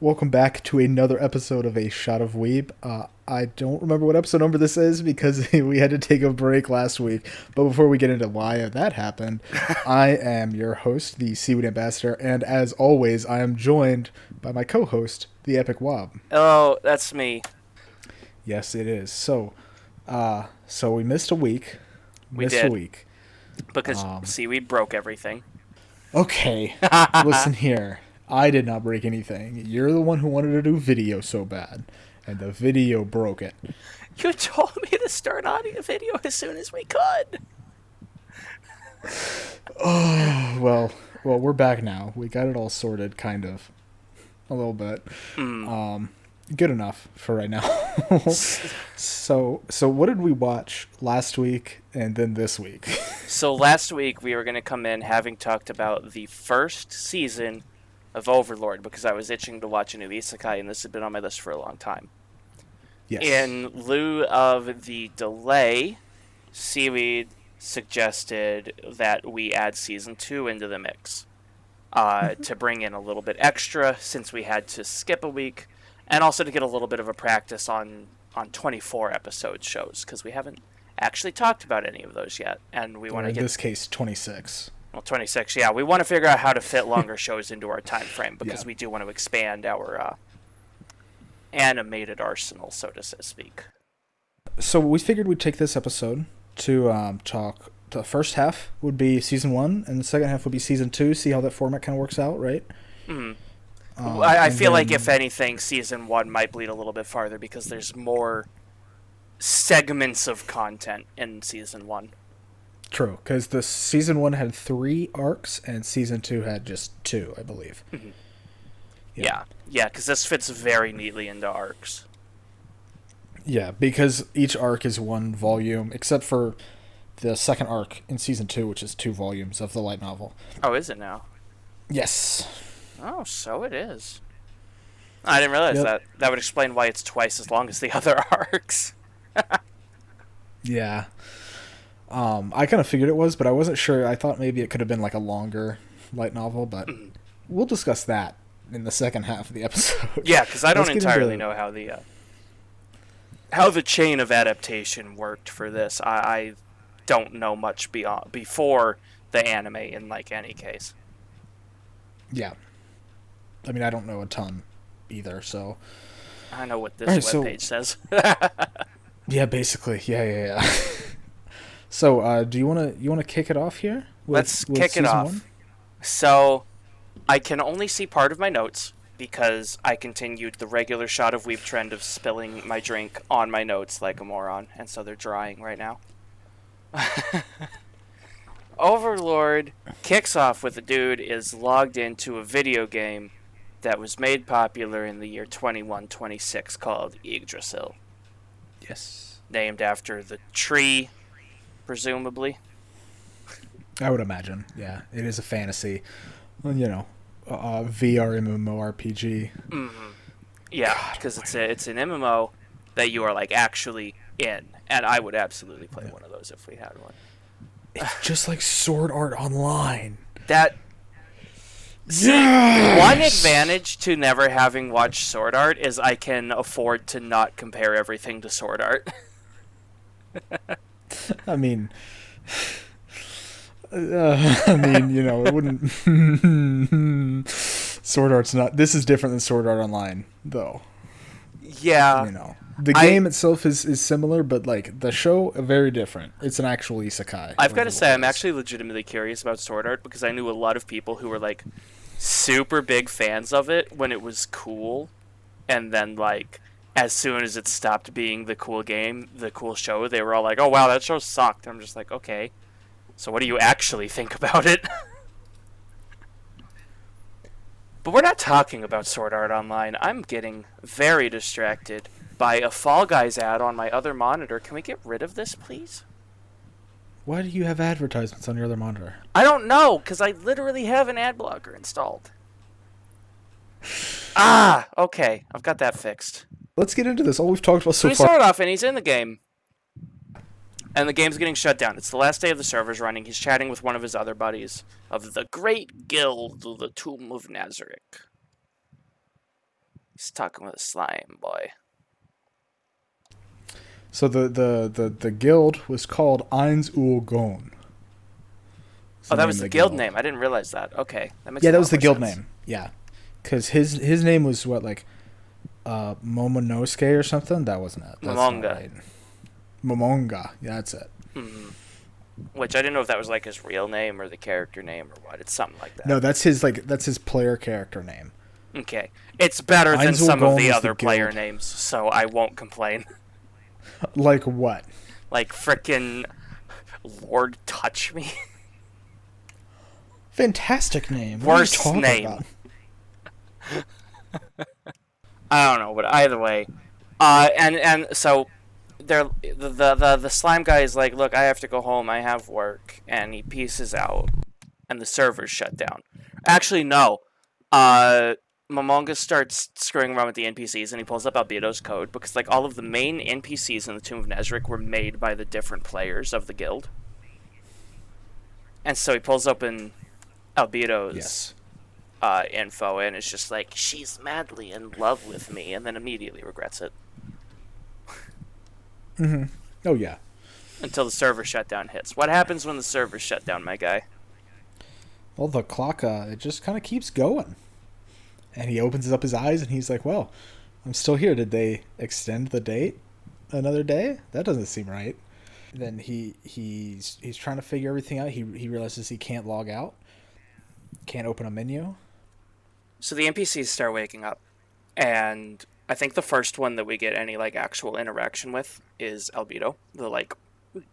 Welcome back to another episode of A Shot of Weeb. I don't remember what episode number this is because we had to take a break last week. But before we get into why that happened, I am your host, the Seaweed Ambassador, and as always, I am joined by my co-host, the Epic Wob. Oh, that's me. Yes, it is. So we missed a week. We Missed did. a week. Because Seaweed broke everything. Okay, listen here. I did not break anything. You're the one who wanted to do video so bad, and the video broke it. You told me to start audio video as soon as we could. Oh, well, we're back now. We got it all sorted, kind of, a little bit. Good enough for right now. So what did we watch last week and then this week? So last week we were going to come in having talked about the first season of Overlord because I was itching to watch a new isekai and this had been on my list for a long time. Yes. In lieu of the delay, Seaweed suggested that we add season 2 into the mix to bring in a little bit extra since we had to skip a week, and also to get a little bit of a practice on 24 episode shows because we haven't actually talked about any of those yet, and we want to in get this case 26. Well, 26, yeah. We want to figure out how to fit longer shows into our time frame because Yeah. we do want to expand our animated arsenal, so to speak. So we figured we'd take this episode to talk. The first half would be season 1, and the second half would be season 2. See how that format kind of works out, right? I feel like, if anything, season 1 might bleed a little bit farther because there's more segments of content in season 1. True, because the season 1 had 3 arcs, and season 2 had just 2, I believe. Mm-hmm. Yeah, because this fits very neatly into arcs. Yeah, because each arc is one volume, except for the second arc in season 2, which is 2 volumes of the light novel. Oh, is it now? Yes. Oh, so it is. I didn't realize that. That would explain why it's twice as long as the other arcs. Yeah. I kind of figured it was, but I wasn't sure. I thought maybe it could have been like a longer light novel, but we'll discuss that in the second half of the episode. Yeah, because I don't Let's get entirely into- know how the chain of adaptation worked for this. I don't know much before the anime in like any case. Yeah. I mean, I don't know a ton either, so... I know what this All right, webpage says. Yeah, basically. Yeah. So, do you wanna kick it off here? Let's with kick it season off. 1? So, I can only see part of my notes because I continued the regular Shot of Weeb trend of spilling my drink on my notes like a moron, and so they're drying right now. Overlord kicks off with a dude is logged into a video game that was made popular in the year 2126 called Yggdrasil, Yes. named after the tree, presumably. I would imagine. Yeah, it is a fantasy. Well, VR MMORPG. Yeah, because it's an MMO that you are like actually in, and I would absolutely play one of those if we had one. It's just like Sword Art Online. That Yes! one advantage to never having watched Sword Art is I can afford to not compare everything to Sword Art. I mean, it wouldn't. Sword Art's not. This is different than Sword Art Online, though. Yeah. The game itself is similar, but like the show, very different. It's an actual isekai. I've got to say, I'm Overlord is. actually legitimately curious about Sword Art because I knew a lot of people who were like super big fans of it when it was cool, and then like as soon as it stopped being the cool game, the cool show, they were all like, "Oh wow, that show sucked." I'm just like, okay, so what do you actually think about it? But we're not talking about Sword Art Online. I'm getting very distracted by a Fall Guys ad on my other monitor. Can we get rid of this, please? Why do you have advertisements on your other monitor? I don't know, because I literally have an ad blocker installed. Okay. I've got that fixed. Let's get into this. All we've talked about so We far. start off, and he's in the game. And the game's getting shut down. It's the last day of the servers running. He's chatting with one of his other buddies of the Great Guild of the Tomb of Nazarick. He's talking with a slime boy. So the guild was called Eins Ulgon. Oh, that was the guild name. I didn't realize that. Okay, that makes Yeah, a that lot was the more guild sense. name. Yeah, because his name was what, like Momonosuke or something. That wasn't it. That's not Momonga. right. Momonga. Yeah, that's it. Mm-hmm. Which I didn't know if that was like his real name or the character name or what. It's something like that. No, that's his player character name. Okay. It's better than Eins some of Ulgon the was the other player guild. names, so I won't complain. Like what? Like frickin' Lord Touch Me. Fantastic name. What Worst are you talking name. about? I don't know, but either way. And so the slime guy is like, look, I have to go home, I have work, and he pieces out, and the server's shut down. Actually, no. Momonga starts screwing around with the NPCs, and he pulls up Albedo's code, because like all of the main NPCs in the Tomb of Nezric were made by the different players of the guild. And so he pulls open Albedo's info, and it's just like, she's madly in love with me, and then immediately regrets it. Mm-hmm. Oh yeah. Until the server shutdown hits. What happens when the server's shut down, my guy? Well, the clock it just kind of keeps going, and he opens up his eyes and he's like, "Well, I'm still here. Did they extend the date another day? That doesn't seem right." Then he's trying to figure everything out. He realizes he can't log out, can't open a menu. So the NPCs start waking up, and I think the first one that we get any like actual interaction with is Albedo, the like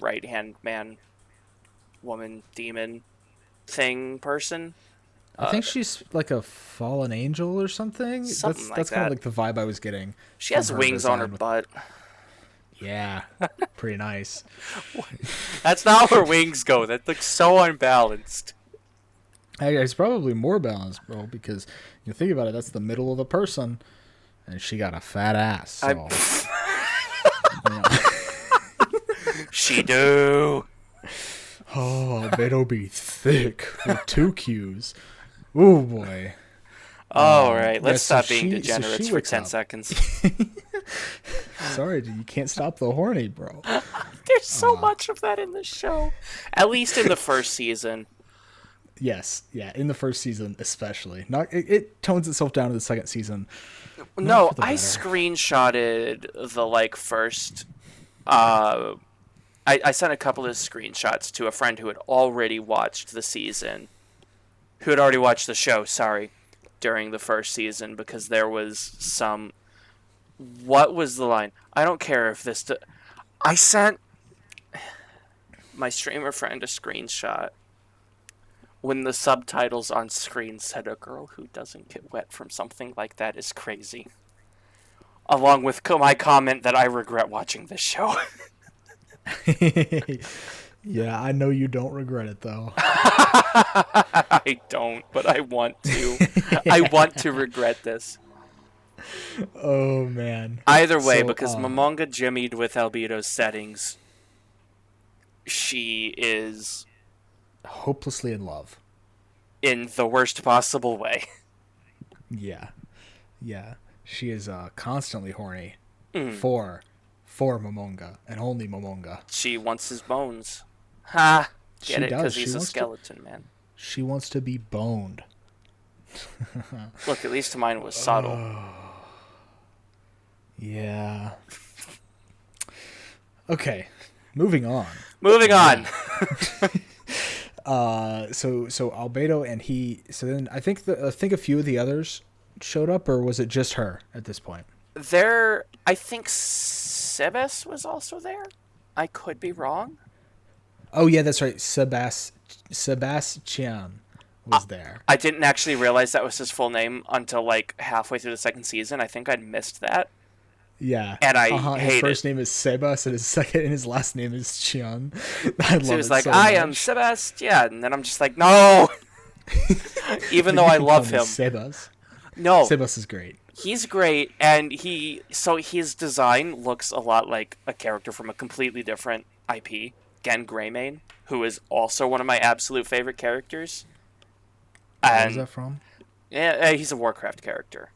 right hand man, woman, demon thing person. I think she's like a fallen angel or something. Something like that's that. kind of like the vibe I was getting. She has wings on her butt. Yeah, pretty nice. That's not where wings go. That looks so unbalanced. Hey, it's probably more balanced, bro, because you think about it, that's the middle of the person, and she got a fat ass. So. She do. Oh, Beto be thick with 2 Qs. Oh boy. All right, let's yeah, stop being degenerates for 10 seconds. Sorry, dude, you can't stop the horny, bro. There's so much of that in the show. At least in the first season. Yes, yeah, in the first season especially. Not it tones itself down in the second season. No, I screenshotted the like first. I sent a couple of screenshots to a friend who had already watched the season, who had already watched the show. Sorry, during the first season, because there was some. What was the line? I don't care if this. I sent my streamer friend a screenshot when the subtitles on screen said a girl who doesn't get wet from something like that is crazy. Along with my comment that I regret watching this show. Yeah, I know you don't regret it, though. I don't, but I want to. I want to regret this. Oh, man. Either way, because Momonga jimmied with Albedo's settings, she is hopelessly in love. In the worst possible way. Yeah. Yeah. She is constantly horny for Momonga, and only Momonga. She wants his bones. Ha! Get she it? Because he's a skeleton, man. She wants to be boned. Look, at least mine was subtle. Yeah. Okay, moving on. Moving on. So Albedo and so then I think a few of the others showed up, or was it just her at this point? I think Sebes was also there. I could be wrong. Oh yeah, that's right. Sebastian was there. I didn't actually realize that was his full name until like halfway through the second season. I think I'd missed that. Yeah, and I hate his first name is Sebas, and his last name is Chian. I love so he was it like, so "I much. am Sebastian," and then I'm just like, "No." Even though I love him. Sebas. No, Sebas is great. He's great, and his design looks a lot like a character from a completely different IP, Gen Greymane, who is also one of my absolute favorite characters. Where is that from? Yeah, he's a Warcraft character.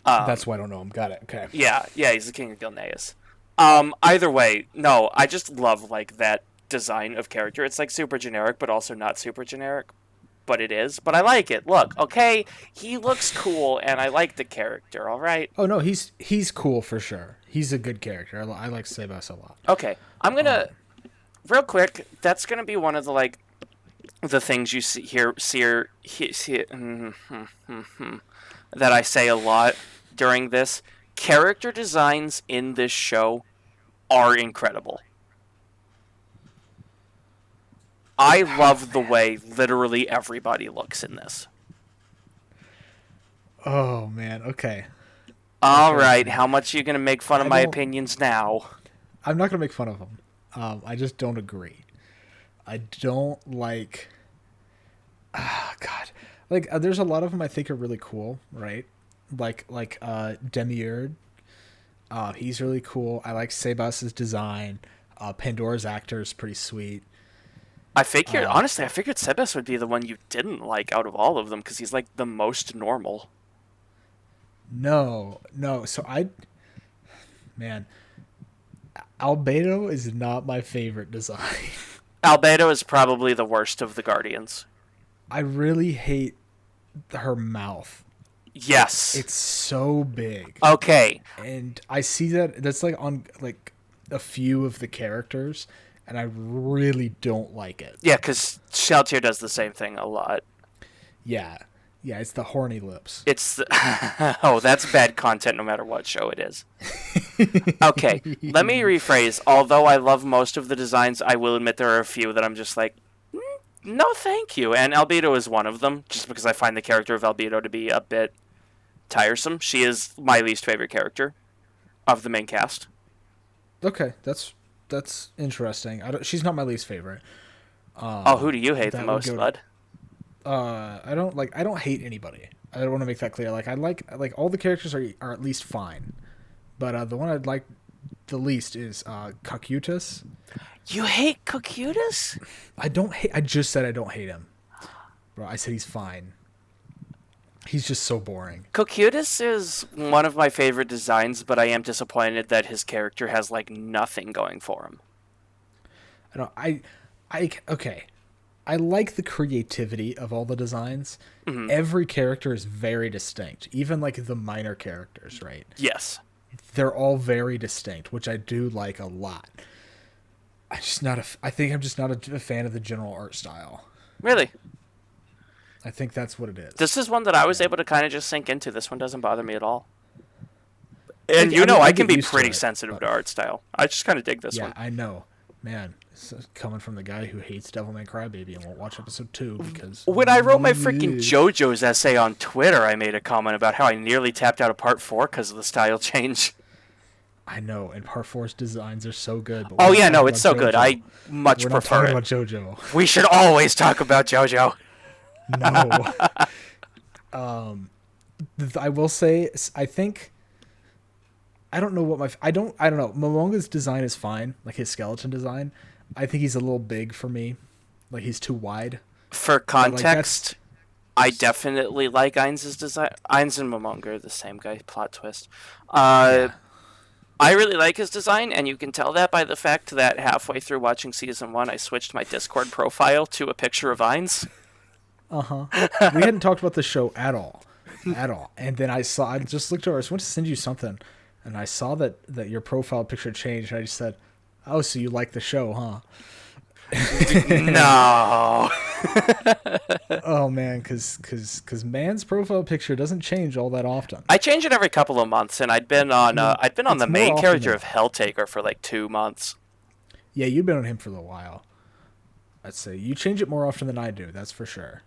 That's why I don't know him. Got it. Okay. Yeah, he's the king of Gilneas. Either way, no, I just love like that design of character. It's like super generic, but also not super generic. But it is. But I like it. Look, okay, he looks cool, and I like the character. All right. Oh no, he's cool for sure. He's a good character. I like Sebas a lot. Okay, I'm gonna real quick. That's gonna be one of the like the things you see that I say a lot during this. Character designs in this show are incredible. I love the way literally everybody looks in this. Oh man, okay. All right, how much are you gonna make fun of my opinions now? I'm not gonna make fun of them. I just don't agree. I don't like. God, like there's a lot of them I think are really cool, right? Like Demiurge. He's really cool. I like Sebas's design. Pandora's actor is pretty sweet. Honestly, I figured Sebas would be the one you didn't like out of all of them because he's like the most normal. No. So man, Albedo is not my favorite design. Albedo is probably the worst of the Guardians. I really hate her mouth. Yes. It's so big. Okay. And I see that's like on like a few of the characters, and I really don't like it. Yeah, because Sheltier does the same thing a lot. Yeah, it's the horny lips. Oh, that's bad content no matter what show it is. Okay, let me rephrase. Although I love most of the designs, I will admit there are a few that I'm just like, no thank you. And Albedo is one of them, just because I find the character of Albedo to be a bit tiresome. She is my least favorite character of the main cast. Okay, that's interesting. She's not my least favorite. Who do you hate the most, bud? I don't hate anybody. I don't want to make that clear. Like I like all the characters are at least fine, but the one I'd like the least is Cocytus. You hate Cocytus? I don't hate. I just said I don't hate him, bro. I said he's fine. He's just so boring. Cocytus is one of my favorite designs, but I am disappointed that his character has like nothing going for him. Okay. I like the creativity of all the designs. Mm-hmm. Every character is very distinct, even like the minor characters, right? Yes. They're all very distinct, which I do like a lot. I think I'm just not a fan of the general art style. Really? I think that's what it is. This is one that I was able to kind of just sink into. This one doesn't bother me at all. And I can be pretty sensitive to art style. I just kind of dig this one. Yeah, I know. Man, this is coming from the guy who hates Devilman Crybaby and won't watch episode 2 because... When I wrote my freaking JoJo's essay on Twitter, I made a comment about how I nearly tapped out of part 4 because of the style change. I know, and part 4's designs are so good. But it's so good. I much prefer it. We're not talking about JoJo. We should always talk about JoJo. No. I will say, I think... I don't know what I don't know. Momonga's design is fine, like his skeleton design. I think he's a little big for me. Like he's too wide. For context, I definitely like Ainz's design. Ainz and Momonga are the same guy. Plot twist. I really like his design, and you can tell that by the fact that halfway through watching season 1, I switched my Discord profile to a picture of Ainz. We hadn't talked about the show at all. And then I just looked over. I just went to send you something. And I saw that your profile picture changed, and I just said, "Oh, so you like the show, huh?" No. Oh man, because man's profile picture doesn't change all that often. I change it every couple of months, and I'd been on the main character of Helltaker for like 2 months. Yeah, you've been on him for a while. I'd say you change it more often than I do. That's for sure.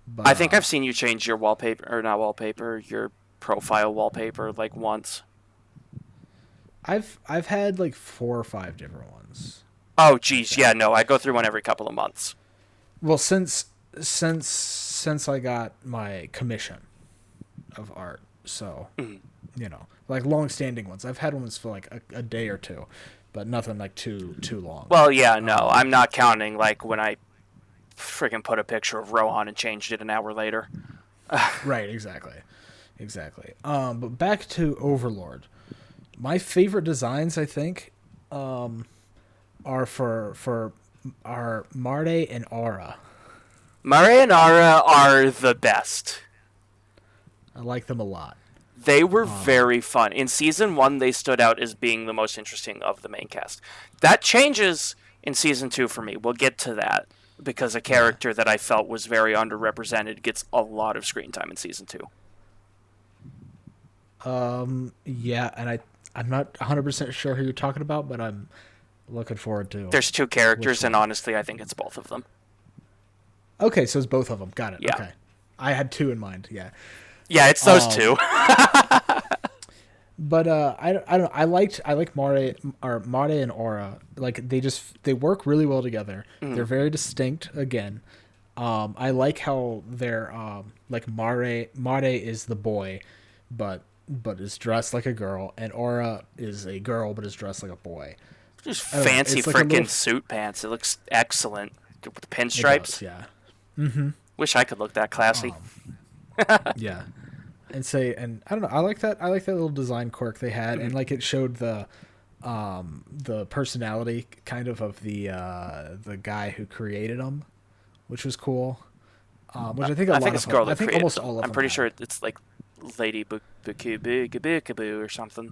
But, I think I've seen you change your your profile wallpaper like once. I've had like 4 or 5 different ones. Oh geez, yeah, no, I go through one every couple of months. Well, since I got my commission of art, so like long-standing ones. I've had ones for like a day or 2, but nothing like too long. Well, yeah, no, I'm not counting like when I freaking put a picture of Rohan and changed it an hour later. Right, exactly. Exactly. But back to Overlord. My favorite designs, I think, are for are Marde and Aura. Mare and Ara are the best. I like them a lot. They were very fun. In season 1, they stood out as being the most interesting of the main cast. That changes in season 2 for me. We'll get to that because a character that I felt was very underrepresented gets a lot of screen time in season 2. Yeah, and I'm not 100% sure who you're talking about, but I'm looking forward to. There's 2 characters, and honestly, I think it's both of them. Okay, so it's both of them. Got it. Yeah. Okay. I had 2 in mind. Yeah. Yeah, it's those 2. But I don't know. I like Mare and Aura. Like they work really well together. They're very distinct again. I like how they're like Mare is the boy, but is dressed like a girl, and Aura is a girl but is dressed like a boy. Just fancy freaking suit pants. It looks excellent with the pinstripes. Does, yeah. Wish I could look that classy. Yeah. And I don't know, I like that little design quirk they had, and like it showed the personality kind of the guy who created them, which was cool. Which I think it's a girl that created almost them. all of them. I'm pretty sure it's like Lady Bookaboo or something.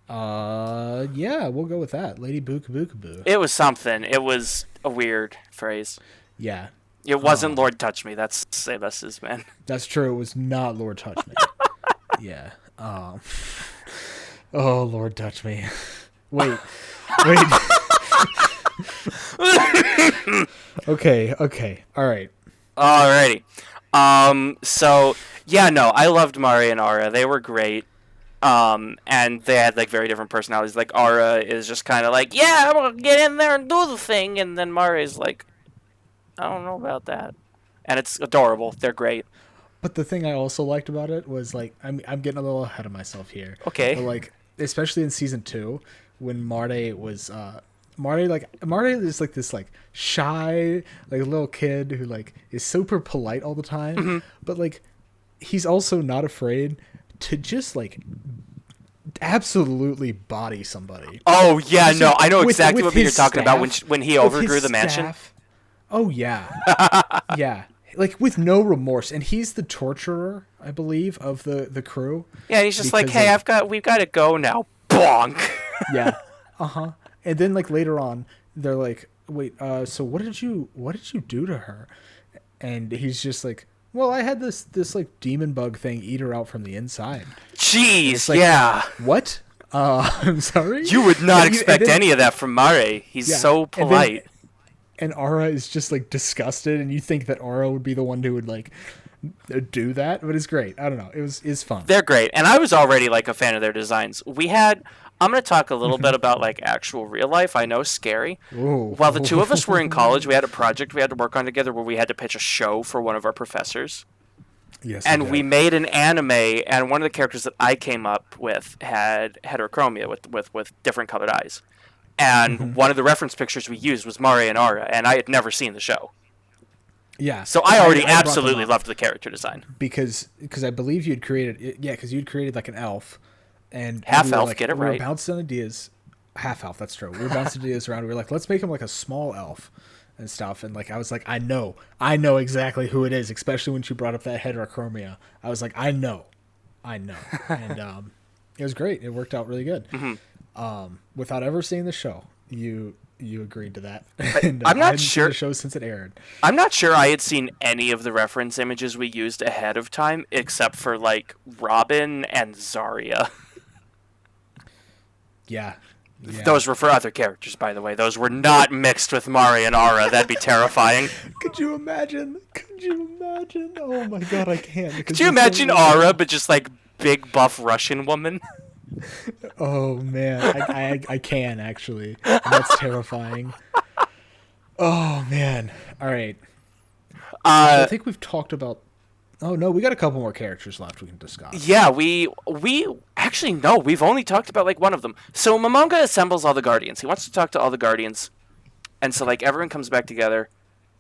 Yeah, we'll go with that. Lady Bookaboo. It was something. It was a weird phrase. Yeah. It wasn't Lord Touch Me. That's Sebas's man. That's true. It was not Lord Touch Me. Yeah. Oh, Lord Touch Me. Wait. Okay. All right. Alrighty. So yeah, no, I loved Mari and Aura. They were great. And they had like very different personalities. Like Aura is just kind of like, yeah, I'm gonna get in there and do the thing, and then Mari is like, I don't know about that. And it's adorable. They're great. But the thing I also liked about it was like I'm getting a little ahead of myself here. Okay. But like especially in season 2 when Marde was Marde is like this like shy like little kid who like is super polite all the time, but like he's also not afraid to just like absolutely body somebody. Oh yeah, no, I know exactly what you're talking about when he overgrew the mansion. Oh yeah. Yeah. Like with no remorse, and he's the torturer, I believe, of the crew. Yeah, he's just like, "Hey, we've got to go now." Bonk. Yeah. And then like later on, they're like, "Wait, so what did you do to her?" And he's just like, "Well, I had this like demon bug thing eat her out from the inside." Jeez, like, yeah. What? I'm sorry. You would not expect any of that from Mare. He's so polite. And Aura is just like disgusted, and you think that Aura would be the one who would like do that, but it's great. I don't know. It's fun. They're great, and I was already like a fan of their designs. I'm going to talk a little bit about like actual real life. I know, scary. Ooh. While the 2 of us were in college, we had a project we had to work on together where we had to pitch a show for one of our professors. Yes. And we made an anime, and one of the characters that I came up with had heterochromia with different colored eyes. And one of the reference pictures we used was Mari and Aura, and I had never seen the show. Yeah. So I already absolutely loved the character design. Because I believe you'd created like an elf. And half elf, get it right. We were bouncing ideas. Half elf, that's true. We were bouncing ideas around. We were like, let's make him like a small elf and stuff. And like I was like, I know exactly who it is, especially when she brought up that heterochromia. I was like, I know. And it was great. It worked out really good. Without ever seeing the show, you agreed to that. And, I'm not I hadn't sure seen the show since it aired. I'm not sure I had seen any of the reference images we used ahead of time, except for like Robin and Zarya. Yeah. Those were for other characters, by the way. Those were not mixed with Mari and Aura. That'd be terrifying. Could you imagine? Oh my god, I can't. Could you imagine Aura, but just like big buff Russian woman? Oh man, I can actually. And that's terrifying. Oh man. All right. I think we've talked about. Oh no, we got a couple more characters left we can discuss. Yeah, we actually no, we've only talked about like one of them. So Momonga assembles all the Guardians. He wants to talk to all the Guardians, and so like everyone comes back together,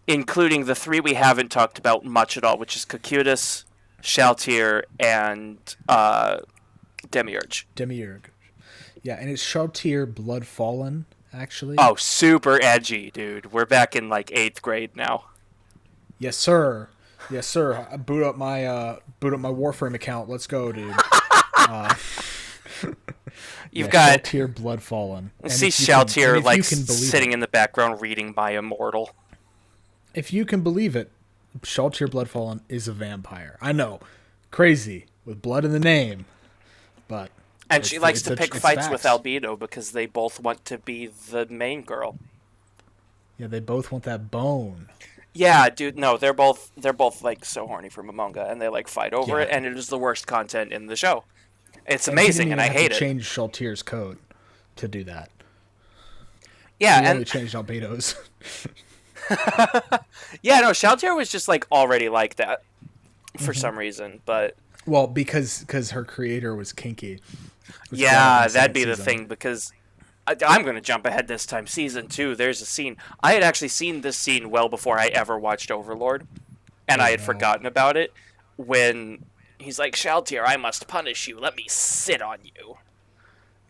including the 3 we haven't talked about much at all, which is Cocytus, Shaltir, and Demiurge. Demiurge. Yeah, and it's Shaltir Blood Fallen, actually. Oh, super edgy, dude. We're back in like 8th grade now. Yes, sir. Yes, sir. I boot up my Warframe account. Let's go, dude. You've got Shaltir Blood Fallen. See Shaltir like sitting in the background reading by Immortal. If you can believe it, Shaltir Blood Fallen is a vampire. I know, crazy with blood in the name, but and she likes to pick fights with Albedo because they both want to be the main girl. Yeah, they both want that bone. Yeah, dude. No, they're both like so horny for Momonga, and they like fight over it, and it is the worst content in the show. It's amazing, and I hate it. Change Shaltir's code to do that. Yeah, and only changed Albedo's. Yeah, no, Shaltir was just like already like that for some reason, but because her creator was kinky. Yeah, that'd be the thing, because I'm going to jump ahead this time. Season 2, there's a scene. I had actually seen this scene well before I ever watched Overlord, and I had forgotten about it, when he's like, Shaltir, I must punish you. Let me sit on you.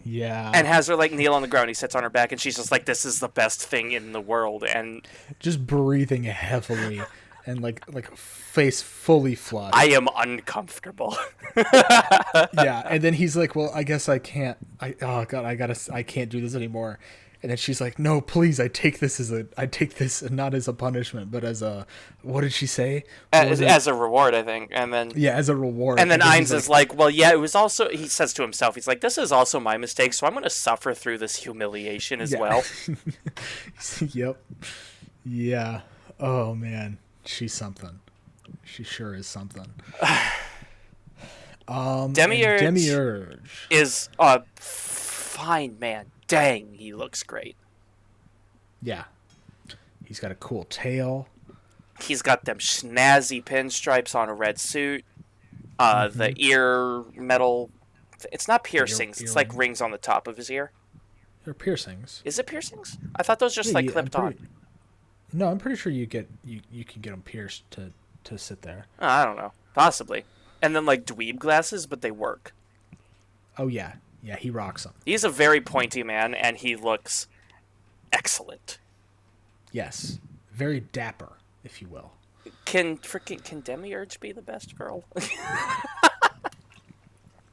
Yeah. And has her like kneel on the ground. He sits on her back, and she's just like, this is the best thing in the world. And just breathing heavily and like face fully flushed. I am uncomfortable. Yeah, and then he's like, well, I guess I can't. I can't do this anymore. And then she's like, no, please, I take this not as a punishment, but as a, what did she say? As a reward, I think. And then as a reward. And then Ainz is like, well, yeah, it was also, he says to himself, he's like, this is also my mistake, so I'm going to suffer through this humiliation as well. Yep. Yeah. Oh, man. She's something. She sure is something. Demiurge is a fine man. Dang, he looks great. Yeah. He's got a cool tail. He's got them snazzy pinstripes on a red suit. The ear metal. It's not piercings. It's like rings on the top of his ear. They're piercings. Is it piercings? I thought those just clipped on. No, I'm pretty sure you can get them pierced to sit there. I don't know. Possibly. And then like dweeb glasses, but they work. Oh, yeah. Yeah, he rocks them. He's a very pointy man, and he looks excellent. Yes. Very dapper, if you will. Can Demiurge be the best girl?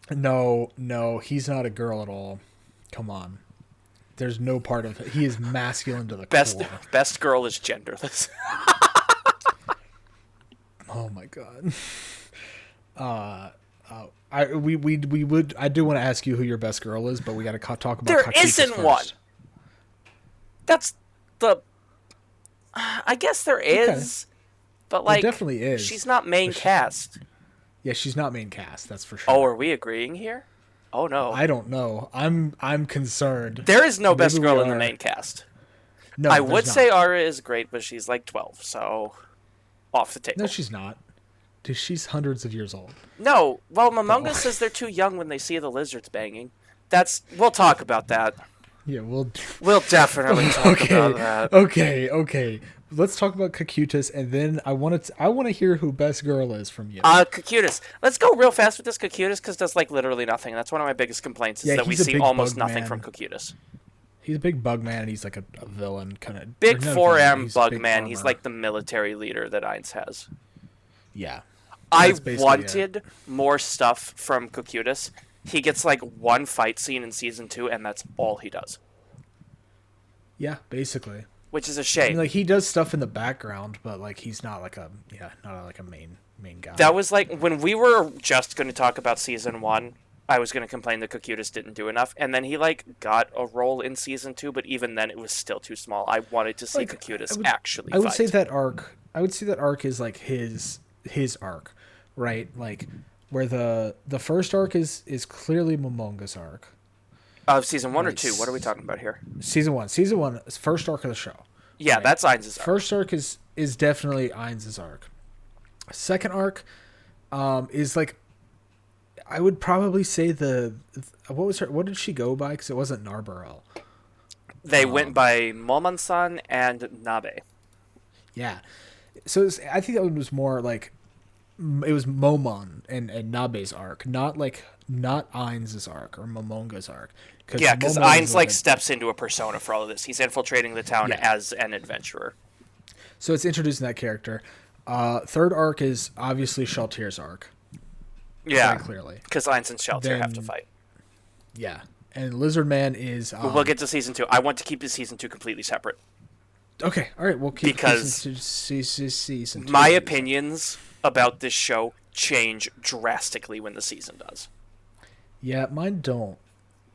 No, he's not a girl at all. Come on. There's no part of it. He is masculine to the core. Best girl is genderless. Oh my god. I do want to ask you who your best girl is, but we got to talk about there Kakitas isn't first. One. That's the. I guess there is, but like there definitely is. She's not main cast. Yeah, she's not main cast. That's for sure. Oh, are we agreeing here? Oh no, I don't know. I'm concerned. There is no best girl in the main cast. No, I would say Aura is great, but she's like 12, so off the table. No, she's not. Dude, she's hundreds of years old. No, well, Momonga says they're too young when they see the lizards banging. We'll talk about that. Yeah, we'll definitely talk about that. Okay. Let's talk about Kakutas, and then I want to hear who best girl is from you. Kakutas. Let's go real fast with this Kakutas, because does like literally nothing. That's one of my biggest complaints, is that we see almost nothing from Kakutas. He's a big bug man, and he's like a villain kind of. Big 4M bug man. He's like the military leader that Ainz has. Yeah. I wanted more stuff from Kakutas. He gets like one fight scene in season 2, and that's all he does. Yeah, basically. Which is a shame. I mean, like, he does stuff in the background, but like he's not like a main guy. That was like when we were just going to talk about season 1. I was going to complain that Kakutas didn't do enough, and then he like got a role in season 2, but even then it was still too small. I wanted to see Kakutas actually. I would say that arc. I would say that arc is like his arc, right? Like where the first arc is clearly Momonga's arc. Of season 1 or 2? What are we talking about here? Season 1. Season 1 is first arc of the show. Yeah, right? That's Ainz's arc. First arc is definitely Ainz's arc. Second arc is like, I would probably say what did she go by? Because it wasn't Narbarel. They went by Momonsan and Nabe. Yeah. So I think that one was more like it was Momon and Nabe's arc, not Ainz's arc or Momonga's arc. Yeah, because Ainz like steps into a persona for all of this. He's infiltrating the town as an adventurer. So it's introducing that character. Third arc is obviously Shaltier's arc. Yeah, very clearly, because Ainz and Shaltier have to fight. Yeah, and Lizardman is. We'll get to season 2. I want to keep the season 2 completely separate. Okay, all right, we'll keep because season 2. My opinions about this show change drastically when the season does. Yeah, mine don't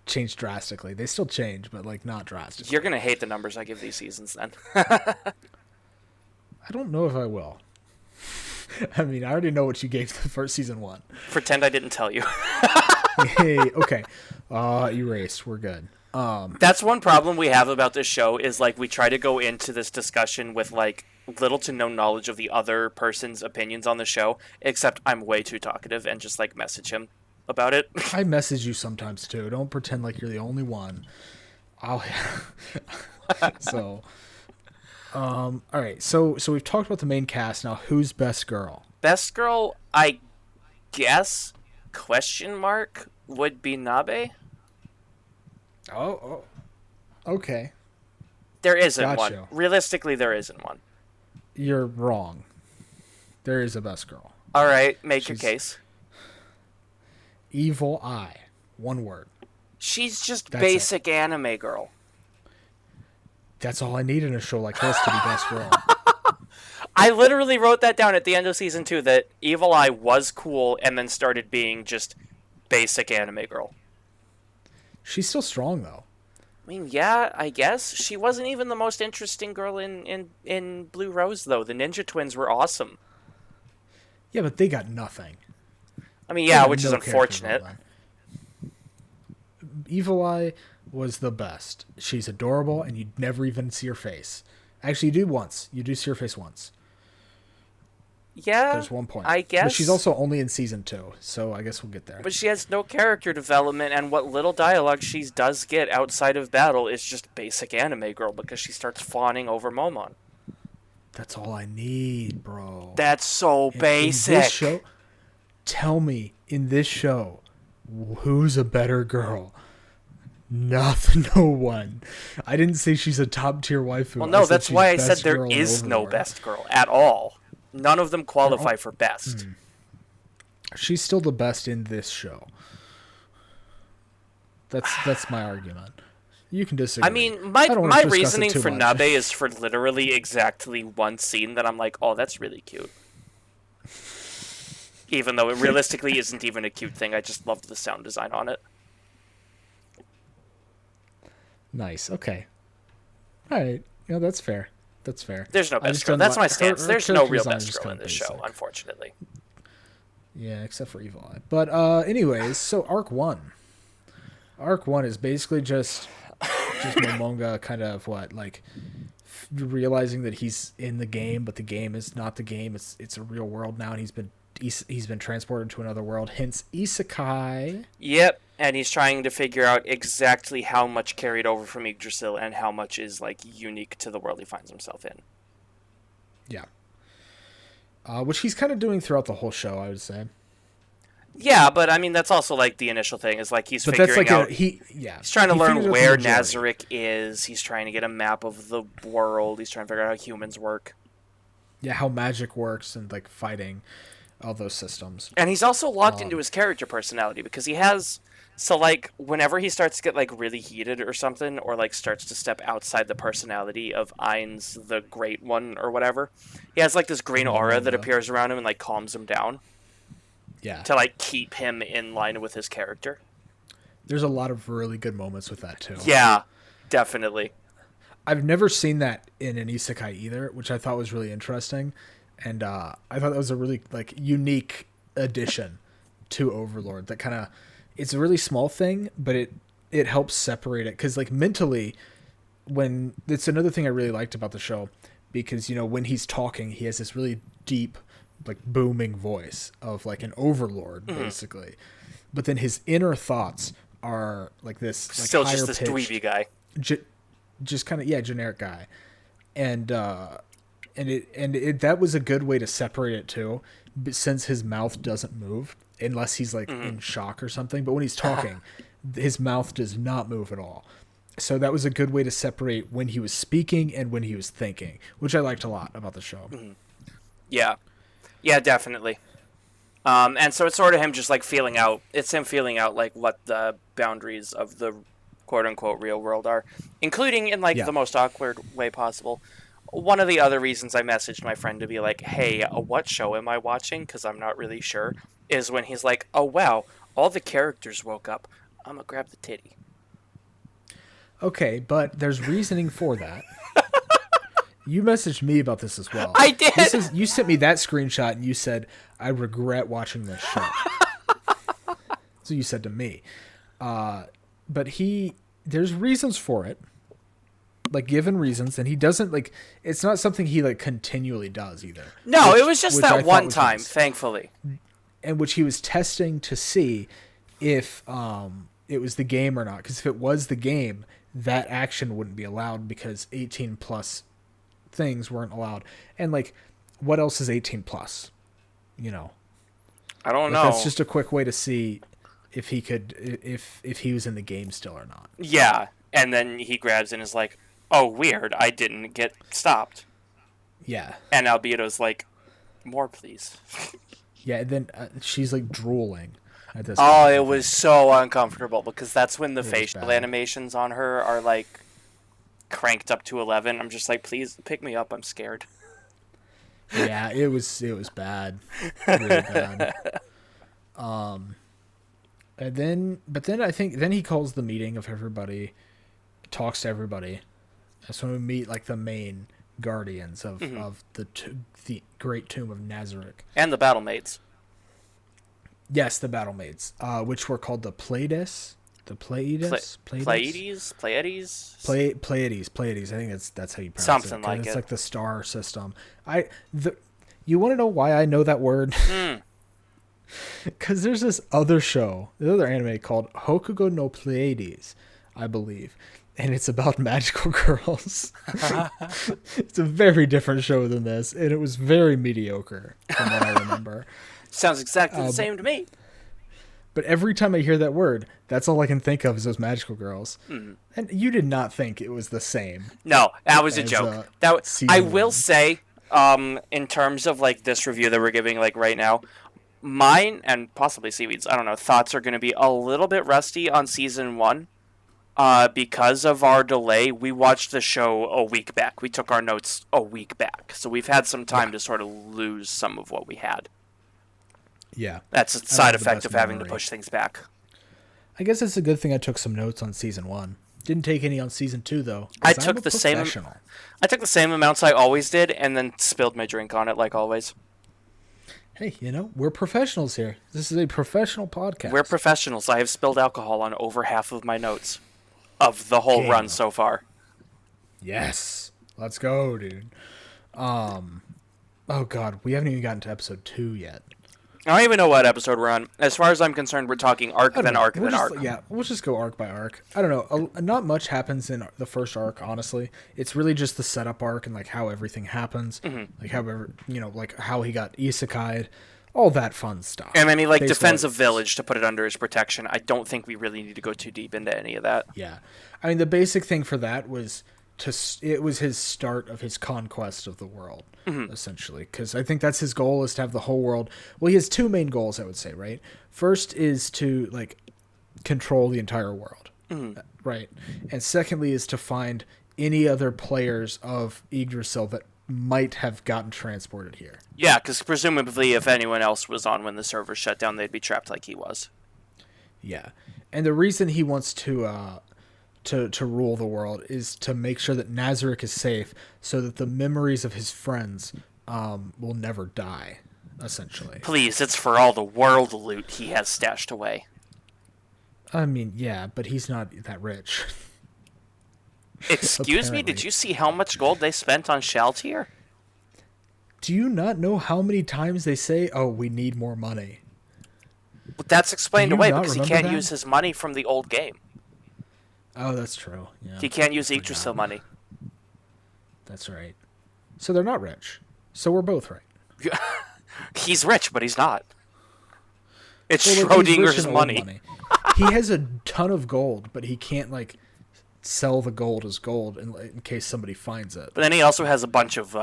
change drastically. They still change, but like not drastically. You're gonna hate the numbers I give these seasons then. I don't know if I will. I mean, I already know what you gave the first season 1. Pretend I didn't tell you. Hey, okay. Erased. We're good. That's one problem we have about this show is like we try to go into this discussion with like little to no knowledge of the other person's opinions on the show, except I'm way too talkative and just like message him about it. I message you sometimes too. Don't pretend like you're the only one. So all right. So we've talked about the main cast. Now who's best girl? Best girl, I guess would be Nabe. Oh. Okay. There isn't one. Realistically, there isn't one. You're wrong. There is a best girl. All right, make your case. Evil Eye. One word. She's just basic anime girl. That's all I need in a show like this to be best girl. I literally wrote that down at the end of season 2 that Evil Eye was cool and then started being just basic anime girl. She's still strong though. I mean, yeah, I guess. She wasn't even the most interesting girl in Blue Rose though. The Ninja Twins were awesome. Yeah, but they got nothing. I mean, yeah, which is unfortunate. Evil Eye was the best. She's adorable, and you'd never even see her face. Actually, you do once. You do see her face once. Yeah, there's one point. I guess. But she's also only in season 2, so I guess we'll get there. But she has no character development, and what little dialogue she does get outside of battle is just basic anime girl because she starts fawning over Momon. That's all I need, bro. That's so basic. In this show, tell me, in this show, who's a better girl? Nothing, no one. I didn't say she's a top tier waifu. Well, no, that's why I said there is no best girl at all. None of them qualify for best. She's still the best in this show. That's my argument. You can disagree. I mean, my reasoning for Nabe is for literally exactly one scene that I'm like, oh, that's really cute. Even though it realistically isn't even a cute thing. I just loved the sound design on it. Nice. Okay. All right. Yeah, that's fair. That's fair. There's no best girl. That's my stance. There's no real best girl in this show, unfortunately. Yeah, except for Evil Eye. But anyways, so Arc 1. Arc 1 is basically just Momonga kind of realizing that he's in the game, but the game is not the game. It's a real world now, and he's been transported to another world, hence isekai. Yep, and he's trying to figure out exactly how much carried over from Yggdrasil and how much is unique to the world he finds himself in. Yeah. Which he's kind of doing throughout the whole show, I would say. Yeah, but I mean that's also the initial thing is he's figuring out. He's trying to learn where Nazarick is. He's trying to get a map of the world. He's trying to figure out how humans work. Yeah, how magic works and fighting, all those systems. And he's also locked into his character personality because he has. So whenever he starts to get really heated or something, or starts to step outside the personality of Ainz the Great One or whatever, he has this green aura that appears around him and calms him down. Yeah. To keep him in line with his character. There's a lot of really good moments with that too. Yeah, definitely. I've never seen that in an isekai either, which I thought was really interesting, and I thought that was a really unique addition to Overlord. That kind of it's a really small thing, but it helps separate it because mentally, when it's another thing I really liked about the show because when he's talking, he has this really deep. Booming voice of an overlord basically, but then his inner thoughts are this still just this dweeby guy, just kind of generic guy, and and that was a good way to separate it too, since his mouth doesn't move unless he's like in shock or something. But when he's talking, his mouth does not move at all. So that was a good way to separate when he was speaking and when he was thinking, which I liked a lot about the show. Yeah, definitely. And so it's sort of him just like feeling out. It's him feeling out like what the boundaries of the quote unquote real world are, including in like the most awkward way possible. One of the other reasons I messaged my friend to be like, hey, what show am I watching? Because I'm not really sure, is when he's like, oh wow, all the characters woke up. I'm gonna grab the titty. Okay, but there's reasoning for that. You messaged me about this as well. I did. You sent me that screenshot and you said, I regret watching this show. So you said to me. But there's reasons for it. Like, given reasons, and he doesn't, like, it's not something he, like, continually does either. No, it was just that one time, thankfully. And which he was testing to see if it was the game or not. Because if it was the game, that action wouldn't be allowed because 18 plus things weren't allowed. And, like, what else is 18 plus? You know? I don't know. That's just a quick way to see if he could, if he was in the game still or not. Yeah, and then he grabs and is like, oh, weird, I didn't get stopped. Yeah. And Albedo's like, more, please. Yeah, and then she's, like, drooling at this point. point. It was so uncomfortable, because that's when the facial animations on her are, like, cranked up to 11. I'm just like, please, pick me up, I'm scared. Yeah, it was bad. Really bad. But then I think, then he calls the meeting of everybody, talks to everybody. That's when we meet, like, the main guardians of the great tomb of Nazarick. And the battle mates. Yes, the battle mates, which were called the Pleiades. The Pleiades? Pleiades? Pleiades. I think that's how you pronounce it. Something like it. It's like the star system. You want to know why I know that word? Because there's this other show, the other anime called Hokugo no Pleiades, I believe. And it's about magical girls. It's a very different show than this. And it was very mediocre, from what I remember. Sounds exactly the same to me. But every time I hear that word, that's all I can think of is those magical girls. And you did not think it was the same. No, that was a joke. I will say, in terms of like this review that we're giving like right now, mine and possibly Seaweed's, I don't know, thoughts are going to be a little bit rusty on season 1. Because of our delay, we watched the show a week back. We took our notes a week back. So we've had some time to sort of lose some of what we had. Yeah. That's a side effect of having to push things back. I guess it's a good thing I took some notes on season 1. Didn't take any on season 2 though. I took the same amounts I always did and then spilled my drink on it like always. Hey, we're professionals here. This is a professional podcast. We're professionals. I have spilled alcohol on over half of my notes of the whole run so far. Yes. Let's go, dude. Oh god, we haven't even gotten to episode 2 yet. I don't even know what episode we're on. As far as I'm concerned, we're talking arc, then arc, then arc. Yeah, we'll just go arc by arc. I don't know. Not much happens in the first arc, honestly. It's really just the setup arc and like how everything happens. Like like how he got isekai'd, all that fun stuff. And then he like defends a village to put it under his protection. I don't think we really need to go too deep into any of that. Yeah. I mean, the basic thing for that was it was his start of his conquest of the world, essentially. Because I think that's his goal, is to have the whole world. Well, he has 2 main goals, I would say, right? First is to, like, control the entire world, right? And secondly is to find any other players of Yggdrasil that might have gotten transported here. Yeah, because presumably if anyone else was on when the server shut down, they'd be trapped like he was. Yeah. And the reason he wants to rule the world is to make sure that Nazarick is safe so that the memories of his friends will never die, essentially. Please, it's for all the world loot he has stashed away. I mean, yeah, but he's not that rich. Excuse me? Did you see how much gold they spent on Shaltir? Do you not know how many times they say, oh, we need more money? But that's explained away because he can't use his money from the old game. Oh, that's true. Yeah, he can't use Yggdrasil money. That's right. So they're not rich. So we're both right. He's rich, but he's not. It's Well, like, he's rich Schrodinger's in old money. He has a ton of gold, but he can't like sell the gold as gold in case somebody finds it. But then he also has a bunch of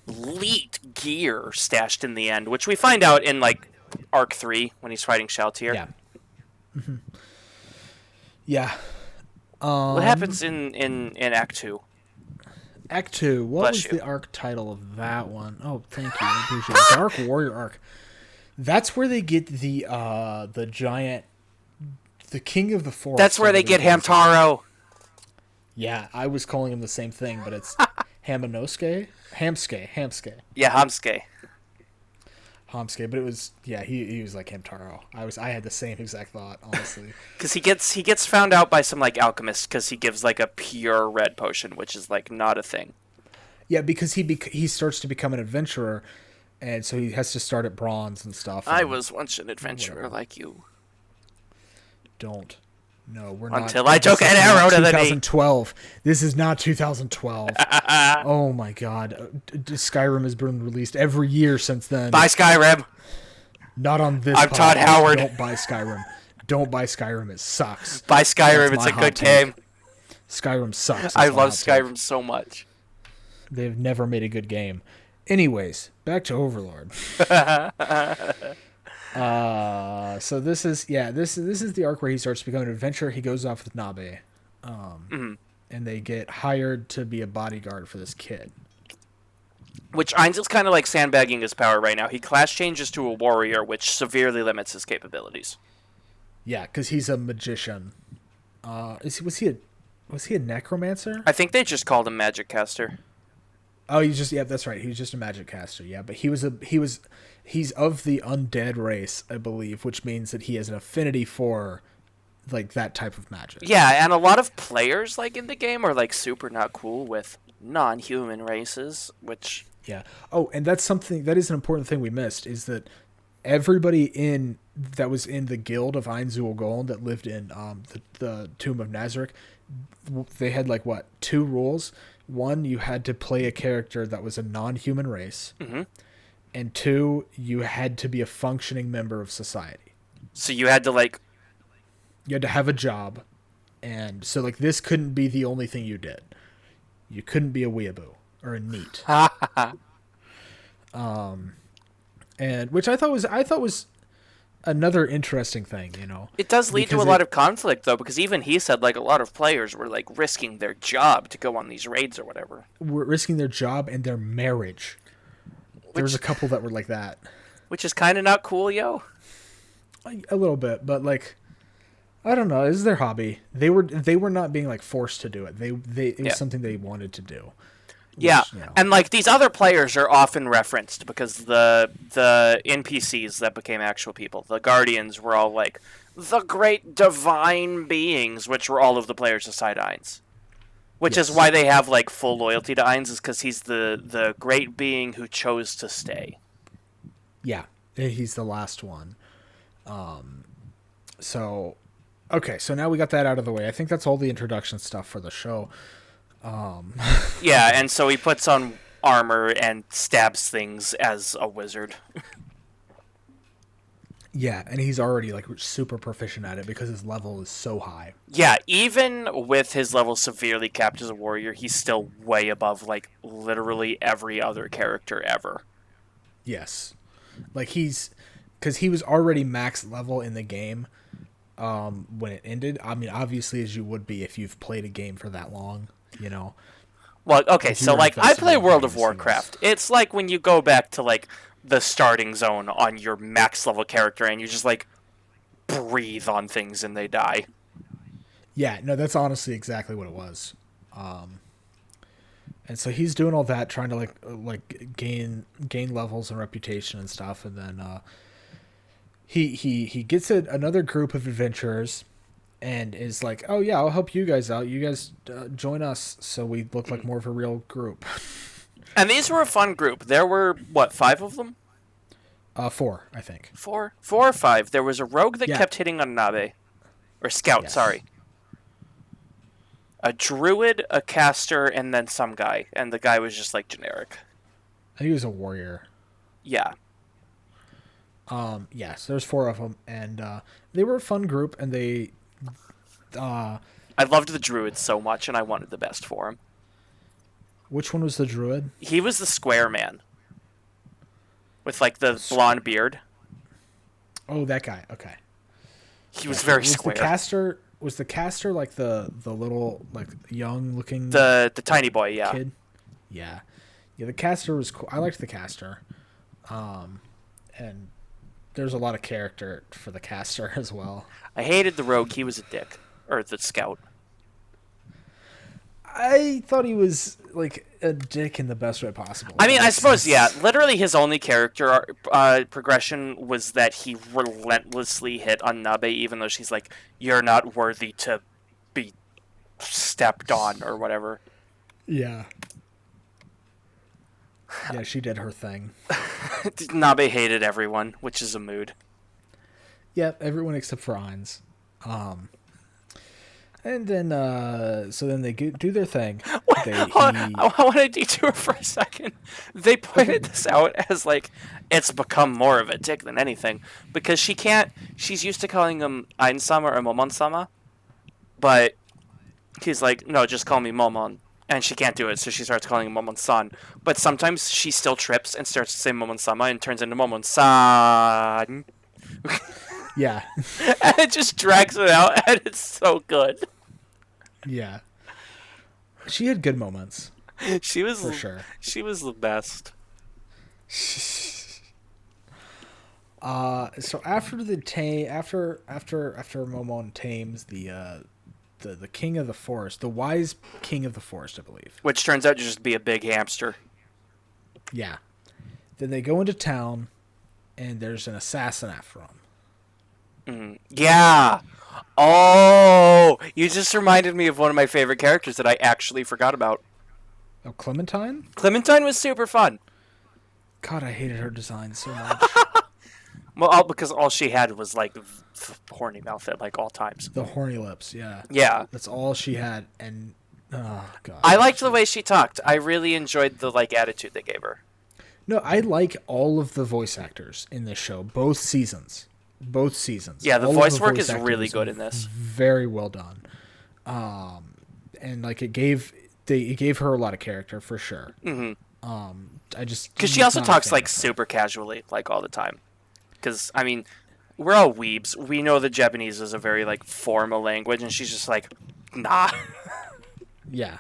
elite gear stashed in the end, which we find out in like Arc 3 when he's fighting Shaltir. Yeah. Yeah. What happens in Act 2? Act 2. What Bless was you. the arc title of that one? Oh, thank you. I appreciate it. Dark Warrior arc. That's where they get the giant, the king of the forest. That's where they get Hamtaro. Yeah, I was calling him the same thing, but it's Hamanosuke? Hamsuke. Yeah, Hamsuke. Hamsuke, but it was, yeah, he was like Hamtaro. I had the same exact thought, honestly. Because he gets found out by some like alchemist because he gives like a pure red potion, which is like not a thing. Yeah, because he starts to become an adventurer, and so he has to start at bronze and stuff. I was once an adventurer like you. Don't. No, we're Until not. I took an arrow to the knee. 2012. This is not 2012. Oh my god. Skyrim has been released every year since then. Buy Skyrim. Not on this. I'm Todd podcast. Howard. Don't buy Skyrim. Don't buy Skyrim. It sucks. Buy Skyrim. That's It's a my good hot take. game. Skyrim sucks. That's I my love hot take. Skyrim so much. They've never made a good game. Anyways, back to Overlord. So this is the arc where he starts to become an adventurer. He goes off with Nabe, and they get hired to be a bodyguard for this kid. Which Ainzel's kind of like sandbagging his power right now. He class changes to a warrior, which severely limits his capabilities. Yeah, because he's a magician. Was he a necromancer? I think they just called him Magic Caster. Oh, that's right. He was just a magic caster. Yeah, but he's of the undead race, I believe, which means that he has an affinity for like that type of magic. Yeah, and a lot of players like in the game are like super not cool with non-human races, which Yeah. Oh, and that is an important thing we missed, is that everybody that was in the guild of Ainzul Golem that lived in the Tomb of Nazarick, they had like what, 2 rules. One, you had to play a character that was a non-human race. Mm-hmm. And 2, you had to be a functioning member of society. So you had to have a job. And so like this couldn't be the only thing you did. You couldn't be a weeaboo or a neat. And which I thought was another interesting thing, you know. It does lead to a lot of conflict, though, because even he said, like, a lot of players were, like, risking their job to go on these raids or whatever. Were risking their job and their marriage. There was a couple that were like that. Which is kind of not cool, yo. A little bit, but, like, I don't know. This is their hobby. They were not being, like, forced to do it. It was something they wanted to do. Yeah, you know. and like these other players are often referenced because the NPCs that became actual people, the Guardians, were all like the great divine beings, which were all of the players aside Ainz. Which is why they have like full loyalty to Ainz, is because he's the great being who chose to stay. Yeah, he's the last one. So now we got that out of the way. I think that's all the introduction stuff for the show. Yeah, and so he puts on armor and stabs things as a wizard. Yeah, and he's already like super proficient at it because his level is so high. Yeah, even with his level severely capped as a warrior, he's still way above like literally every other character ever. Yes. Like because he was already max level in the game when it ended. I mean, obviously as you would be if you've played a game for that long. You know, well, okay, so like I play World of Warcraft. It's like when you go back to like the starting zone on your max level character and you just like breathe on things and they die. Yeah, no, that's honestly exactly what it was. And so he's doing all that, trying to like gain levels and reputation and stuff, and then he gets another group of adventurers. And is like, oh yeah, I'll help you guys out. You guys join us, so we look like more of a real group. And these were a fun group. There were what, 5 of them? 4, I think. 4 or 5. There was a rogue that kept hitting on Nabe, or scout. Yes. Sorry. A druid, a caster, and then some guy. And the guy was just like generic. I think he was a warrior. Yeah. Yeah, so there's 4 of them, and they were a fun group, and they... I loved the druid so much, and I wanted the best for him. Which one was the druid? He was the square man. With, like, the blonde beard. Oh, that guy. Okay. He was very square. Was the caster like the little, like, young looking the tiny boy, yeah. kid? Yeah. Yeah, the caster was cool. I liked the caster. And there's a lot of character for the caster as well. I hated the rogue. He was a dick. Or the scout. I thought he was, like, a dick in the best way possible. I mean, I suppose, yeah. Literally, his only character progression was that he relentlessly hit on Nabe, even though she's like, you're not worthy to be stepped on, or whatever. Yeah. Yeah, she did her thing. Nabe hated everyone, which is a mood. Yep, everyone except for Ainz. And then, so then they do their thing. I want to detour for a second. They pointed this out as, like, it's become more of a dick than anything. Because she's used to calling him Ein-sama or Momon-sama. But he's like, no, just call me Momon. And she can't do it, so she starts calling him Momon-san. But sometimes she still trips and starts to say Momon-sama and turns into Momon-san. Yeah. And it just drags it out, and it's so good. Yeah. She had good moments. She was for sure. She was the best. So after Momon tames the king of the forest, the wise king of the forest, I believe. Which turns out to just be a big hamster. Yeah. Then they go into town, and there's an assassin after them. Yeah. Oh, you just reminded me of one of my favorite characters that I actually forgot about. Oh, Clementine? Clementine was super fun. God, I hated her design so much. Well, because all she had was, like, horny mouth at, like, all times. The horny lips, yeah. Yeah. That's all she had, and, oh, God. I liked the way she talked. I really enjoyed the, like, attitude they gave her. No, I like all of the voice actors in this show, both seasons. Yeah, the voice work is really good in this. Very well done. And, like, it gave her a lot of character, for sure. I just... Because she also talks, like, super casually, like, all the time. Because, I mean, we're all weebs. We know that Japanese is a very, like, formal language, and she's just like, nah. Yeah.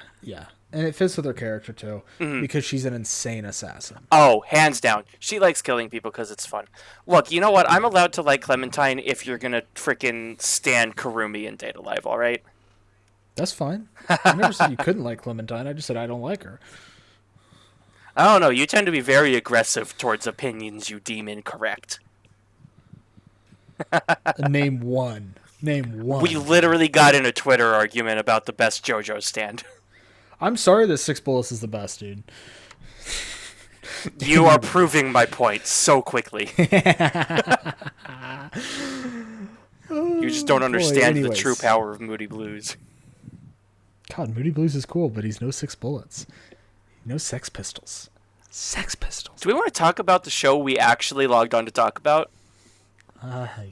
And it fits with her character, too, because she's an insane assassin. Oh, hands down. She likes killing people because it's fun. Look, you know what? I'm allowed to like Clementine if you're going to freaking stand Karumi in Date Alive, all right? That's fine. I never said you couldn't like Clementine. I just said I don't like her. I don't know. You tend to be very aggressive towards opinions you deem incorrect. Name one. We literally got in a Twitter argument about the best JoJo stand. I'm sorry that Six Bullets is the best, dude. You are proving my point so quickly. You just don't understand the true power of Moody Blues. God, Moody Blues is cool, but he's no Six Bullets. No Sex Pistols. Sex Pistols. Do we want to talk about the show we actually logged on to talk about?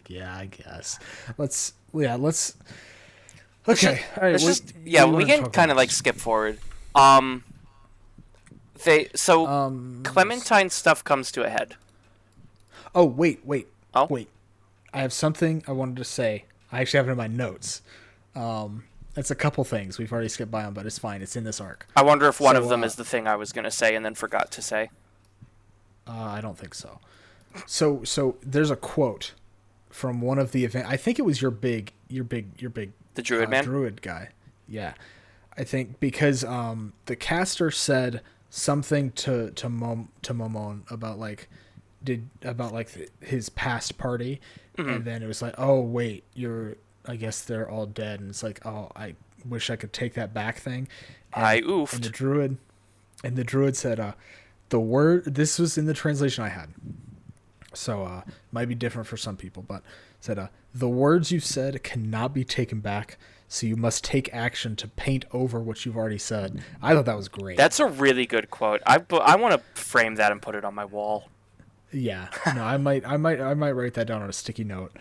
Yeah, I guess. Let's. Okay, all right. We can kind of like skip forward. Clementine's stuff comes to a head. Oh wait. Oh? Wait. I have something I wanted to say. I actually have it in my notes. It's a couple things we've already skipped by them, but it's fine. It's in this arc. I wonder if one of them is the thing I was going to say and then forgot to say. I don't think so. So there's a quote from one of the event. I think it was your big The Druid man? Druid guy. Yeah. I think because the caster said something to Momon about his past party, and then it was like, oh wait, I guess they're all dead, and it's like, oh, I wish I could take that back thing. And, I oofed. And the druid said, the word. This was in the translation I had, so might be different for some people, but said, the words you said cannot be taken back. so you must take action to paint over what you've already said. I thought that was great. That's a really good quote. I want to frame that and put it on my wall. Yeah, no, I might write that down on a sticky note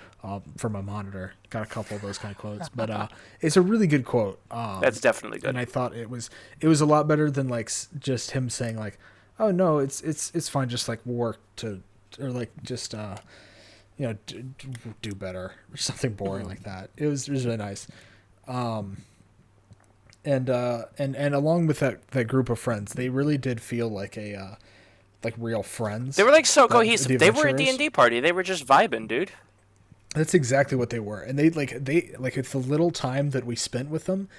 for my monitor. Got a couple of those kind of quotes, but it's a really good quote. That's definitely good. And I thought it was a lot better than like just him saying like, "Oh no, it's fine, just like work to or like just do better," or something boring like that. It was really nice. And along with that group of friends, they really did feel like like real friends. They were like so cohesive. They were a D&D party. They were just vibing, dude. That's exactly what they were. And they it's the little time that we spent with them,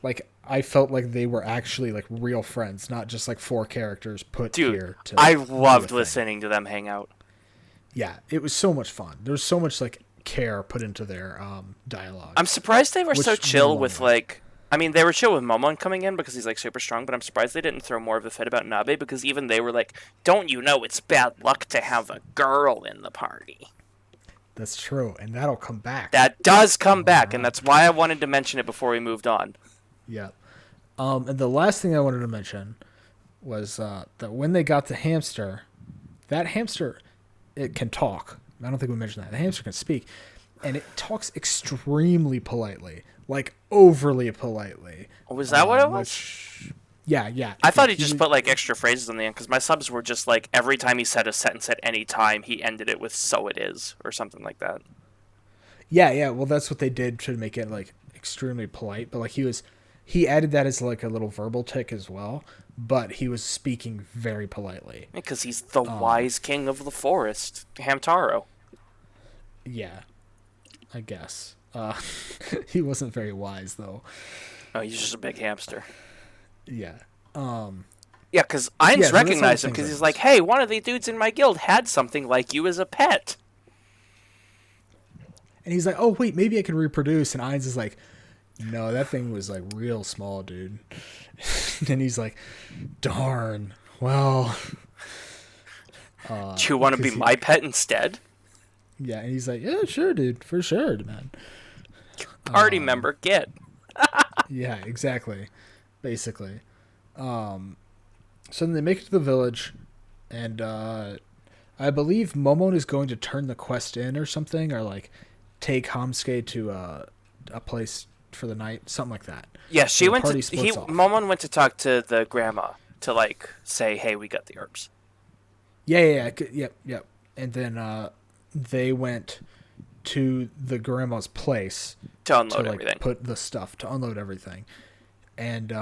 like I felt like they were actually like real friends, not just like 4 characters put here to I loved listening to them hang out. Yeah, it was so much fun. There was so much like care put into their dialogue. I'm surprised they were so chill with like they were chill with Momon coming in because he's like super strong, but I'm surprised they didn't throw more of a fit about Nabe because even they were like, "Don't you know it's bad luck to have a girl in the party?" That's true, and that'll come back. That does come back, and that's why I wanted to mention it before we moved on. Yeah. And the last thing I wanted to mention was that when they got the hamster, that hamster, it can talk. I don't think we mentioned that. The hamster can speak, and it talks extremely politely, like overly politely. Was that what it was? Yeah. I thought he just put like extra phrases in the end because my subs were just like every time he said a sentence at any time, he ended it with "so it is" or something like that. Yeah. Well, that's what they did to make it like extremely polite, but like he added that as like a little verbal tick as well, but he was speaking very politely. Because he's the wise king of the forest, Hamtaro. Yeah, I guess. He wasn't very wise, though. Oh, he's just a big hamster. Yeah. Yeah, because Ainz recognized him because he's like, "Hey, one of the dudes in my guild had something like you as a pet." And he's like, "Oh, wait, maybe I can reproduce." And Ainz is like, "No, that thing was like real small, dude." And he's like, "Darn. Well." Do you want to be my pet instead? Yeah, and he's like, "Yeah, sure, dude. For sure, man." Party member, get. Yeah, exactly. Basically. So then they make it to the village, and I believe Momon is going to turn the quest in or something, or like take Hamsuke to a place for the night, something like that. Yeah, Momon went to talk to the grandma to like say, "Hey, we got the herbs." Yep. And then they went to the grandma's place to unload everything. Put the stuff to unload everything, and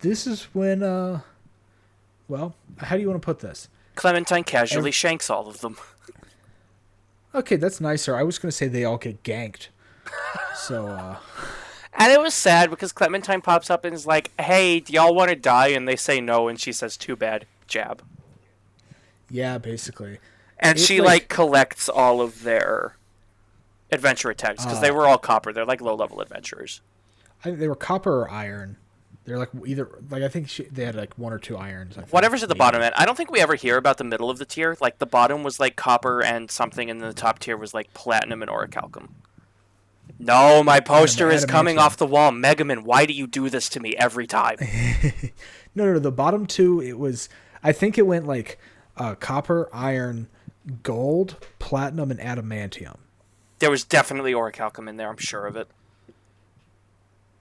this is when well, how do you want to put this? Clementine casually shanks all of them. Okay, that's nicer. I was going to say they all get ganked. So, and it was sad because Clementine pops up and is like, "Hey, do y'all want to die?" And they say no, and she says, "Too bad, jab." Yeah, basically. And she like collects all of their adventure attacks because they were all copper. They're like low-level adventurers. I think they were copper or iron. They're like either like I think they had like 1 or 2 irons. Whatever's at the bottom end. I don't think we ever hear about the middle of the tier. Like the bottom was like copper and something, and then the top tier was like platinum and orichalcum. No, my poster is coming off the wall. Megaman, why do you do this to me every time? No. The bottom 2, it was. I think it went like copper, iron, gold, platinum, and adamantium. There was definitely orichalcum in there. I'm sure of it.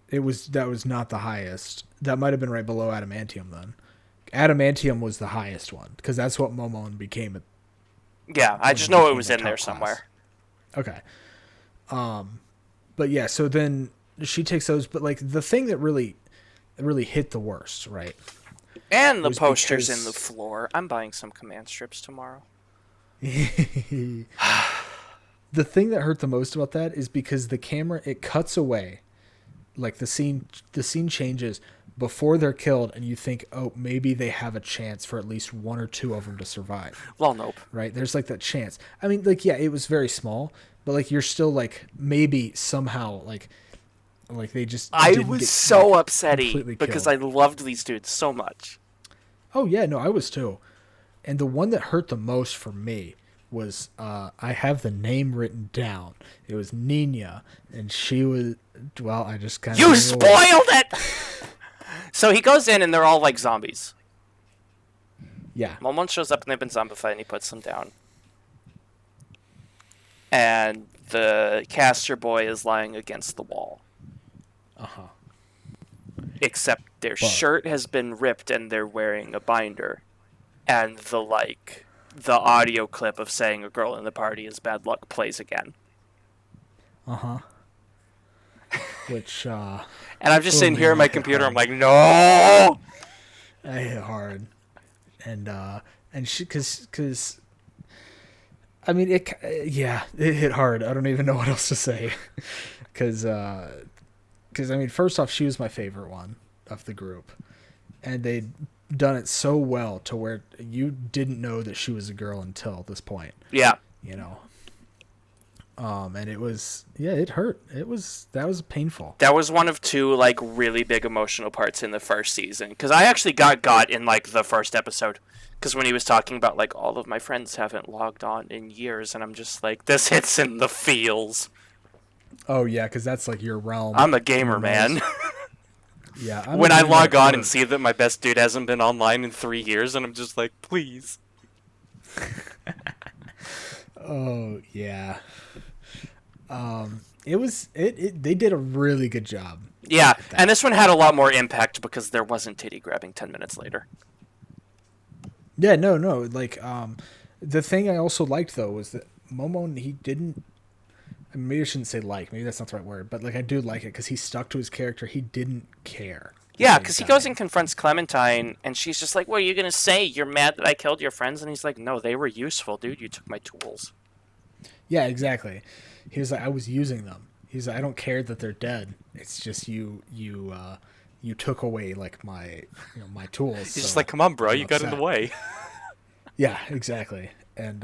That was not the highest. That might have been right below adamantium then. Adamantium was the highest one because that's what Momon became. Yeah, I just know it was in there somewhere. Okay. But yeah, so then she takes those. But like the thing that really hit the worst, right? And the posters in the floor. I'm buying some command strips tomorrow. The thing that hurt the most about that is because the camera, it cuts away. Like the scene changes before they're killed, and you think, oh, maybe they have a chance for at least 1 or 2 of them to survive. Well, nope. Right? There's like that chance. I mean, like, yeah, it was very small, but like you're still like maybe somehow like they just. I was so upsetty because I loved these dudes so much. Oh yeah, no, I was too. And the one that hurt the most for me was I have the name written down. It was Nina, and she was I just kind of You spoiled it. So he goes in and they're all like zombies. Yeah. Momon shows up and they've been zombified and he puts them down. And the caster boy is lying against the wall. Uh-huh. Except their shirt has been ripped and they're wearing a binder. And the audio clip of saying a girl in the party is bad luck plays again. Uh-huh. Which, And I'm just sitting here on my computer, I'm like, no! I hit hard. And she, cause, I mean, it hit hard. I don't even know what else to say. Cause, I mean, first off, she was my favorite one of the group. And they'd done it so well to where you didn't know that she was a girl until this point. Yeah. You know? And it was, it hurt. That was painful. That was one of two, like, really big emotional parts in the first season. Because I actually got in, like, the first episode. Because when he was talking about, like, all of my friends haven't logged on in years, and I'm just like, this hits in the feels. Oh, yeah, because that's, like, your realm. I'm a gamer, man. Yeah. When I log on and see that my best dude hasn't been online in 3 years, and I'm just like, please. Oh, yeah. They did a really good job. Yeah, and this one had a lot more impact because there wasn't titty grabbing 10 minutes later. Yeah, no. Like, the thing I also liked, though, was that Momon, he didn't... Maybe I shouldn't say like. Maybe that's not the right word. But, like, I do like it because he stuck to his character. He didn't care. Yeah, because he goes and confronts Clementine, and she's just like, what are you going to say? You're mad that I killed your friends? And he's like, no, they were useful, dude. You took my tools. Yeah, exactly. He was like, I was using them. He's like, I don't care that they're dead. It's just you took away, like, my tools. He's just like, come on, bro. You got in the way. Yeah, exactly. And,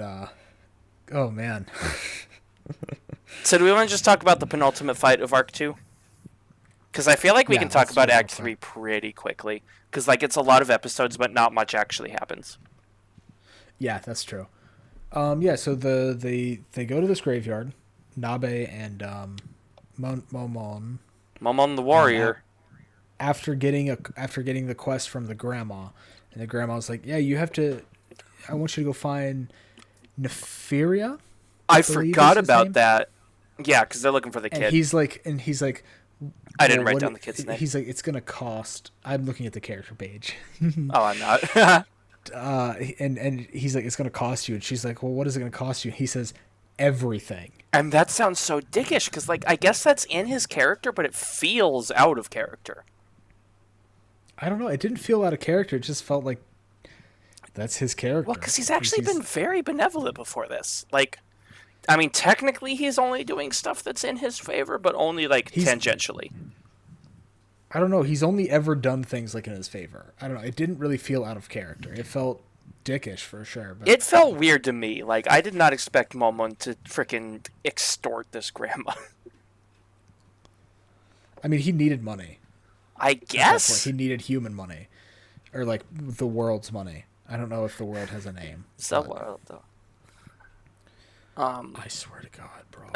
oh, man. So do we want to just talk about the penultimate fight of Arc 2? Because I feel like we can talk about Act 3 pretty quickly. Because, like, it's a lot of episodes, but not much actually happens. Yeah, that's true. So they go to this graveyard. Nabe and Momon the warrior. After getting the quest from the grandma, and the grandma's like, "Yeah, I want you to go find Neferia." I forgot about that. Yeah, because they're looking for the kid. And he's like, I didn't write down the kid's name. He's like, it's gonna cost. I'm looking at the character page. Oh, I'm not. And he's like, it's gonna cost you, and she's like, well, what is it gonna cost you? He says, everything. And that sounds so dickish because, like, I guess that's in his character, but it feels out of character. I don't know. It didn't feel out of character. It just felt like that's his character. Well, because he's actually been very benevolent before this. Like, I mean, technically he's only doing stuff that's in his favor, but only, like, tangentially. I don't know. He's only ever done things, like, in his favor. I don't know. It didn't really feel out of character. It felt dickish for sure. But it felt weird to me. Like, I did not expect Momon to frickin' extort this grandma. I mean, he needed money. I guess? He needed human money. Or, like, the world's money. I don't know if the world has a name. It's the world, though. I swear to God, bro.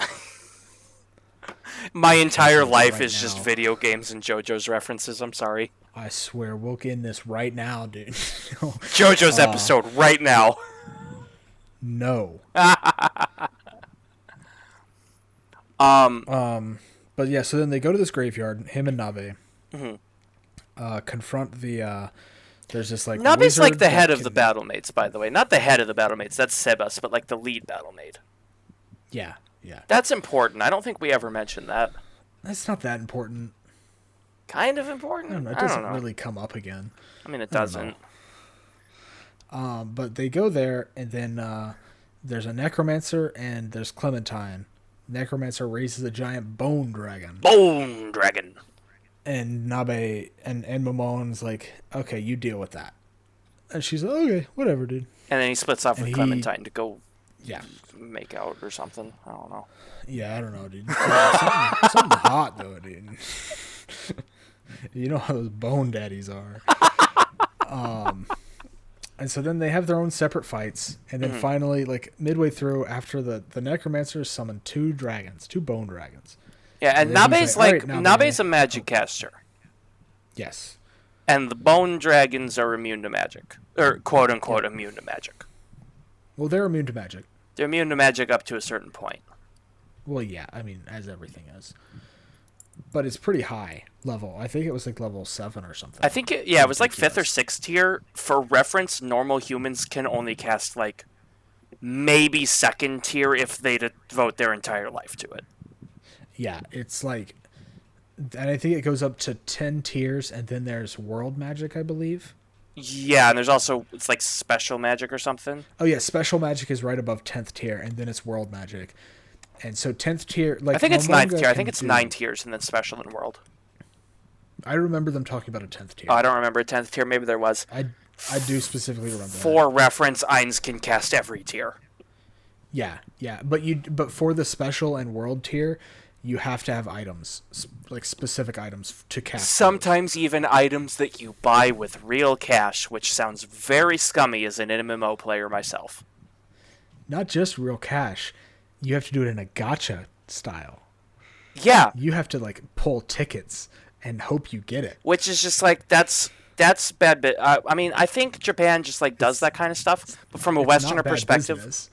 My entire life is just video games and JoJo's references. I'm sorry. I swear, we'll get in this right now, dude. JoJo's episode right now. No. But yeah, so then they go to this graveyard, him and Nabe. Mm-hmm. Confront the there's this like Nabe's like the head of the Battlemates, by the way. Not the head of the Battlemates, that's Sebas, but like the lead Battlemate. Yeah. That's important. I don't think we ever mentioned that. That's not that important. Kind of important? I don't know. It doesn't really come up again. I mean, it doesn't. But they go there, and then there's a necromancer, and there's Clementine. Necromancer raises a giant bone dragon. Bone dragon! And Nabe and Momon's like, okay, you deal with that. And she's like, okay, whatever, dude. And then he splits off with Clementine to go make out or something. I don't know. Yeah, I don't know, dude. Something hot, though, dude. You know how those bone daddies are. And so then they have their own separate fights, and then finally, like midway through, after the necromancers summon two bone dragons. Yeah, and Nabe's Nabe's a magic caster. Yes. And the bone dragons are immune to magic. Or quote unquote immune to magic. Well, they're immune to magic. They're immune to magic up to a certain point. Well, yeah, I mean, as everything is. But it's pretty high level. I think it was like level 7 or something. I think it was like 5th or 6th tier. For reference, normal humans can only cast like maybe 2nd tier if they devote their entire life to it. Yeah, it's like, and I think it goes up to 10 tiers, and then there's world magic, I believe. Yeah, and there's also, it's like special magic or something. Oh yeah, special magic is right above 10th tier, and then it's world magic. And so 10th tier, like, I think it's 9th tier. I think it's 9 tiers and then special and world. I remember them talking about a 10th tier. Oh, I don't remember a 10th tier. Maybe there was. I do specifically remember For reference, Ainz can cast every tier. Yeah. But for the special and world tier, you have to have items, like specific items to cast. Sometimes even items that you buy with real cash, which sounds very scummy as an MMO player myself. Not just real cash. You have to do it in a gacha style. Yeah. You have to like pull tickets and hope you get it. Which is just like, that's bad bit. I mean, I think Japan just like does that kind of stuff, but from a Westerner perspective. Business.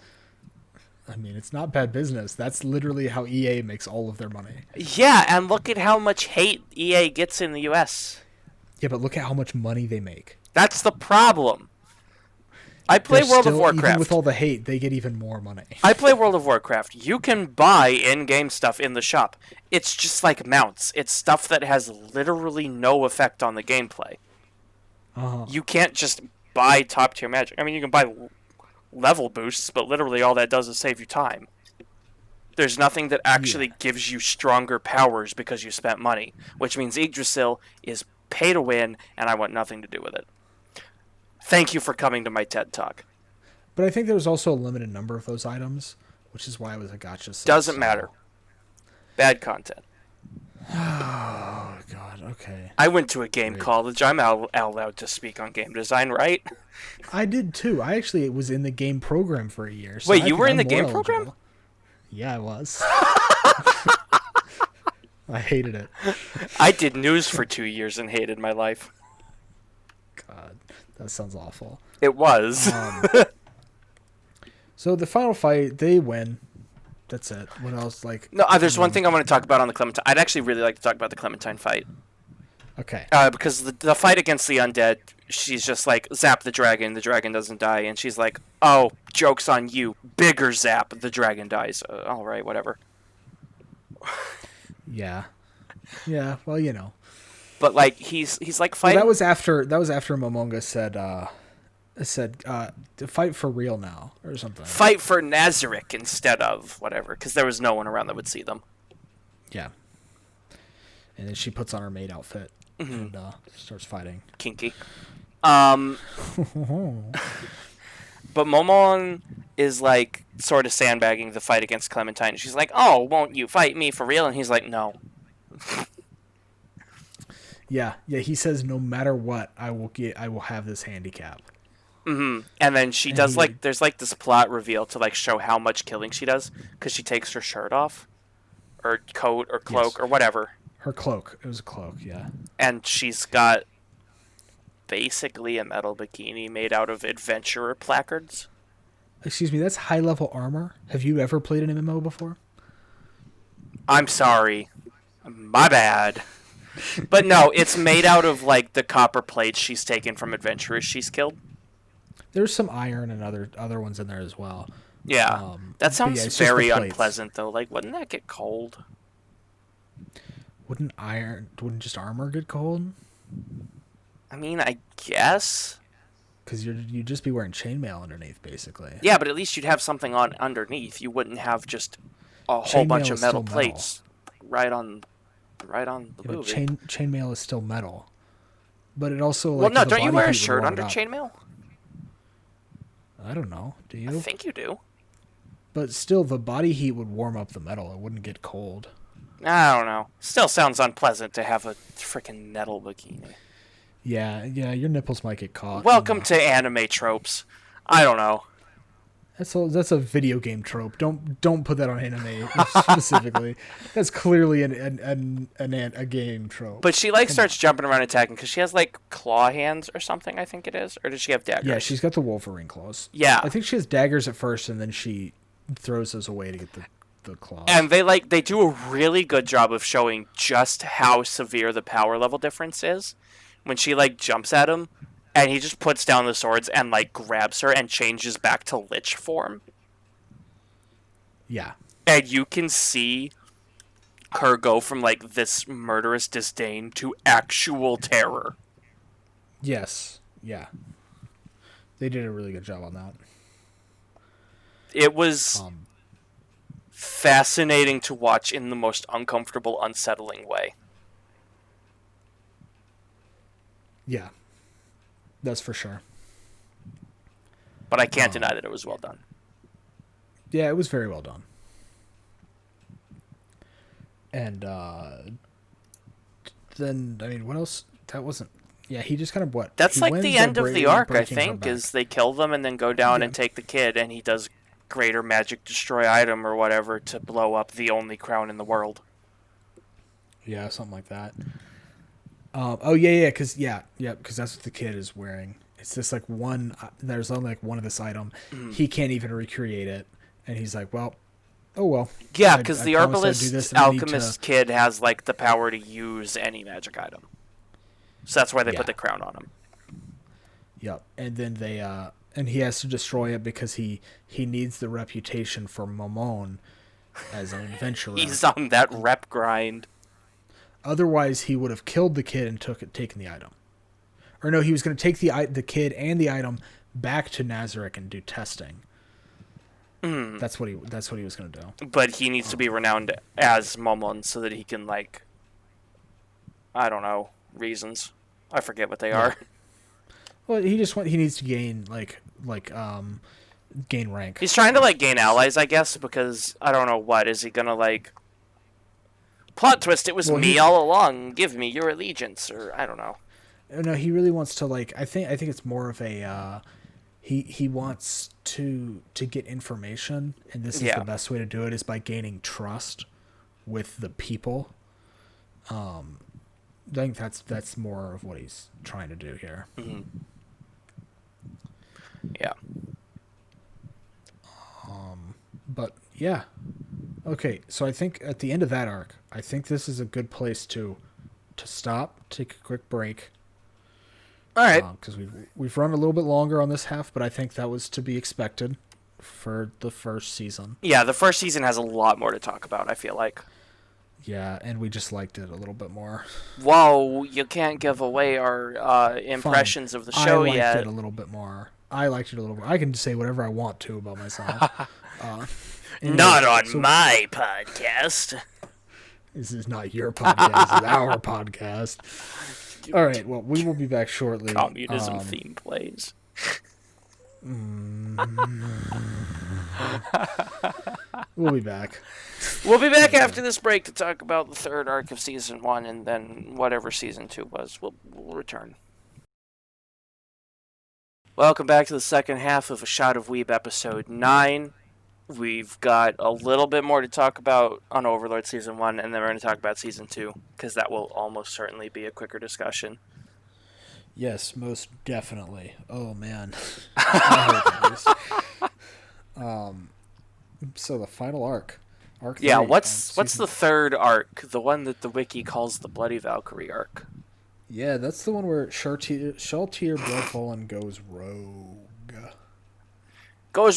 I mean, it's not bad business. That's literally how EA makes all of their money. Yeah, and look at how much hate EA gets in the US. Yeah, but look at how much money they make. That's the problem. I play World of Warcraft. Even with all the hate, they get even more money. I play World of Warcraft. You can buy in-game stuff in the shop. It's just like mounts. It's stuff that has literally no effect on the gameplay. You can't just buy top-tier magic. I mean, you can buy level boosts, but literally all that does is save you time. There's nothing that actually gives you stronger powers because you spent money, which means Yggdrasil is pay to win, and I want nothing to do with it. Thank you for coming to my TED Talk. But I think there was also a limited number of those items, which is why it was a gacha. Doesn't matter. Bad content. Oh, God, okay. I went to a game college. I'm allowed to speak on game design, right? I did, too. I actually was in the game program for a year. So wait, you were in the game program? Yeah, I was. I hated it. I did news for 2 years and hated my life. God, that sounds awful. It was. So the final fight, they win. That's it. What else? Like no, there's one thing I want to talk about on the Clementine. I'd actually really like to talk about the Clementine fight. Okay. Because the fight against the undead, she's just like, zap the dragon doesn't die, and she's like, oh, joke's on you, bigger zap, the dragon dies. All right, whatever. Yeah. Yeah, well, you know. But like he's like fighting. Well, that was after Momonga said to fight for real now or something. Fight for Nazarick instead of whatever, because there was no one around that would see them. Yeah. And then she puts on her maid outfit and starts fighting. Kinky. But Momon is like sort of sandbagging the fight against Clementine. She's like, "Oh, won't you fight me for real?" And he's like, "No." Yeah. He says, "No matter what, I will have this handicap." Mm-hmm. And then she does there's like this plot reveal to like show how much killing she does because she takes her shirt off, or coat or cloak or whatever. Her cloak. It was a cloak, yeah. And she's got basically a metal bikini made out of adventurer placards. Excuse me, that's high-level armor? Have you ever played an MMO before? I'm sorry. My bad. But no, it's made out of like the copper plates she's taken from adventurers she's killed. There's some iron and other ones in there as well. Yeah. That sounds very unpleasant though. Like, wouldn't that get cold? Wouldn't just armor get cold? I mean, I guess. Because you'd just be wearing chainmail underneath, basically. Yeah, but at least you'd have something on underneath. You wouldn't have just a whole bunch of metal plates right on the boob. Chainmail is still metal. But it also... Well, no, don't you wear a shirt under chainmail? I don't know. Do you? I think you do. But still, the body heat would warm up the metal. It wouldn't get cold. I don't know. Still sounds unpleasant to have a freaking metal bikini. Yeah, your nipples might get caught. Welcome to anime tropes. I don't know. That's a video game trope. Don't put that on anime specifically. That's clearly a game trope. But she starts jumping around attacking because she has claw hands or something. I think it is, or does she have daggers? Yeah, she's got the Wolverine claws. Yeah, I think she has daggers at first, and then she throws those away to get the claws. And they do a really good job of showing just how severe the power level difference is when she jumps at him. And he just puts down the swords and, grabs her and changes back to Lich form. Yeah. And you can see her go from, this murderous disdain to actual terror. Yes. Yeah. They did a really good job on that. It was fascinating to watch in the most uncomfortable, unsettling way. Yeah. That's for sure. But I can't deny that it was well done. Yeah, it was very well done. And then, I mean, what else? That wasn't... Yeah, he just kind of what? That's the end of the arc, I think, is they kill them and then go down and take the kid, and he does greater magic destroy item or whatever to blow up the only crown in the world. Yeah, something like that. Because that's what the kid is wearing. It's just one. There's only one of this item. Mm. He can't even recreate it, and he's like, "Well, oh well." Yeah, because the herbalist alchemist kid has the power to use any magic item, so that's why they put the crown on him. Yep, and then and he has to destroy it because he needs the reputation for Momon as an adventurer. He's on that rep grind. Otherwise, he would have killed the kid and taken the item. Or no, he was going to take the kid and the item back to Nazarick and do testing. Mm. That's what he was going to do. But he needs to be renowned as Momon so that he can I don't know, reasons. I forget what they are. Well, he needs to gain gain rank. He's trying to gain allies, I guess, because I don't know what is he going to plot twist, it was me all along. Give me your allegiance, or I don't know. No, he really wants to I think it's more of a he wants to get information, and this is the best way to do it is by gaining trust with the people. I think that's more of what he's trying to do here. Mm-hmm. Yeah. But yeah. Okay, so I think at the end of that arc, I think this is a good place to stop, take a quick break. All right. Because we've run a little bit longer on this half, but I think that was to be expected for the first season. Yeah, the first season has a lot more to talk about, I feel like. Yeah, and we just liked it a little bit more. Whoa, you can't give away our impressions of the show yet. I liked it a little bit more. I can say whatever I want to about myself. Anyway, not on my podcast. This is not your podcast. This is our podcast. All right. Well, we will be back shortly. Communism theme plays. We'll be back. We'll be back after this break to talk about the third arc of Season 1 and then whatever Season 2 was. We'll return. Welcome back to the second half of A Shot of Weeb, Episode 9. We've got a little bit more to talk about on Overlord Season 1, and then we're going to talk about Season 2, because that will almost certainly be a quicker discussion. Yes, most definitely. Oh, man. So the final arc. Arc 3. What's the third arc? The one that the wiki calls the Bloody Valkyrie arc. Yeah, that's the one where Shaltir Bloodfallen goes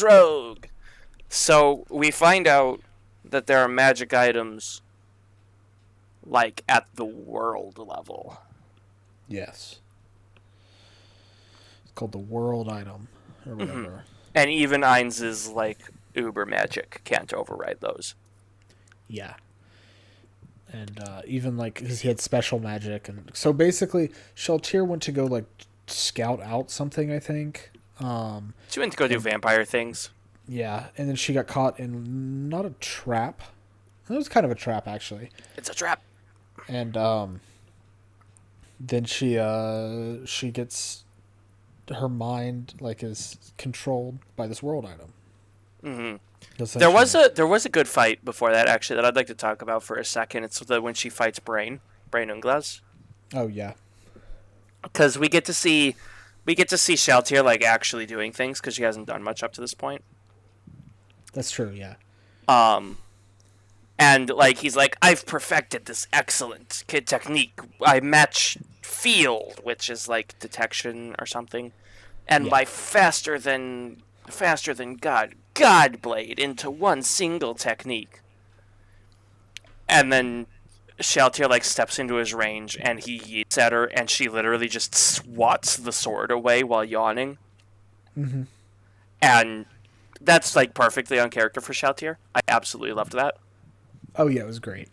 rogue. So we find out that there are magic items at the world level. Yes. It's called the world item or whatever. Mm-hmm. And even Ainz's uber magic can't override those. Yeah. And even because he had special magic, and so basically Shaltir went to go scout out something, I think. She went to go do vampire things. Yeah, and then she got caught in not a trap. It was kind of a trap, actually. It's a trap. And then she gets her mind like is controlled by this world item. Mm-hmm. Essentially. There was a good fight before that actually that I'd like to talk about for a second. It's when she fights Brain Unglas, Oh yeah, because we get to see Shaltier like actually doing things because she hasn't done much up to this point. that's true. Yeah. Um, and like he's like, I've perfected this excellent kid technique. I match field, which is like detection or something, and Yeah. my faster than God blade into one single technique. And then Shaltier like steps into his range and he yeets at her and she literally just swats the sword away while yawning. Mm-hmm. And that's like perfectly on character for Shaltier. I absolutely loved that. Oh yeah, it was great.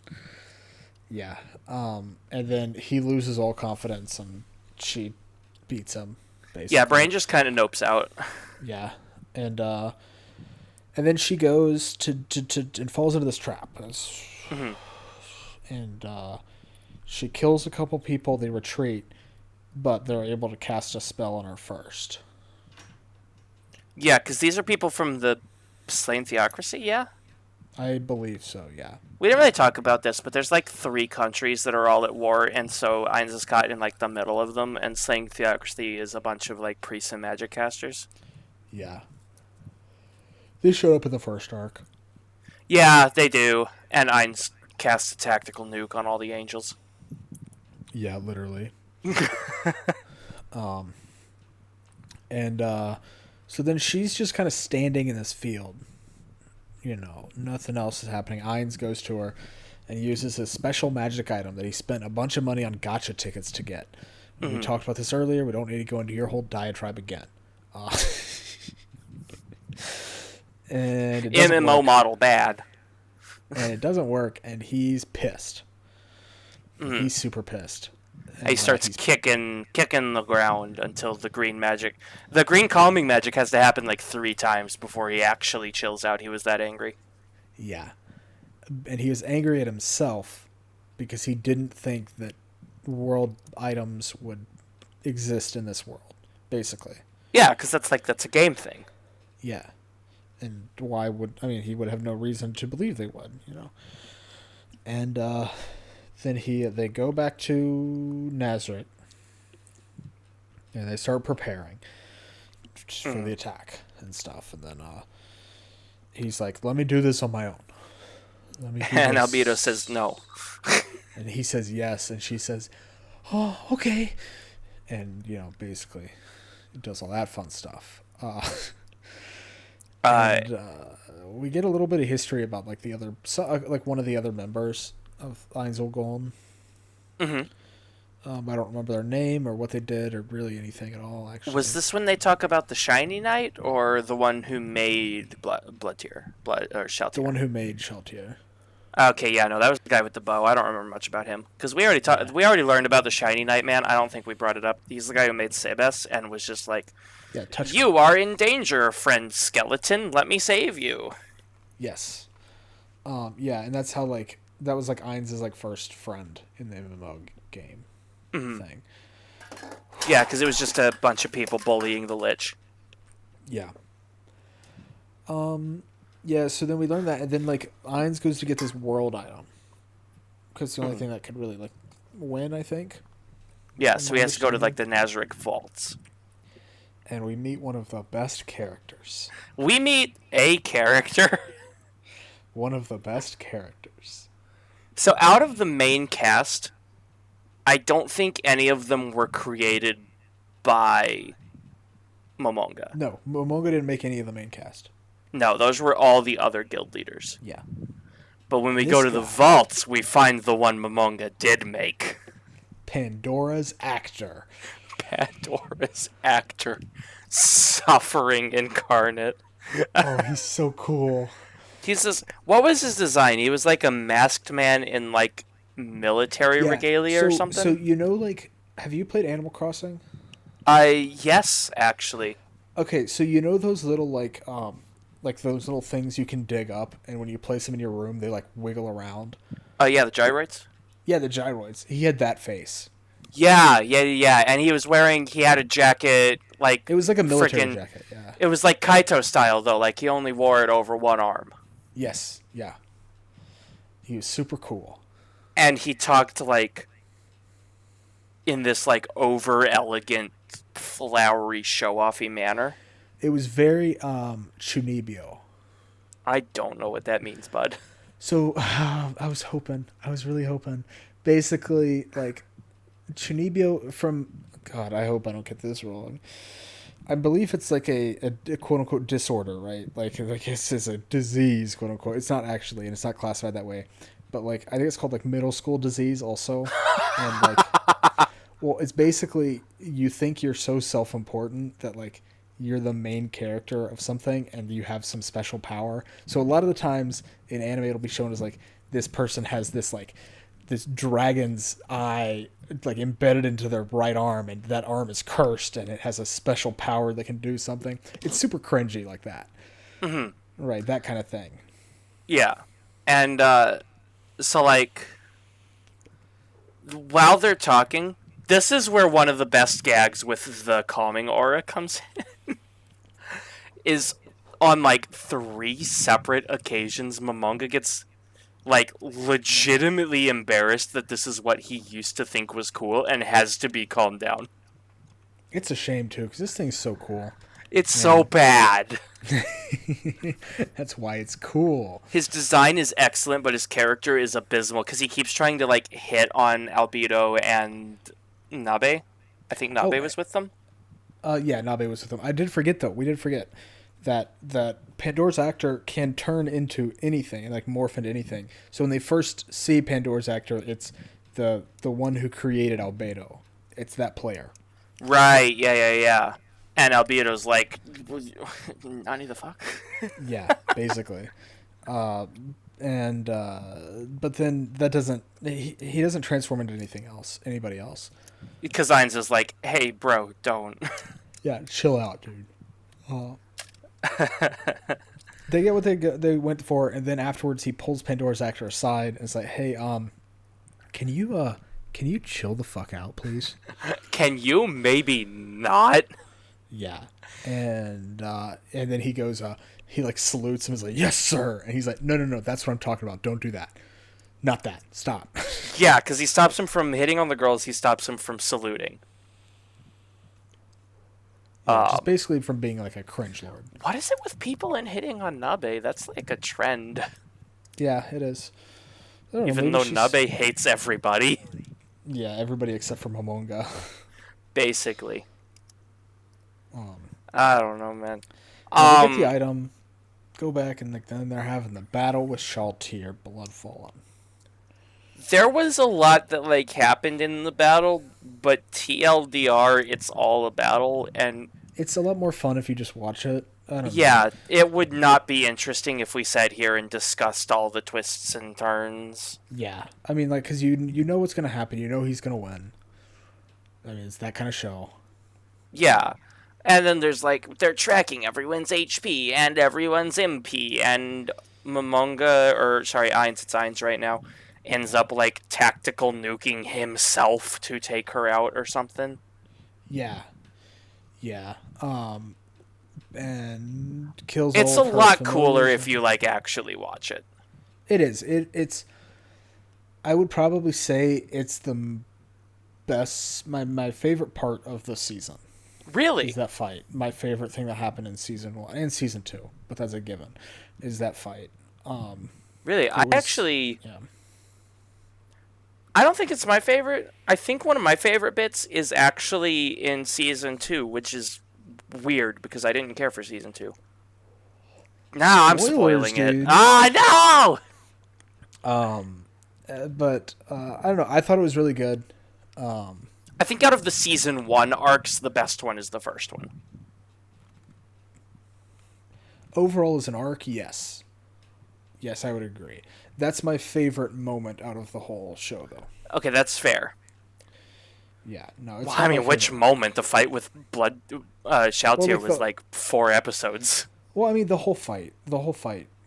Yeah. And then he loses all confidence and she beats him, basically. Yeah, Brain just kind of nopes out. Yeah. And then she goes to and falls into this trap. Mm-hmm. And she kills a couple people, they retreat, but they're able to cast a spell on her first. Yeah, because these are people from the Slain Theocracy, yeah? I believe so, yeah. We didn't really talk about this, but there's like 3 countries that are all at war, and so Ainz is caught in like the middle of them, and Slain Theocracy is a bunch of like priests and magic casters. Yeah. They showed up in the first arc. Yeah, they do. And Ainz casts a tactical nuke on all the angels. Yeah, literally. And so then she's just kind of standing in this field. You know, nothing else is happening. Ainz goes to her and uses his special magic item that he spent a bunch of money on gacha tickets to get. Mm-hmm. We talked about this earlier. We don't need to go into your whole diatribe again. And it doesn't MMO work. model bad. And it doesn't work, and he's pissed. Mm-hmm. He's super pissed. And he starts kicking the ground until the green calming magic has to happen like 3 times before he actually chills out. He was that angry. Yeah. And he was angry at himself because he didn't think that world items would exist in this world, basically. Yeah, because that's a game thing. Yeah. And why would... I mean, he would have no reason to believe they would, you know. And then they go back to Nazareth. And they start preparing for the attack and stuff. And then he's like, let me do this on my own. And Albedo says no. And he says yes. And she says, oh, okay. And, you know, basically, it does all that fun stuff. We get a little bit of history about like the other, like one of the other members of Einzelgolm. Mm-hmm. I don't remember their name or what they did or really anything at all. Actually, was this when they talk about the Shiny Knight or the one who made Shaltier? The one who made Shaltier. Okay, yeah, no, that was the guy with the bow. I don't remember much about him because we already learned about the Shiny Knight, man. I don't think we brought it up. He's the guy who made Sebes and was just like, yeah, you are in danger, friend skeleton. Let me save you. Yes. Yeah, and that's how like that was like Ainz's like first friend in the MMO game thing. Yeah, because it was just a bunch of people bullying the Lich. Yeah. Yeah, so then we learn that, and then like Ainz goes to get this world item because it's the only thing that could really like win, I think. Yeah, so he has to go to like the Nazarick vaults. And we meet one of the best characters. We meet a character. One of the best characters. So out of the main cast, I don't think any of them were created by Momonga. No, Momonga didn't make any of the main cast. No, those were all the other guild leaders. Yeah. But when we go to the vaults, we find the one Momonga did make. Pandora's actor. Pandora's actor. Suffering incarnate. Oh, he's so cool. He's this. What was his design? He was like a masked man in like military regalia or something. So you know, like, have you played Animal Crossing? Yes, actually. Okay, so you know those little like those little things you can dig up, and when you place them in your room, they like wiggle around. Oh yeah, the gyroids. Yeah, the gyroids. He had that face. Yeah. And he had a jacket, like, It was like a military freaking, jacket. Yeah. it was like Kaito style, though. Like, he only wore it over one arm. Yes. Yeah. He was super cool. And he talked, like, in this, like, over elegant, flowery, show-offy manner. It was very Chunibyo. I don't know what that means, bud. So I was really hoping. Basically, like Chunibyo from God, I hope I don't get this wrong. I believe it's like a quote unquote disorder, right? Like it's a disease, quote unquote. It's not actually, and it's not classified that way. But like I think it's called like middle school disease also. And like well, it's basically you think you're so self important that like you're the main character of something and you have some special power. So a lot of the times in anime it'll be shown as like this person has this like this dragon's eye like embedded into their right arm and that arm is cursed and it has a special power that can do something. It's super cringy like that. Mm-hmm. Right, that kind of thing. Yeah. And so like while they're talking, this is where one of the best gags with the calming aura comes in. Is on like 3 separate occasions Momonga gets like legitimately embarrassed that this is what he used to think was cool and has to be calmed down. It's a shame too because this thing's so cool. It's so bad. That's why it's cool. His design is excellent, but his character is abysmal because he keeps trying to like hit on Albedo and Nabe. I think Nabe was with them. Yeah, Nabe was with them. I did forget though. We did forget that Pandora's actor can turn into anything and like morph into anything. So when they first see Pandora's actor, it's the one who created Albedo. It's that player. Right. Yeah. And Albedo's like, Nani the fuck? Yeah, basically. But then that doesn't he doesn't transform into anybody else. Because Ainz is like, hey, bro, don't. Yeah, chill out, dude. They get what they went for, and then afterwards he pulls Pandora's actor aside and is like, "Hey, can you chill the fuck out, please? Can you maybe not?" Yeah, and then he goes, he like salutes him, and is like, "Yes, sir," and he's like, "No, that's what I'm talking about. Don't do that. Not that. Stop." Yeah, because he stops him from hitting on the girls. He stops him from saluting. Yeah, just basically from being like a cringe lord. What is it with people and hitting on Nabe? That's like a trend. Yeah, it is. Even though Nabe hates everybody. Yeah, everybody except for Momonga. Basically. I don't know, man. They get the item, go back, and like, then they're having the battle with Shaltir, Bloodfallen. There was a lot that like happened in the battle, but TLDR, it's all a battle, and it's a lot more fun if you just watch it. Yeah, it would not be interesting if we sat here and discussed all the twists and turns. Yeah, I mean, like, because you know what's gonna happen, you know he's gonna win. I mean, it's that kind of show. Yeah, and then there's like they're tracking everyone's HP and everyone's MP, and Ainz, it's Ainz right now, ends up like tactical nuking himself to take her out or something. Yeah. And kills. It's a lot cooler if you like actually watch it. It is. It's. I would probably say it's the best. My favorite part of the season. Really? Is that fight. My favorite thing that happened in season 1 and season 2, but that's a given. Is that fight. Really? I actually. Yeah. I don't think it's my favorite. I think one of my favorite bits is actually in season 2, which is weird because I didn't care for season 2. Now I'm spoiling it. Ah, no! But I don't know. I thought it was really good. I think out of the season 1 arcs, the best one is the first one. Overall, as an arc, yes. Yes, I would agree. That's my favorite moment out of the whole show, though. Okay, that's fair. Yeah, no. It's well, I mean, which moment? The fight with Shaltir was like 4 episodes. Well, I mean, the whole fight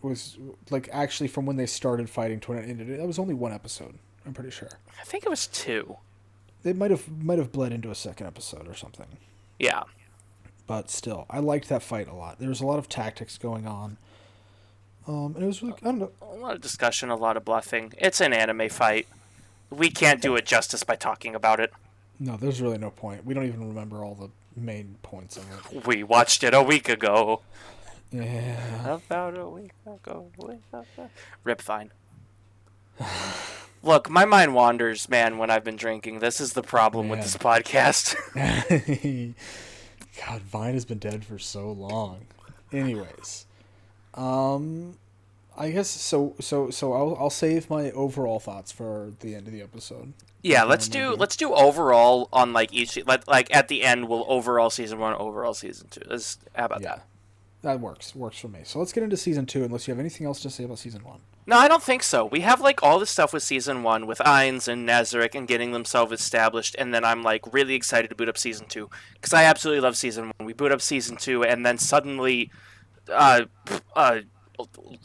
was like actually from when they started fighting to when it ended. That was only 1 episode. I'm pretty sure. I think it was 2. It might have bled into a second episode or something. Yeah. But still, I liked that fight a lot. There was a lot of tactics going on. And it was really, I don't know. A lot of discussion, a lot of bluffing. It's an anime fight. We can't do it justice by talking about it. No, there's really no point. We don't even remember all the main points of it. We watched it a week ago. Yeah. About a week ago. Rip Vine. Look, my mind wanders, man, when I've been drinking. This is the problem with this podcast. God, Vine has been dead for so long. Anyways, I guess so. I'll save my overall thoughts for the end of the episode. Yeah, let's do overall on like each like at the end we'll overall season 1, overall season 2. How about that? That works for me. So let's get into season 2. Unless you have anything else to say about season 1. No, I don't think so. We have like all this stuff with season 1 with Ainz and Nazarick and getting themselves established, and then I'm like really excited to boot up season 2 because I absolutely love season 1. We boot up season 2, and then suddenly,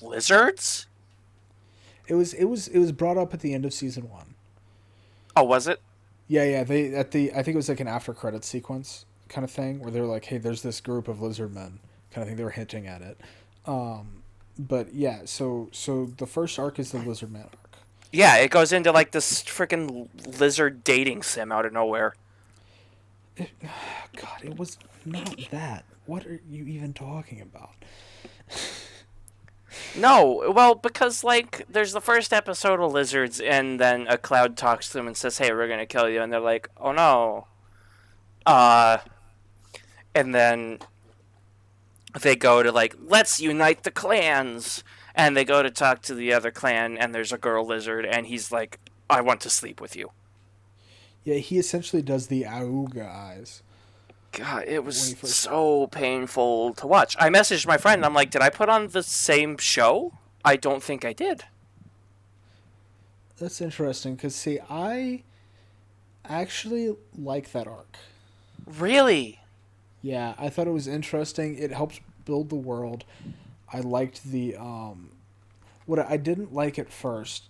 lizards. It was brought up at the end of season 1. Oh, was it? Yeah. I think it was like an after credits sequence kind of thing where they're like, hey, there's this group of lizard men kind of thing. They were hinting at it. But yeah, so the first arc is the lizard man arc. Yeah, it goes into like this freaking lizard dating sim out of nowhere. God, it was not that. What are you even talking about? No, well, because, like, there's the first episode of lizards, and then a cloud talks to them and says, hey, we're gonna kill you, and they're like, oh no. And then they go to, like, let's unite the clans, and they go to talk to the other clan, and there's a girl lizard, and he's like, I want to sleep with you. Yeah, he essentially does the Auga eyes. God, it was so painful to watch. I messaged my friend, and I'm like, did I put on the same show? I don't think I did. That's interesting, because, see, I actually like that arc. Really? Yeah, I thought it was interesting. It helped build the world. I liked the, what I didn't like at first,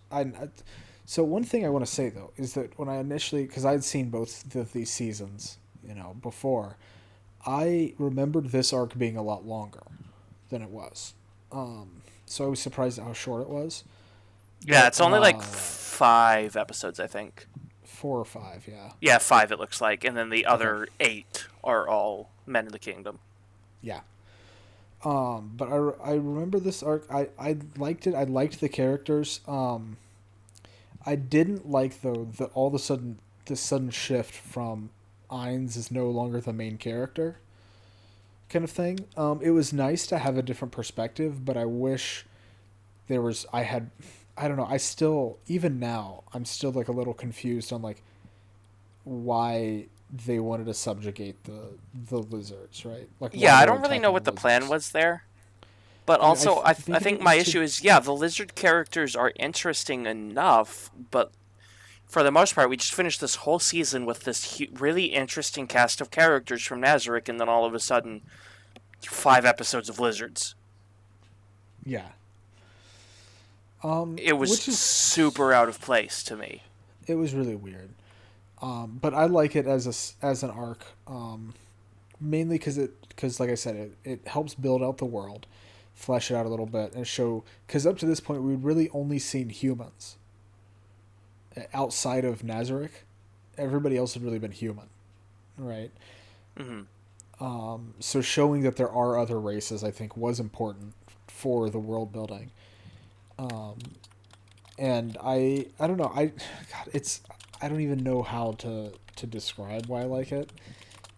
so one thing I want to say, though, is that when I initially, because I'd seen both of these seasons, before, I remembered this arc being a lot longer than it was. So I was surprised at how short it was. Yeah, it's only like 5 episodes, I think. 4 or 5, yeah. Yeah, 5 it looks like, and then the other 8 are all Men of the Kingdom. Yeah. But I remember this arc. I liked it. I liked the characters. I didn't like, though, all of a sudden this sudden shift from Ainz is no longer the main character kind of thing. It was nice to have a different perspective, but I wish there was, I don't know, I still, even now, I'm still like a little confused on like why they wanted to subjugate the lizards, right? Like, yeah, I don't really know what the plan was there. But also, I think my issue is, yeah, the lizard characters are interesting enough, but for the most part, we just finished this whole season with this really interesting cast of characters from Nazarick, and then all of a sudden, 5 episodes of lizards. Yeah. It was super out of place to me. It was really weird. But I like it as an arc, mainly because like I said, it helps build out the world, flesh it out a little bit, and show, because up to this point we'd really only seen humans. Outside of Nazarick, everybody else had really been human, right? Mm-hmm. So showing that there are other races, I think, was important for the world building. And I don't know, I don't even know how to describe why I like it.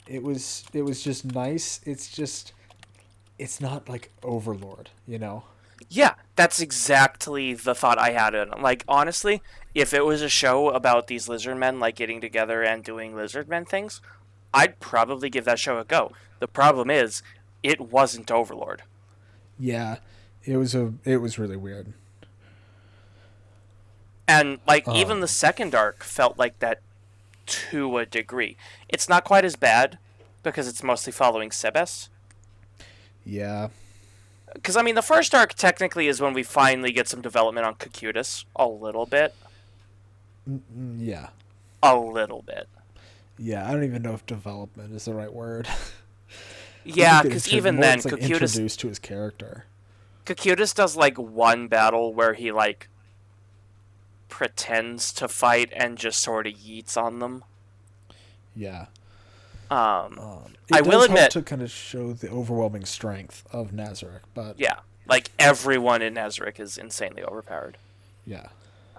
It was just nice. It's not like Overlord, Yeah, that's exactly the thought I had. Like, honestly, if it was a show about these lizard men, like, getting together and doing lizard men things, I'd probably give that show a go. The problem is, it wasn't Overlord. Yeah, it was really weird. And, like, even the second arc felt like that to a degree. It's not quite as bad, because it's mostly following Sebes. Yeah. Because, I mean, the first arc technically is when we finally get some development on Cocytus. A little bit. Yeah. A little bit. Yeah, I don't even know if development is the right word. Yeah, because even then, it's like introduced to his character. Cocytus does like one battle where he like pretends to fight and just sort of yeets on them. Yeah. I will admit to kind of show the overwhelming strength of Nazarick, but yeah, like everyone in Nazarick is insanely overpowered. Yeah.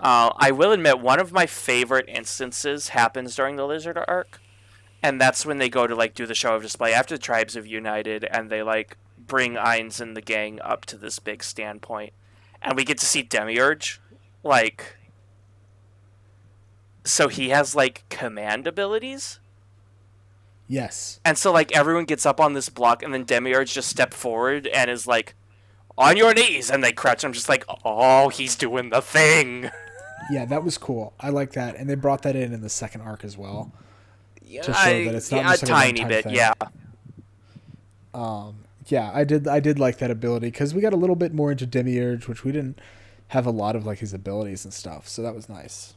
I will admit one of my favorite instances happens during the Lizard arc, and that's when they go to like do the show of display after the tribes have united, and they like bring Ainz and the gang up to this big standpoint, and we get to see Demiurge, like, so he has like command abilities. Yes. And so like everyone gets up on this block, and then Demiurge just steps forward and is like, "On your knees," and they crouch. I'm just like, oh, he's doing the thing. Yeah, that was cool. I like that, and they brought that in the second arc as well. Yeah, to show that it's not just like a tiny one-time bit, thing. yeah. Yeah, I did like that ability because we got a little bit more into Demiurge, which we didn't have a lot of like his abilities and stuff, so that was nice.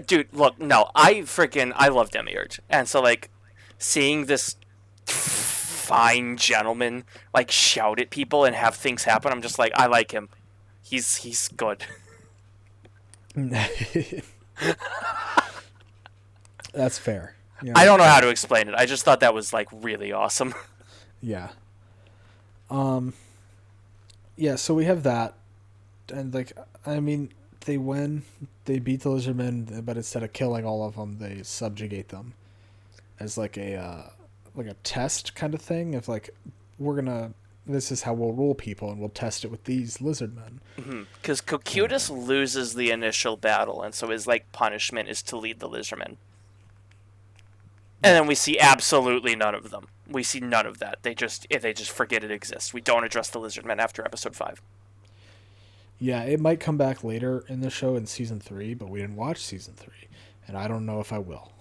Dude, look, no, I love Demiurge, and so like seeing this fine gentleman like shout at people and have things happen, I'm just like, I like him. He's good. That's fair. Yeah, I don't know how to explain it. I just thought that was like really awesome. Yeah. Yeah, so we have that, and like, I mean, they win, they beat the Lizardmen, but instead of killing all of them, they subjugate them as like a test kind of thing. If like, this is how we'll rule people, and we'll test it with these Lizardmen. Because Cocytus loses the initial battle, and so his like punishment is to lead the Lizardmen. And then we see absolutely none of them. We see none of that. They just forget it exists. We don't address the Lizardmen after episode 5. Yeah, it might come back later in the show in season 3, but we didn't watch season 3, and I don't know if I will.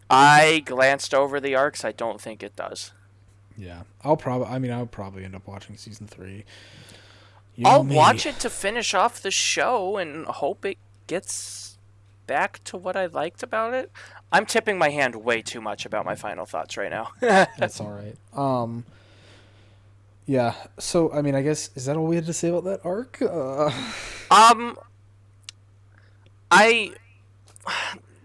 I glanced over the arcs. I don't think it does. Yeah, I'll probably end up watching season 3. I'll watch it to finish off the show and hope it gets back to what I liked about it. I'm tipping my hand way too much about my final thoughts right now. That's all right. Yeah. So I mean, I guess is that all we had to say about that arc?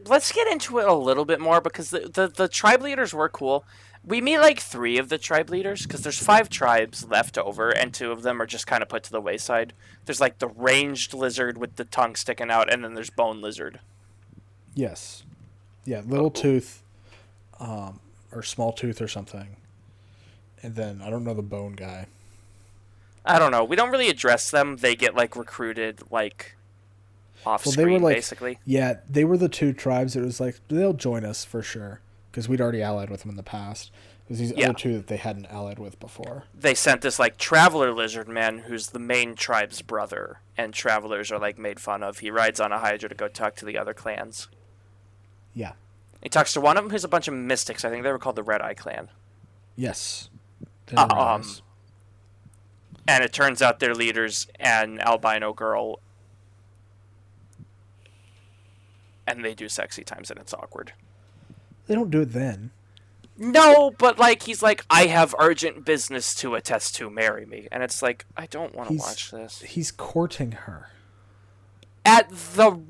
Let's get into it a little bit more because the tribe leaders were cool. We meet like 3 of the tribe leaders because there's 5 tribes left over, and 2 of them are just kind of put to the wayside. There's like the ranged lizard with the tongue sticking out, and then there's bone lizard. Yes. Yeah, little tooth, or small tooth or something. And then, I don't know the bone guy. I don't know. We don't really address them. They get, like, recruited, like, off-screen, basically. Yeah, they were the 2 tribes. It was like, they'll join us for sure. Because we'd already allied with them in the past. It was these other 2 that they hadn't allied with before. They sent this, like, Traveler Lizard Man, who's the main tribe's brother. And Travelers are, like, made fun of. He rides on a Hydra to go talk to the other clans. Yeah. He talks to one of them who's a bunch of mystics. I think they were called the Red Eye Clan. Yes. And it turns out their leader's an albino girl. And they do sexy times, and it's awkward. They don't do it then. No, but, like, he's like, I have urgent business to attest to, marry me. And it's like, I don't want to watch this. He's courting her. At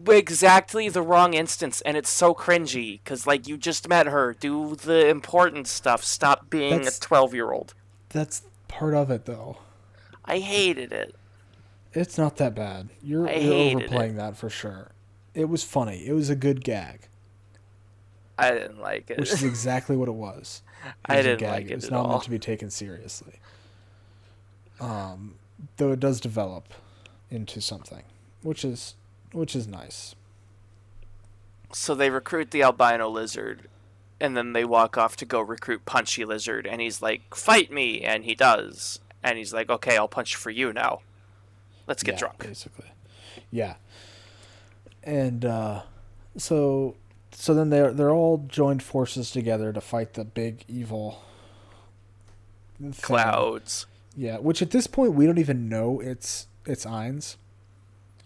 exactly the wrong instance, and it's so cringy, because, like, you just met her. Do the important stuff. Stop being a 12-year-old. That's part of it, though. I hated it. It's not that bad. You're overplaying that for sure. It was funny. It was a good gag. I didn't like it. Which is exactly what it was. I didn't like it at all. It's not meant to be taken seriously. Though it does develop into something, which is nice. So they recruit the albino lizard, and then they walk off to go recruit Punchy Lizard, and he's like, fight me, and he does. And he's like, okay, I'll punch for you now. Let's get drunk. Basically. Yeah. And so then they're all joined forces together to fight the big evil clouds. Yeah, which at this point we don't even know it's Ainz.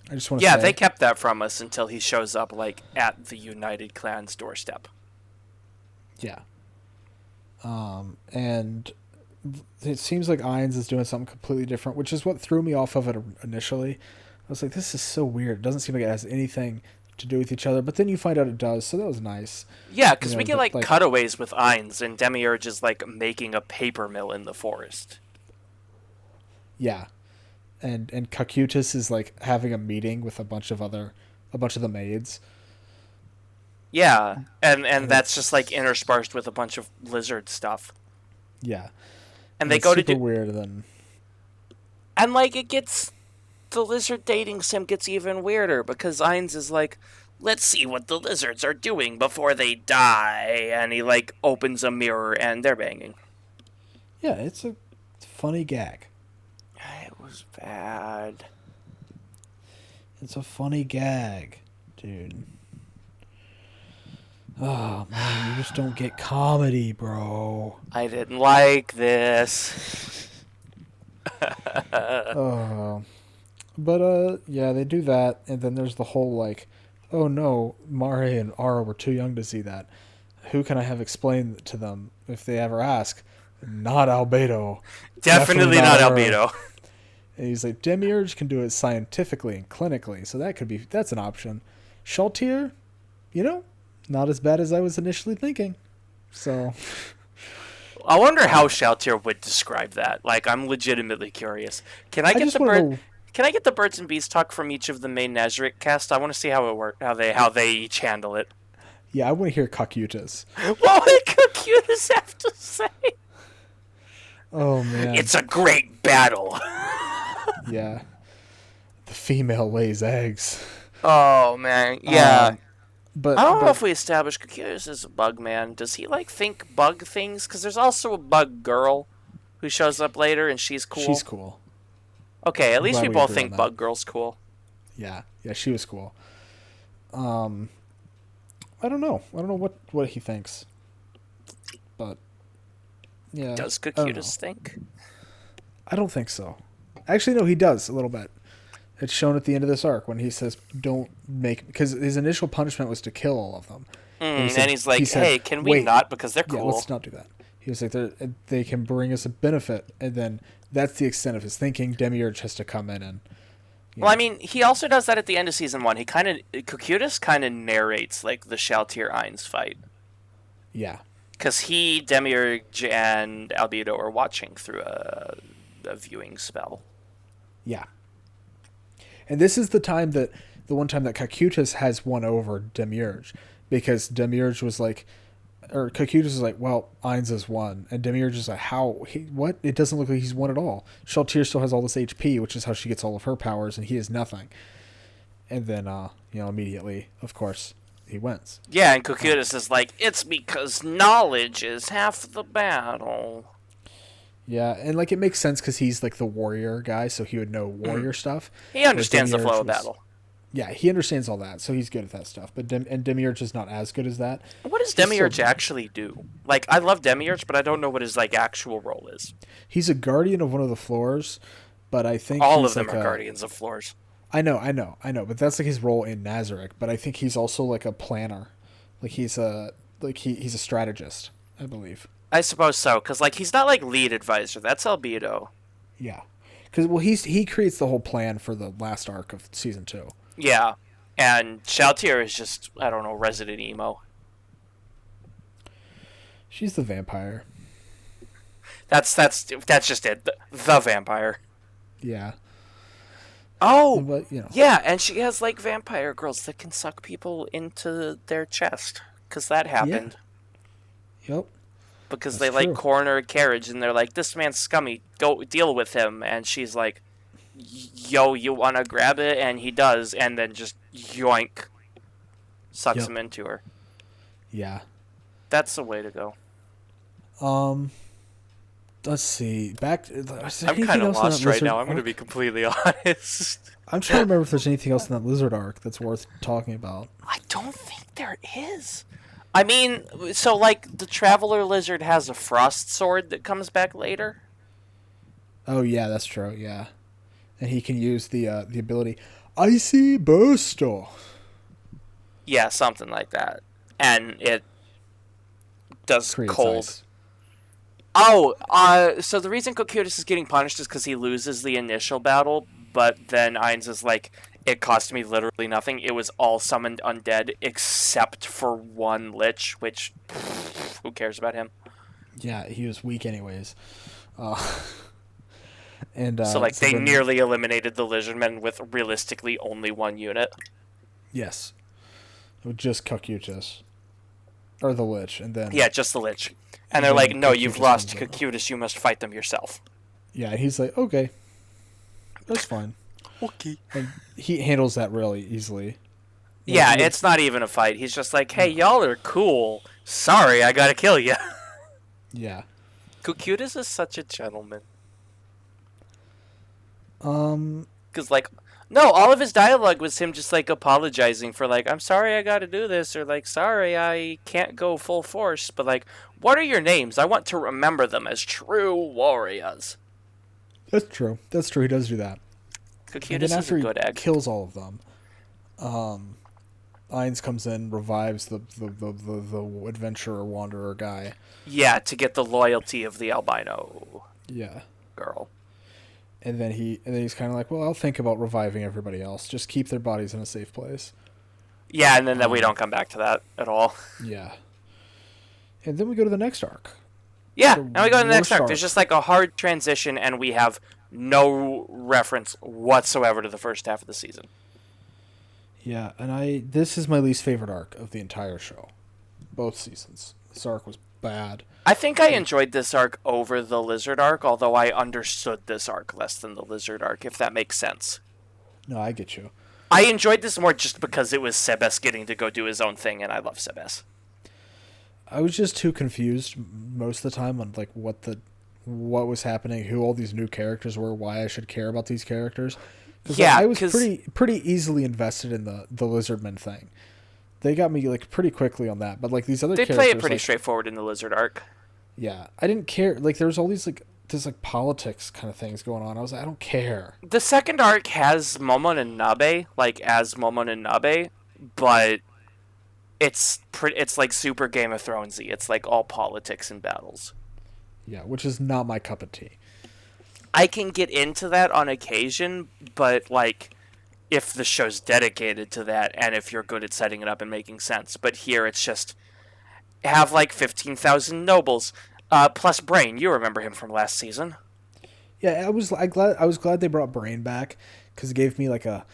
I just want to say. Yeah, they kept that from us until he shows up like at the United Clan's doorstep. Yeah. And it seems like Ainz is doing something completely different, which is what threw me off of it initially. I was like, this is so weird. It doesn't seem like it has anything to do with each other, but then you find out it does, so that was nice. Yeah, because we get like cutaways with Ainz, and Demiurge is like making a paper mill in the forest. Yeah, and Kakutus is like having a meeting with a bunch of the maids. Yeah, and that's just like interspersed with a bunch of lizard stuff. Yeah, and they go to do weird then. And like the lizard dating sim gets even weirder because Ainz is like, let's see what the lizards are doing before they die, and he like opens a mirror and they're banging. Yeah, it's a funny gag. It was bad. It's a funny gag, dude. Oh man, you just don't get comedy, bro. I didn't like this. Oh. But yeah, they do that, and then there's the whole like, oh no, Mare and Ara were too young to see that. Who can I have explained to them if they ever ask? Not Albedo. Definitely not Albedo. And he's like, Demiurge can do it scientifically and clinically, so that's an option. Shaltir, not as bad as I was initially thinking. So I wonder how Shaltir would describe that. Like, I'm legitimately curious. Can I get the birds and bees talk from each of the main Nazarick cast? I want to see how it works, how they each handle it. Yeah, I want to hear Kakutas. What would Kakutas have to say? Oh man, it's a great battle. Yeah, the female lays eggs. Oh man, yeah. But I don't know if we established Kakutas as a bug man. Does he like think bug things? Because there's also a bug girl who shows up later, and she's cool. She's cool. Okay, at least we both think bug girl's cool. Yeah, she was cool. I don't know what he thinks, but yeah. Does Kakutas think? I don't think so. Actually, no, he does a little bit. It's shown at the end of this arc when he says, "Don't make," because his initial punishment was to kill all of them. And he's like, "Hey, can we not? Because they're cool. Yeah, let's not do that." He was like, "They can bring us a benefit," and then that's the extent of his thinking. Demiurge has to come in and. Well, I mean, he also does that at the end of season 1. Kakutas kind of narrates like the Shaltir Ainz fight. Yeah. Because he, Demiurge, and Albedo are watching through a viewing spell. Yeah. And this is the one time that Kakutas has won over Demiurge, because Demiurge was like, or Kakutas is like, well, Ainz has won, and Demiurge is like, how? What? It doesn't look like he's won at all. Shaltir still has all this HP, which is how she gets all of her powers, and he has nothing. And then, immediately, of course, he wins. Yeah, and Kakutas is like, it's because knowledge is half the battle. Yeah, and like it makes sense because he's like the warrior guy, so he would know warrior stuff. He understands the flow of battle. Yeah, he understands all that, so he's good at that stuff. But Demiurge is not as good as that. What does Demiurge actually do? Like, I love Demiurge, but I don't know what his like actual role is. He's a guardian of one of the floors, but I think all of them are guardians of floors. I know, but that's like his role in Nazarick. But I think he's also like a planner, like he's a strategist, I believe. I suppose so, because like he's not like lead advisor. That's Albedo. Yeah, because he creates the whole plan for the last arc of season 2. Yeah, and Shaltir is just, I don't know, resident emo. She's the vampire. That's just it. The vampire. Yeah. Oh, but, yeah, and she has like vampire girls that can suck people into their chest, because that happened. Yeah. Yep. Because they like corner a carriage and they're like, this man's scummy, go deal with him. And she's like, yo, you want to grab it? And he does, and then just yoink, sucks him into her. Yeah. That's the way to go. Let's see. I'm kind of lost right now. I'm going to be completely honest. I'm trying to remember if there's anything else in that lizard arc that's worth talking about. I don't think there is. I mean, so like the Traveler Lizard has a frost sword that comes back later. Oh yeah, that's true. Yeah, and he can use the ability Icy Burster. Yeah, something like that, and it does creates cold. ice. Oh, so the reason Cocytus is getting punished is because he loses the initial battle, but then Ainz is like, it cost me literally nothing. It was all summoned undead except for one Lich, which, who cares about him? Yeah, he was weak anyways. And So they then, nearly eliminated the Lizardmen with realistically only one unit. yes, with just Cocytus or the Lich, and then Yeah, just the Lich. And they're then like, no, Cocytus you've lost comes in. Cocytus, you must fight them yourself. Yeah, and he's like, okay, that's fine. Okay. And he handles that really easily. Yeah, it's not even a fight. He's just like, hey, y'all are cool. Sorry, I gotta kill you. Yeah. Cocytus is such a gentleman. Um. Because, no, all of his dialogue was him just, apologizing for, I'm sorry I gotta do this, or, sorry I can't go full force, but, what are your names? I want to remember them as true warriors. That's true. That's true. He does do that. Cocytus is a good egg. Kills all of them. Ainz comes in, revives the adventurer wanderer guy. Yeah, to get the loyalty of the albino. Yeah. Girl. And then he's kind of like, well, I'll think about reviving everybody else. Just keep their bodies in a safe place. Yeah, and then we don't come back to that at all. Yeah. And then we go to the next arc. Yeah, now we go to the next arc. arc. There's just a hard transition, and we have no reference whatsoever to the first half of the season. Yeah, and this is my least favorite arc of the entire show. Both seasons. This arc was bad. I think I enjoyed this arc over the Lizard arc, although I understood this arc less than the Lizard arc, if that makes sense. No, I get you. I enjoyed this more just because it was Sebes getting to go do his own thing, and I love Sebes. I was just too confused most of the time on what was happening, who all these new characters were, why I should care about these characters. Yeah, I was pretty easily invested in the Lizardmen thing. They got me pretty quickly on that, but these other characters, they play it pretty straightforward in the Lizard arc. Yeah, I didn't care. There was all these there's politics kind of things going on. I was like, I don't care. The second arc has Momon and Nabe, as Momon and Nabe, but it's super Game of Thronesy. It's all politics and battles. Yeah, which is not my cup of tea. I can get into that on occasion, but if the show's dedicated to that and if you're good at setting it up and making sense. But here it's just have 15,000 nobles plus Brain. You remember him from last season. Yeah, I was glad they brought Brain back because it gave me a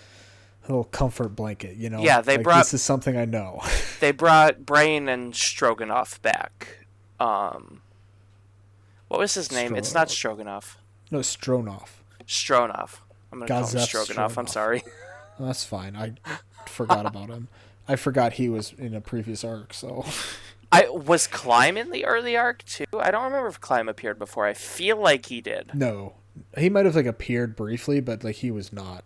little comfort blanket, you know. Yeah, this is something I know. They brought Brain and Stroganoff back. What was his name? It's not Stroganoff. No, Stronov. Stroganoff. I'm going to call him Stroganoff. I'm sorry. Well, that's fine. I forgot about him. I forgot he was in a previous arc, so... Was Climb in the early arc, too? I don't remember if Climb appeared before. I feel like he did. No. He might have, appeared briefly, but, he was not.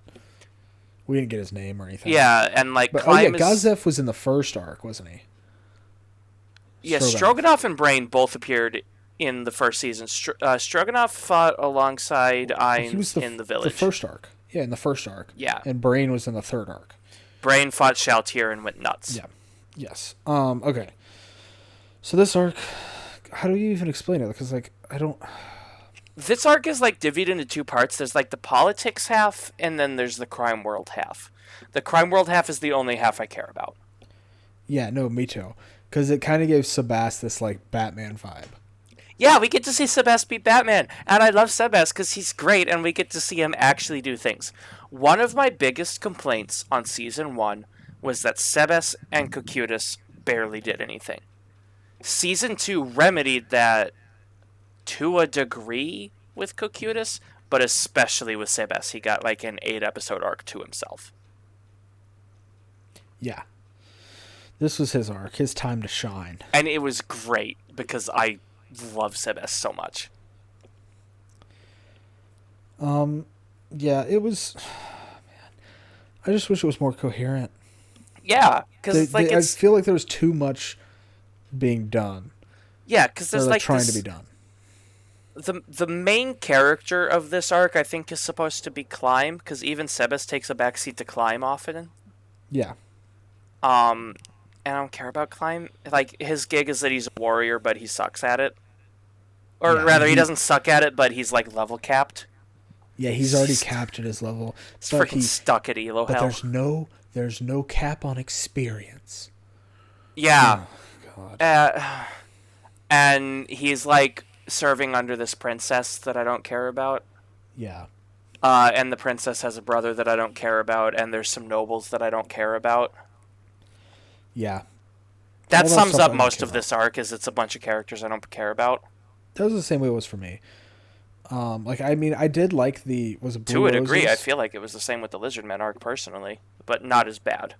We didn't get his name or anything. Yeah, and, but, Climb Gazef was in the first arc, wasn't he? Yeah, Stroganoff and Brain both appeared in the first season. Stroganoff fought alongside Ainz in the village. The first arc. Yeah, in the first arc. Yeah. And Brain was in the third arc. Brain fought Shaltir and went nuts. Yeah. Yes. Okay. So this arc, how do you even explain it? Because, I don't... This arc is, divvied into two parts. There's, the politics half, and then there's the crime world half. The crime world half is the only half I care about. Yeah, no, me too. Because it kind of gave Sebas this, Batman vibe. Yeah, we get to see Sebas beat Batman, and I love Sebas because he's great, and we get to see him actually do things. One of my biggest complaints on Season 1 was that Sebas and Cocytus barely did anything. Season 2 remedied that to a degree with Cocytus, but especially with Sebas. He got an 8-episode arc to himself. Yeah. This was his arc, his time to shine. And it was great because I love Sebas so much. Yeah, it was... Man, I just wish it was more coherent. Yeah, because I feel like there was too much being done. Yeah, because there's trying to be done. The main character of this arc, I think, is supposed to be Climb, because even Sebas takes a backseat to Climb often. Yeah. and I don't care about climb. Like, his gig is that he's a warrior, but he sucks at it. Or Yeah, and rather, he doesn't suck at it, but he's, like, level capped. he's already capped at his level, He's but freaking stuck at Elo but Hell. there's no cap on experience. Yeah. Oh, God. And he's, like, serving under this princess that I don't care about. Yeah. And the princess has a brother that I don't care about, and there's some nobles that I don't care about. Yeah. That All sums stuff up I don't most care of this arc, is it's a bunch of characters I don't care about. That was the same way it was for me. Like, I mean, I did like was it Blue To a Roses? degree, I feel like it was the same with the Lizardmen arc, personally. But not as bad.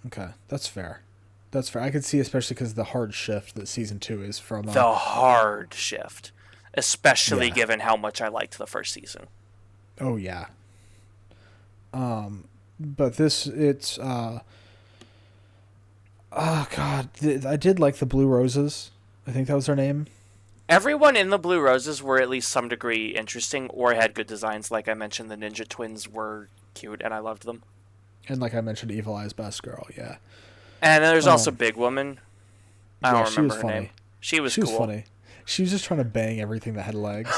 Okay, that's fair. That's fair. I could see, especially because the hard shift that season 2 is from. The hard shift. Especially Yeah. given how much I liked the first season. Oh yeah. But it's. Oh God, I did like the Blue Roses. I think that was their name. Everyone in the Blue Roses were at least some degree interesting or had good designs. Like I mentioned, the Ninja Twins were cute and I loved them. And like I mentioned, Evil Eye's best girl. Yeah. And there's also Big Woman. I don't she remember was her funny. name. She was She cool. was funny. She was just trying to bang everything that had legs.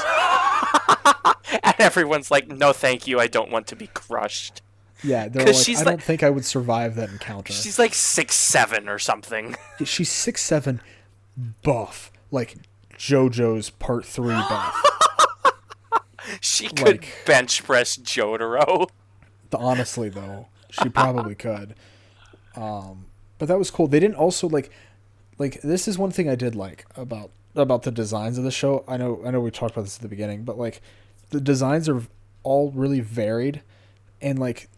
And everyone's like, no thank you, I don't want to be crushed. Yeah, they're 'Cause like, she's I don't think I would survive that encounter. She's like 6'7" or something. She's 6'7", buff, like JoJo's Part 3 buff. She could Like- bench press Jotaro. Honestly, though, she probably could. But that was cool. They didn't also like this is one thing I did like about the designs of the show. I know we talked about this at the beginning, but like the designs are all really varied, and like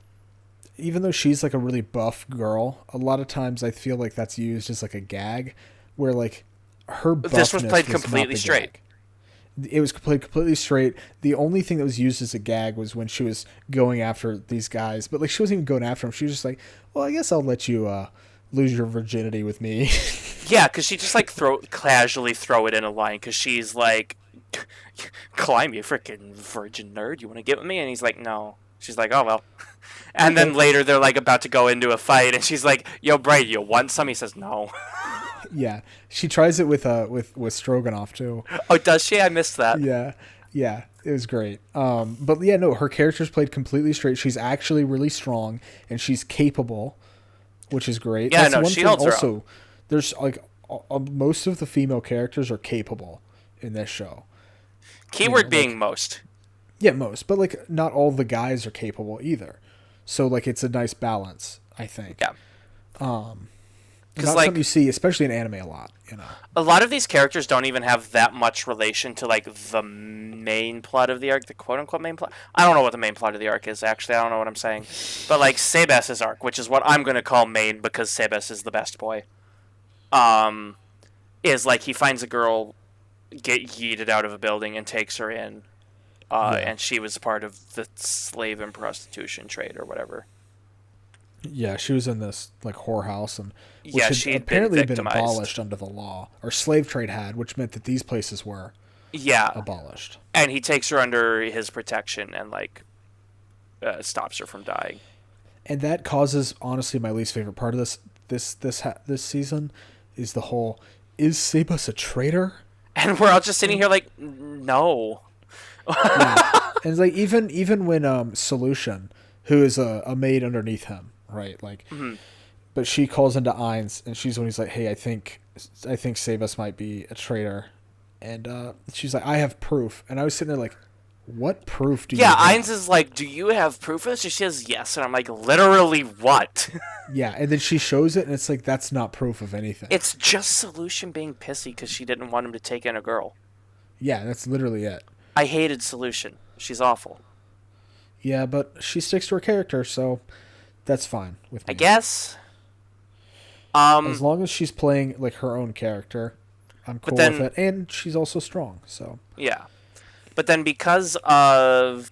even though she's like a really buff girl, a lot of times I feel like that's used as like a gag, where like her buffness This was played not completely the straight. gag. It was played completely straight. The only thing that was used as a gag was when she was going after these guys, but like she wasn't even going after them. She was just like, "Well, I guess I'll let you lose your virginity with me." Yeah, because she just like casually throw it in a line because she's like, climb, you freaking virgin nerd. You want to get with me? And he's like, no. She's like, oh, well. And then later they're like about to go into a fight and she's like, yo, Bright, you want some? He says, no. Yeah, she tries it with Stroganoff too. Oh, does she? I missed that. Yeah, it was great. But yeah, no, her character's played completely straight. She's actually really strong and she's capable, which is great. Yeah, That's no, one she thing holds her also, own. there's like most of the female characters are capable in this show. Keyword being most. Yeah, most, but like not all the guys are capable either. So like it's a nice balance, I think. Yeah. Not like, something you see, especially in anime, a lot. You know, a lot of these characters don't even have that much relation to like the main plot of the arc, the quote unquote main plot. I don't know what the main plot of the arc is. Actually, I don't know what I'm saying. But like Sebas's arc, which is what I'm gonna call main because Sebas is the best boy. Is like he finds a girl, get yeeted out of a building, and takes her in, and she was part of the slave and prostitution trade or whatever. yeah, she was in this like whorehouse, and which Yeah, had she had apparently been victimized. abolished under the law, or slave trade had, which meant that these places were abolished. And he takes her under his protection and like stops her from dying. And that causes, honestly, my least favorite part of this season is the whole, is Sebas a traitor? And we're all just sitting here like, no. Yeah. And it's like even when Solution, who is a maid underneath him, right? Like, but she calls into Ainz, and she's when he's like, "Hey, I think Sebas might be a traitor," and she's like, "I have proof," and I was sitting there like, "What proof do you?" Yeah, have? Ainz is like, do you have proof of this? And she says yes, and I'm like, literally what? Yeah, and then she shows it, and it's like that's not proof of anything. It's just Solution being pissy because she didn't want him to take in a girl. Yeah, that's literally it. I hated Solution. She's awful. Yeah, but she sticks to her character, so that's fine with me. I guess. As long as she's playing like her own character, I'm cool with it. And she's also strong, so. Yeah. But then because of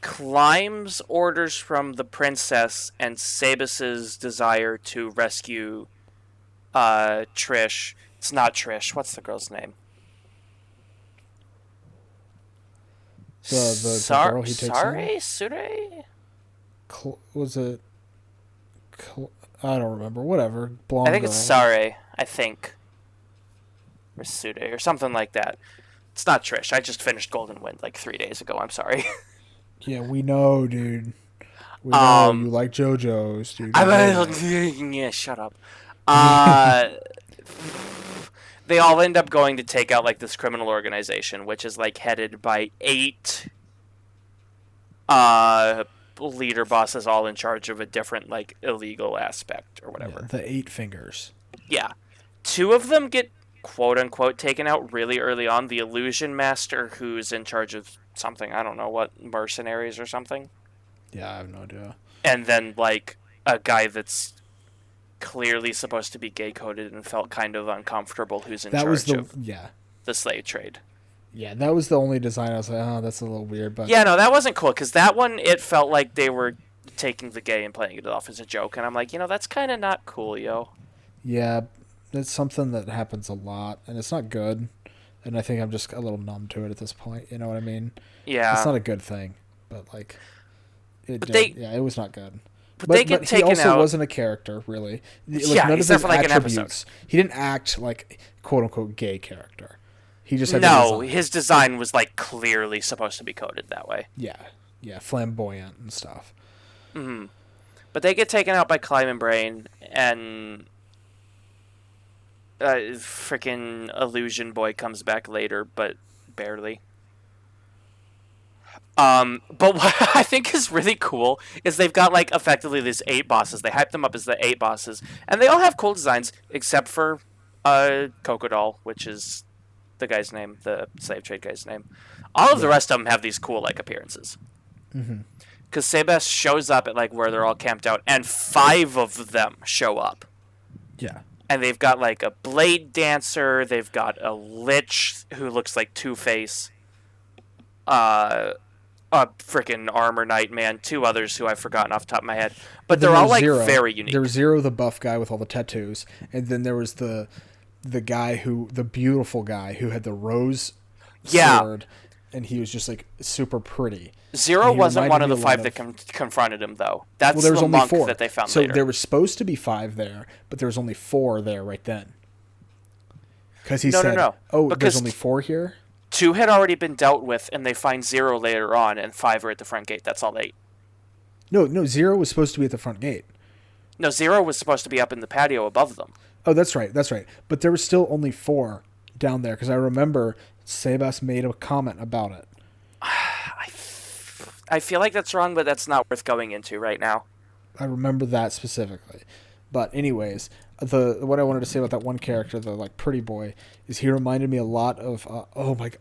Climb's orders from the princess and Sebas's desire to rescue Trish. It's not Trish. What's the girl's name? The girl he takes in? Sure? Was it? I don't remember. Whatever. I Blonde think girl. it's Sare, I think. Or Sude, or something like that. It's not Trish. I just finished Golden Wind like 3 days ago. I'm sorry. Yeah, we know, dude. We know you like JoJo's, dude. Yeah, shut up. Uh, they all end up going to take out like this criminal organization, which is like headed by 8 leader bosses, all in charge of a different like illegal aspect or whatever. Yeah, the 8 fingers. Yeah. 2 of them get quote unquote taken out really early on. The illusion master, who's in charge of something, I don't know what, mercenaries or something. Yeah, I have no idea. And then like a guy that's clearly supposed to be gay coded and felt kind of uncomfortable, who's in charge of the slave trade. Yeah, that was the only design I was like, oh, that's a little weird. But yeah, no, that wasn't cool, because that one, it felt like they were taking the gay and playing it off as a joke, and I'm like, that's kind of not cool, yo. Yeah, it's something that happens a lot, and it's not good, and I think I'm just a little numb to it at this point, you know what I mean? Yeah. It's not a good thing, but like, it was not good. But they get taken out. He also wasn't a character, really. None of his like attributes. He didn't act like quote-unquote gay character. He just had his design was like clearly supposed to be coded that way. Yeah, flamboyant and stuff. Mm-hmm. But they get taken out by Climb and Brain, and freaking Illusion Boy comes back later, but barely. But what I think is really cool is they've got like effectively these 8 bosses. They hype them up as the 8 bosses, and they all have cool designs except for Coco Doll, which is the guy's name, the slave trade guy's name. All of the rest of them have these cool like appearances. Because Sebas shows up at like where they're all camped out, and 5 of them show up. Yeah. And they've got like a blade dancer. They've got a lich who looks like Two-Face. A freaking armor knight man, 2 others who I've forgotten off the top of my head, but they're all like very unique. There was Zero, the buff guy with all the tattoos, and then there was the guy the beautiful guy who had the rose sword, and he was just like super pretty. Zero wasn't one of the 5 that confronted him, though. That's there was the only monk 4 that they found so later. There was supposed to be 5 there, but there was only 4 there right then. Because he said, "Oh, there's only 4 here." 2 had already been dealt with, and they find 0 later on, and 5 are at the front gate. That's all 8. No, 0 was supposed to be at the front gate. No, 0 was supposed to be up in the patio above them. Oh, that's right. But there was still only 4 down there, because I remember Sebas made a comment about it. I feel like that's wrong, but that's not worth going into right now. I remember that specifically. But anyways, what I wanted to say about that one character, the like pretty boy, is he reminded me a lot of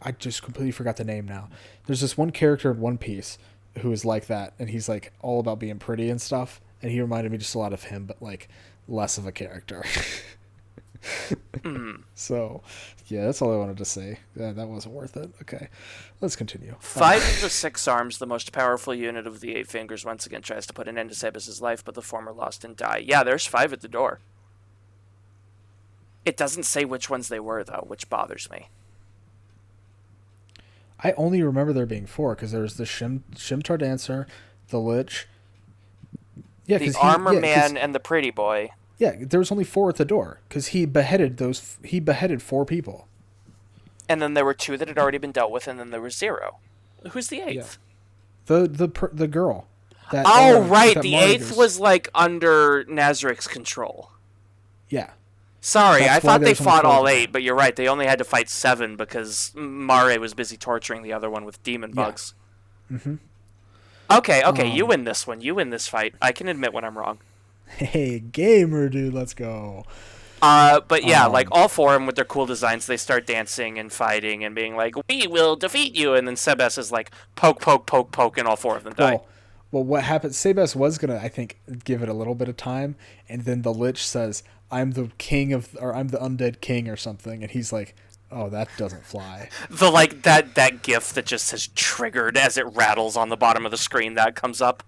I just completely forgot the name now. There's this one character in One Piece who is like that, and he's like all about being pretty and stuff, and he reminded me just a lot of him, but like less of a character. So yeah, that's all I wanted to say. Yeah, that wasn't worth it. Okay, let's continue. 5 of the 6 arms, the most powerful unit of the 8 fingers, once again tries to put an end to Sebas' life, but the former lost and die. Yeah, there's 5 at the door. It doesn't say which ones they were, though, which bothers me. I only remember there being 4, because there was the Shimtar Dancer, the Lich. Yeah, the Armor Man and the Pretty Boy. Yeah, there was only 4 at the door, because he beheaded 4 people. And then there were 2 that had already been dealt with, and then there was 0. Who's the 8th? Yeah. The girl. Right, the 8th was like under Nazarik's control. Yeah. Sorry, I thought they fought all 8, but you're right. They only had to fight 7 because Mare was busy torturing the other one with demon bugs. Mm-hmm. Okay, you win this one. You win this fight. I can admit when I'm wrong. Hey, gamer, dude, let's go. But yeah, like all 4 of them with their cool designs, they start dancing and fighting and being like, "We will defeat you," and then Sebas is like, "Poke, poke, poke, poke," and all 4 of them die. Well, what happened? Sebas was gonna, I think, give it a little bit of time, and then the Lich says, I'm the undead king or something, and he's like, oh, that doesn't fly. The like that GIF that just says triggered as it rattles on the bottom of the screen that comes up.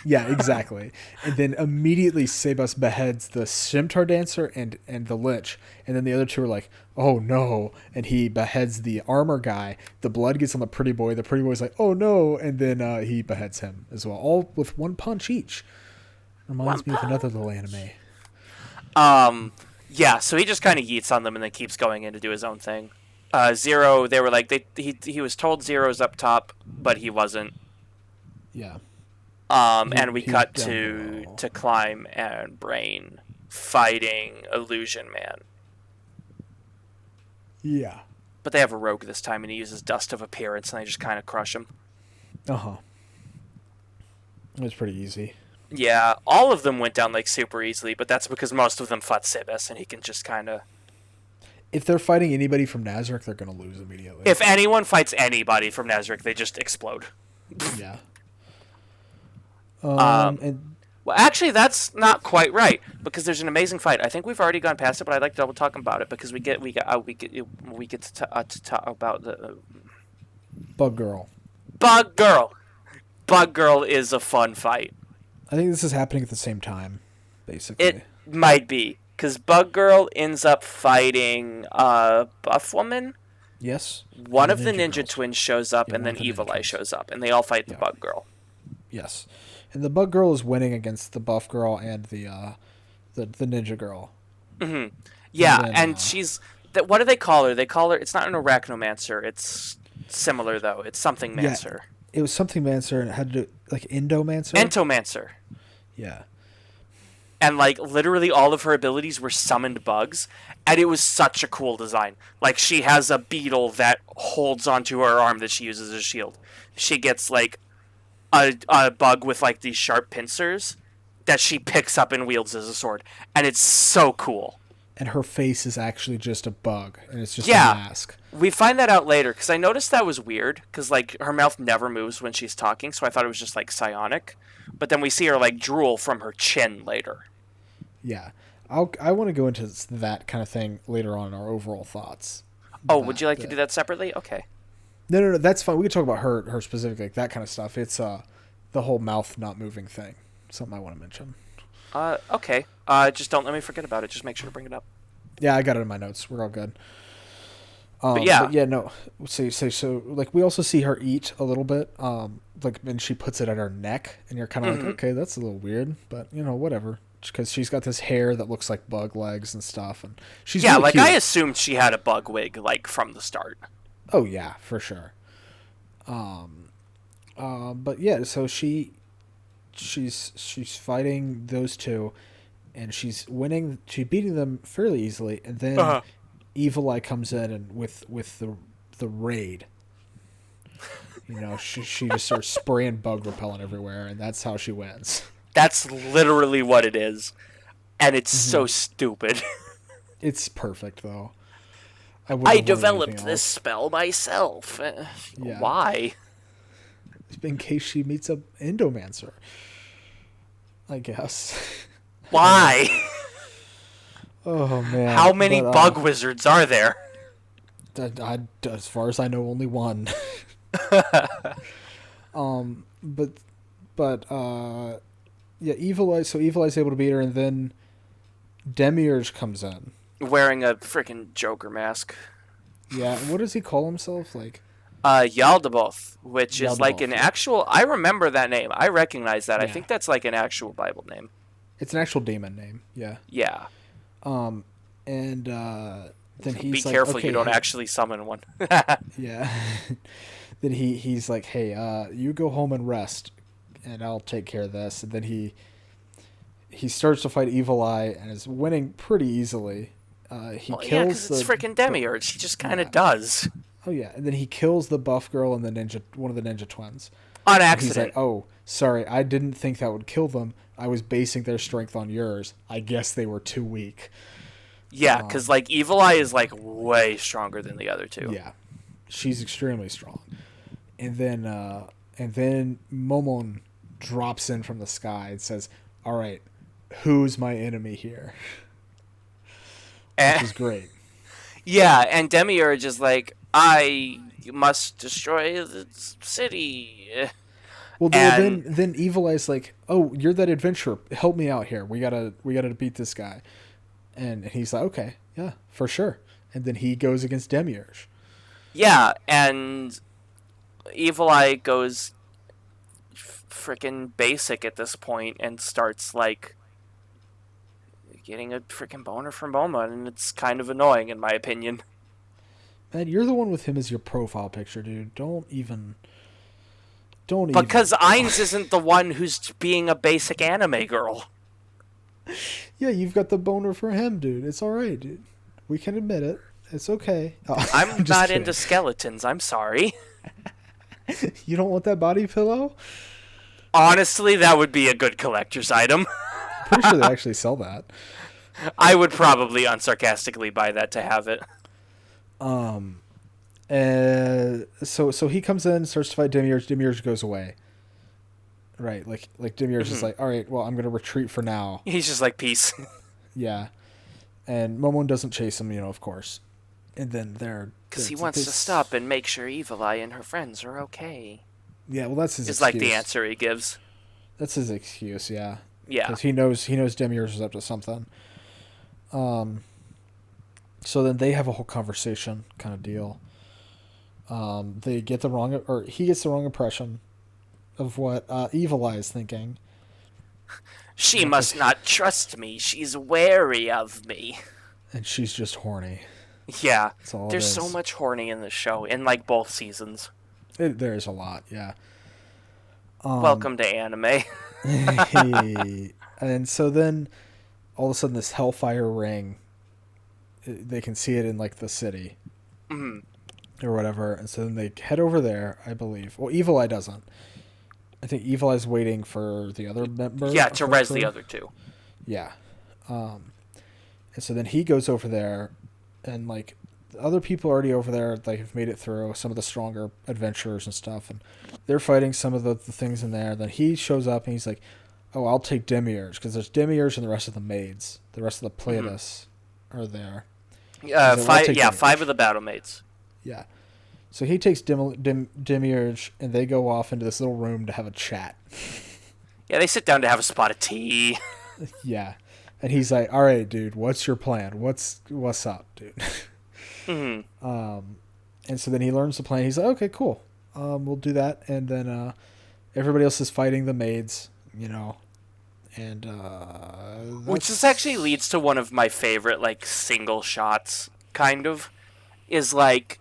Yeah, exactly. And then immediately Sebas beheads the Shimtar Dancer and the Lich, and then the other 2 are like, oh no, and he beheads the armor guy. The blood gets on the pretty boy. The pretty boy's like, oh no, and then he beheads him as well, all with 1 punch each. Reminds me of another little anime. Yeah, so he just kind of yeets on them and then keeps going in to do his own thing. Zero, they were like he was told Zero's up top, but he wasn't. Yeah. And we He's cut down to below. Climb and Brain fighting Illusion Man. Yeah. But they have a rogue this time, and he uses Dust of Appearance, and they just kind of crush him. Uh-huh. It was pretty easy. Yeah, all of them went down like super easily, but that's because most of them fought Sibis, and he can just kind of. If they're fighting anybody from Nazareth, they're going to lose immediately. If anyone fights anybody from Nazareth, they just explode. Yeah. Um, And well, actually, that's not quite right because there's an amazing fight. I think we've already gone past it, but I'd like to double talk about it because we get to talk about the Bug Girl. Bug Girl. Bug Girl is a fun fight. I think this is happening at the same time, basically. It might be because Bug Girl ends up fighting Buff Woman. Yes. One And of the Ninja Girls. Twins shows up, Yeah, and one then of the Evil Ninja Eye Twins. shows up, and they all fight the Yeah. Bug Girl. Yes. And the Bug Girl is winning against the Buff Girl and the Ninja Girl. Mm-hmm. Yeah, then, and she's. What do they call her? They call her. It's not an Arachnomancer. It's similar though. It's something Mancer. It was something Mancer and it had to do like Endomancer. Entomancer. Yeah. And like literally all of her abilities were summoned bugs, and it was such a cool design. Like she has a beetle that holds onto her arm that she uses as a shield. She gets like a bug with like these sharp pincers that she picks up and wields as a sword, and it's so cool. And her face is actually just a bug, and it's just Yeah. a mask. We find that out later because I noticed that was weird because like her mouth never moves when she's talking, so I thought it was just like psionic. But then we see her like drool from her chin later. Yeah. I want to go into that kind of thing later on in our overall thoughts. Oh, would you like to do that separately? Okay. No, that's fine. We can talk about her specifically, like that kind of stuff. It's the whole mouth not moving thing. Something I want to mention. Okay. Just don't let me forget about it. Just make sure to bring it up. Yeah, I got it in my notes. We're all good. But yeah. No. So like we also see her eat a little bit. Like and she puts it at her neck, and you're kind of like, okay, that's a little weird, but whatever. Because she's got this hair that looks like bug legs and stuff, and she's really like cute. I assumed she had a bug wig like from the start. Oh yeah, for sure. But yeah, so she's fighting those two, and she's winning. She's beating them fairly easily, and then Evil Eye comes in and with the raid. She just starts spraying bug repellent everywhere, and that's how she wins. That's literally what it is, and it's so stupid. It's perfect though. I developed this spell myself. Yeah. Why? In case she meets a Endomancer, I guess. Why? Oh man! How many bug wizards are there? As far as I know, only one. Yeah, Evil Eye. So Evil Eye's able to beat her, and then Demiurge comes in. Wearing a freaking Joker mask. Yeah, what does he call himself? Like, Yaldabaoth, which is like Yaldabaoth, an yeah. actual. I remember that name. I recognize that. I Yeah. think that's like an actual Bible name. it's an actual demon name. Yeah. Yeah. And then Be he's like, careful okay, you don't hey- actually summon one. Yeah. Then he's like, hey, you go home and rest, and I'll take care of this. And then he starts to fight Evil Eye and is winning pretty easily. He Well, yeah, kills because it's freaking Demiurge. He just kind of does. Oh yeah, and then he kills the buff girl and one of the ninja twins. On And accident. he's like, "Oh, sorry, I didn't think that would kill them. I was basing their strength on yours. I guess they were too weak." Yeah, because like Evil Eye is like way stronger than the other two. Yeah, she's extremely strong. And then Momon drops in from the sky and says, "All right, who's my enemy here?" And- Which is great. Yeah, and Demiurge is like, I must destroy the city. Well, And- then Evil Eye's like, "Oh, you're that adventurer. Help me out here. We gotta beat this guy." And he's like, "Okay, yeah, for sure." And then he goes against Demiurge. Yeah, and Evil Eye goes freaking basic at this point and starts like getting a freaking boner from Momon, and it's kind of annoying in my opinion. Man, you're the one with him as your profile picture, dude. Don't even. Because Ainz isn't the one who's being a basic anime girl. Yeah, you've got the boner for him, dude. It's alright, dude. We can admit it. It's okay. Oh, I'm not into skeletons. I'm sorry. You don't want that body pillow? Honestly, that would be a good collector's item. Pretty sure they actually sell that. I would probably unsarcastically buy that to have it. So he comes in, starts to fight Demiurge. Demiurge goes away. Right, like Demiurge is like, all right, well, I'm gonna retreat for now. He's just like, peace. Yeah, and Momon doesn't chase him, of course. And then because he wants to stop and make sure Evil Eye and her friends are okay. Yeah, well, that's his it's excuse. Like the answer he gives. That's his excuse, yeah. Yeah. Because he knows Demiurge is up to something. So then they have a whole conversation kind of deal. They get he gets the wrong impression of what Evil Eye is thinking. She must not trust me. She's wary of me. And she's just horny. Yeah. There's so much horny in this show, in like both seasons. There's a lot, yeah. Welcome to anime. And so then, all of a sudden, this Hellfire ring, they can see it in like the city. Or whatever. And so then they head over there, I believe. Well, Evil Eye doesn't. I think Evil Eye's waiting for the other member. Yeah, to res the other two. Yeah. And so then he goes over there, and like the other people already over there, like have made it through, some of the stronger adventurers and stuff, and they're fighting some of the things in there. Then he shows up and he's like, oh, I'll take Demiurge, because there's Demiurge and the rest of the maids. The rest of the Pleiades are there. Five of the battle mates. Yeah. So he takes Demiurge, and they go off into this little room to have a chat. Yeah, they sit down to have a spot of tea. Yeah. And he's like, all right, dude, what's your plan? What's up, dude? And so then he learns the plan. He's like, okay, cool. We'll do that. And then everybody else is fighting the maids, and which this actually leads to one of my favorite like single shots, kind of, is like,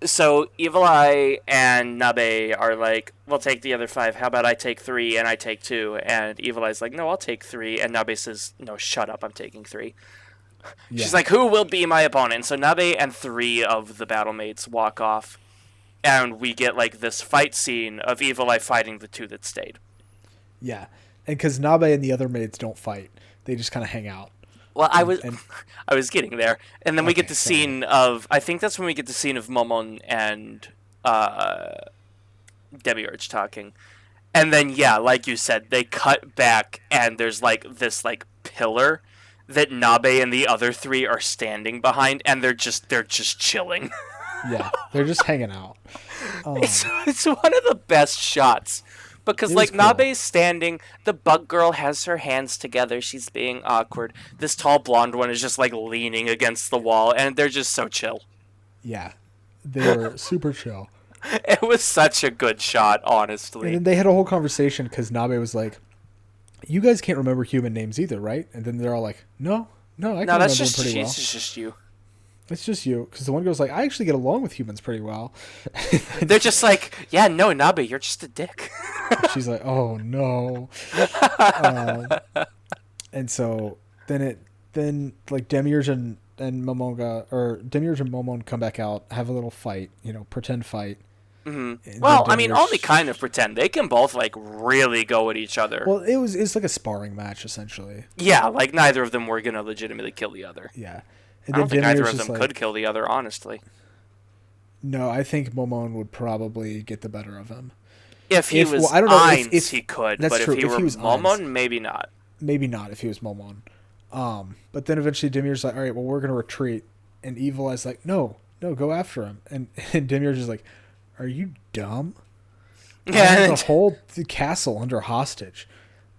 so Evil Eye and Nabe are like, we'll take the other 5. How about I take 3 and I take 2? And Evil Eye's like, no, I'll take 3. And Nabe says, no, shut up, I'm taking 3. Yeah. She's like, who will be my opponent? So Nabe and 3 of the battle mates walk off, and we get like this fight scene of Evil Eye fighting the 2 that stayed. Yeah, and because Nabe and the other maids don't fight, they just kind of hang out. Well, I was getting there, and then we get the scene of, I think that's when we get the scene of Momon and Demiurge talking, and then yeah, like you said, they cut back, and there's like this like pillar that Nabe and the other 3 are standing behind, and they're just chilling. Yeah, they're just hanging out. It's one of the best shots. Because, like, cool. Nabe's standing, the bug girl has her hands together, she's being awkward. This tall blonde one is just, like, leaning against the wall, and they're just so chill. Yeah, they were super chill. It was such a good shot, honestly. And then they had a whole conversation, because Nabe was like, you guys can't remember human names either, right? And then they're all like, no, I can remember them pretty well. It's just you. It's just you, because the one girl's like, I actually get along with humans pretty well. They're just like, yeah, no, Nabe, you're just a dick. She's like, oh no. And so then like Demiurge and Momon come back out, have a little fight, pretend fight. Mm-hmm. Well, I mean, only kind of pretend. They can both like really go at each other. Well, it's like a sparring match essentially. Yeah, like neither of them were gonna legitimately kill the other. Yeah. And I don't think either of them could kill the other, honestly. No, I think Momon would probably get the better of him. If he was Ainz, he could. But if he was Momon, maybe not. Maybe not if he was Momon. But then eventually Demiurge's like, all right, well, we're going to retreat. And Evil Eye's like, no, go after him. And Demiurge is like, are you dumb? Yeah. I have the whole castle under hostage.